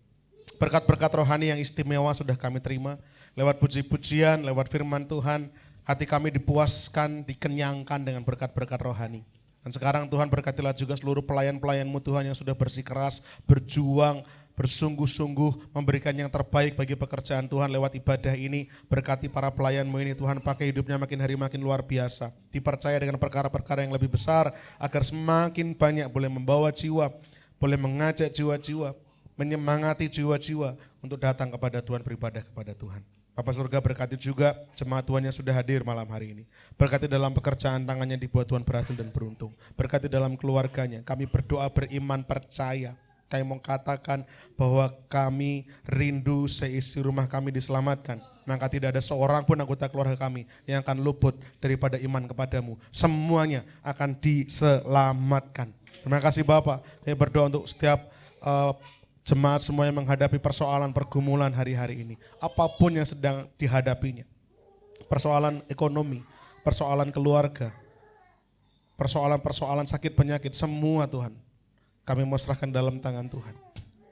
Berkat-berkat rohani yang istimewa sudah kami terima. Lewat puji-pujian, lewat firman Tuhan, hati kami dipuaskan, dikenyangkan dengan berkat-berkat rohani. Dan sekarang Tuhan berkatilah juga seluruh pelayan-pelayan-Mu Tuhan yang sudah bersikeras, berjuang, bersungguh-sungguh memberikan yang terbaik bagi pekerjaan Tuhan lewat ibadah ini. Berkati para pelayan-Mu ini Tuhan, pakai hidupnya makin hari makin luar biasa. Dipercaya dengan perkara-perkara yang lebih besar agar semakin banyak boleh membawa jiwa, boleh mengajak jiwa-jiwa, menyemangati jiwa-jiwa untuk datang kepada Tuhan, beribadah kepada Tuhan. Bapak surga berkati juga jemaat Tuhan yang sudah hadir malam hari ini. Berkati dalam pekerjaan tangannya dibuat Tuhan berhasil dan beruntung. Berkati dalam keluarganya. Kami berdoa beriman percaya. Kami mengatakan bahwa kami rindu seisi rumah kami diselamatkan. Maka tidak ada seorang pun anggota keluarga kami yang akan luput daripada iman kepadamu. Semuanya akan diselamatkan. Terima kasih Bapak. Kami berdoa untuk setiap jemaat semua yang menghadapi persoalan pergumulan hari-hari ini. Apapun yang sedang dihadapinya. Persoalan ekonomi, persoalan keluarga, persoalan-persoalan sakit penyakit, semua Tuhan. Kami mau serahkan dalam tangan Tuhan.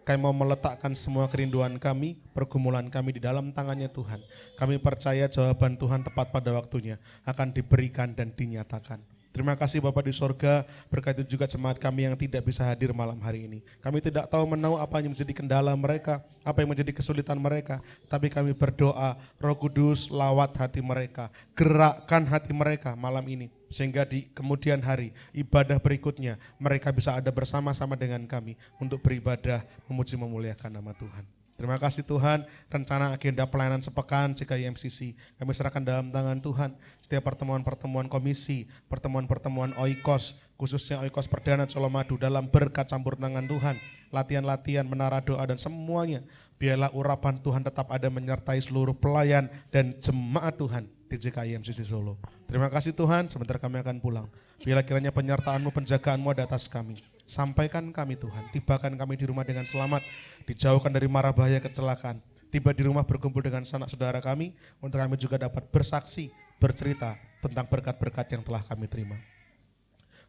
Kami mau meletakkan semua kerinduan kami, pergumulan kami di dalam tangannya Tuhan. Kami percaya jawaban Tuhan tepat pada waktunya akan diberikan dan dinyatakan. Terima kasih Bapak di sorga, berkati juga jemaat kami yang tidak bisa hadir malam hari ini. Kami tidak tahu menahu apa yang menjadi kendala mereka, apa yang menjadi kesulitan mereka. Tapi kami berdoa, Roh Kudus lawat hati mereka, gerakkan hati mereka malam ini. Sehingga di kemudian hari, ibadah berikutnya, mereka bisa ada bersama-sama dengan kami untuk beribadah, memuji memuliakan nama Tuhan. Terima kasih Tuhan, rencana agenda pelayanan sepekan GKI MCC kami serahkan dalam tangan Tuhan. Setiap pertemuan-pertemuan komisi, pertemuan-pertemuan Oikos, khususnya Oikos Perdana Colomadu dalam berkat campur tangan Tuhan. Latihan-latihan, menara doa dan semuanya. Biarlah urapan Tuhan tetap ada menyertai seluruh pelayan dan jemaat Tuhan di GKI MCC Solo. Terima kasih Tuhan, sebentar kami akan pulang. Biarlah kiranya penyertaan-Mu, penjagaan-Mu ada atas kami. Sampaikan kami Tuhan, tibakan kami di rumah dengan selamat, dijauhkan dari mara bahaya kecelakaan. Tiba di rumah berkumpul dengan sanak saudara kami, untuk kami juga dapat bersaksi, bercerita tentang berkat-berkat yang telah kami terima.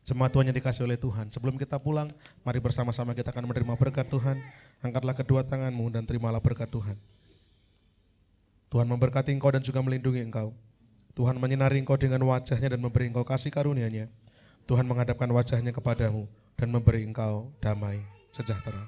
Jemaat Tuhan yang dikasih oleh Tuhan, sebelum kita pulang, mari bersama-sama kita akan menerima berkat Tuhan. Angkatlah kedua tanganmu dan terimalah berkat Tuhan. Tuhan memberkati engkau dan juga melindungi engkau. Tuhan menyinari engkau dengan wajahnya dan memberi engkau kasih karunia-Nya. Tuhan menghadapkan wajahnya kepadamu dan memberi engkau damai sejahtera.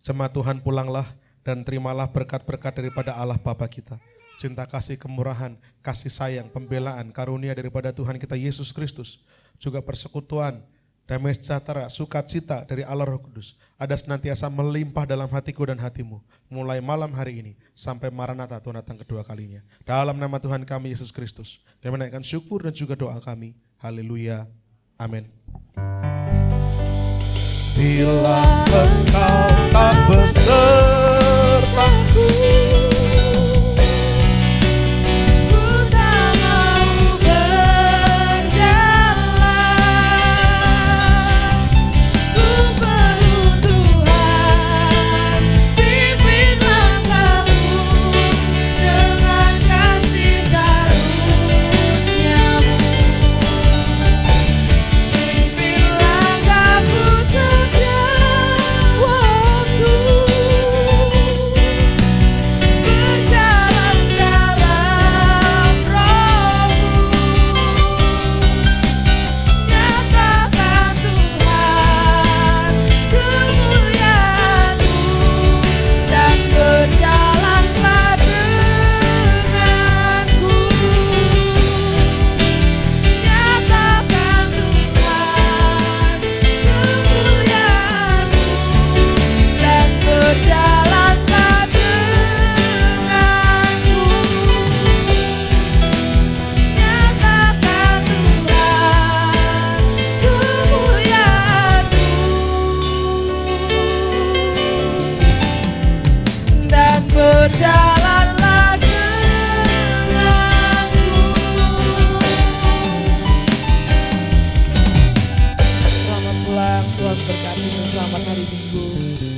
Jemaat Tuhan pulanglah dan terimalah berkat-berkat daripada Allah Bapa kita. Cinta kasih, kemurahan, kasih sayang, pembelaan, karunia daripada Tuhan kita Yesus Kristus. Juga persekutuan, damai sejahtera, sukacita dari Allah Roh Kudus. Ada senantiasa melimpah dalam hatiku dan hatimu. Mulai malam hari ini sampai Maranatha Tuhan datang kedua kalinya. Dalam nama Tuhan kami Yesus Kristus. Kami menaikkan syukur dan juga doa kami. Haleluya. Amin. Bila engkau tak besertaku, ku tak mau berjalan. Ku perlu Tuhan, pimpin langkahku dengan kasih karunia-Mu. Pimpin Tuhan berkati dan selamat hari Minggu.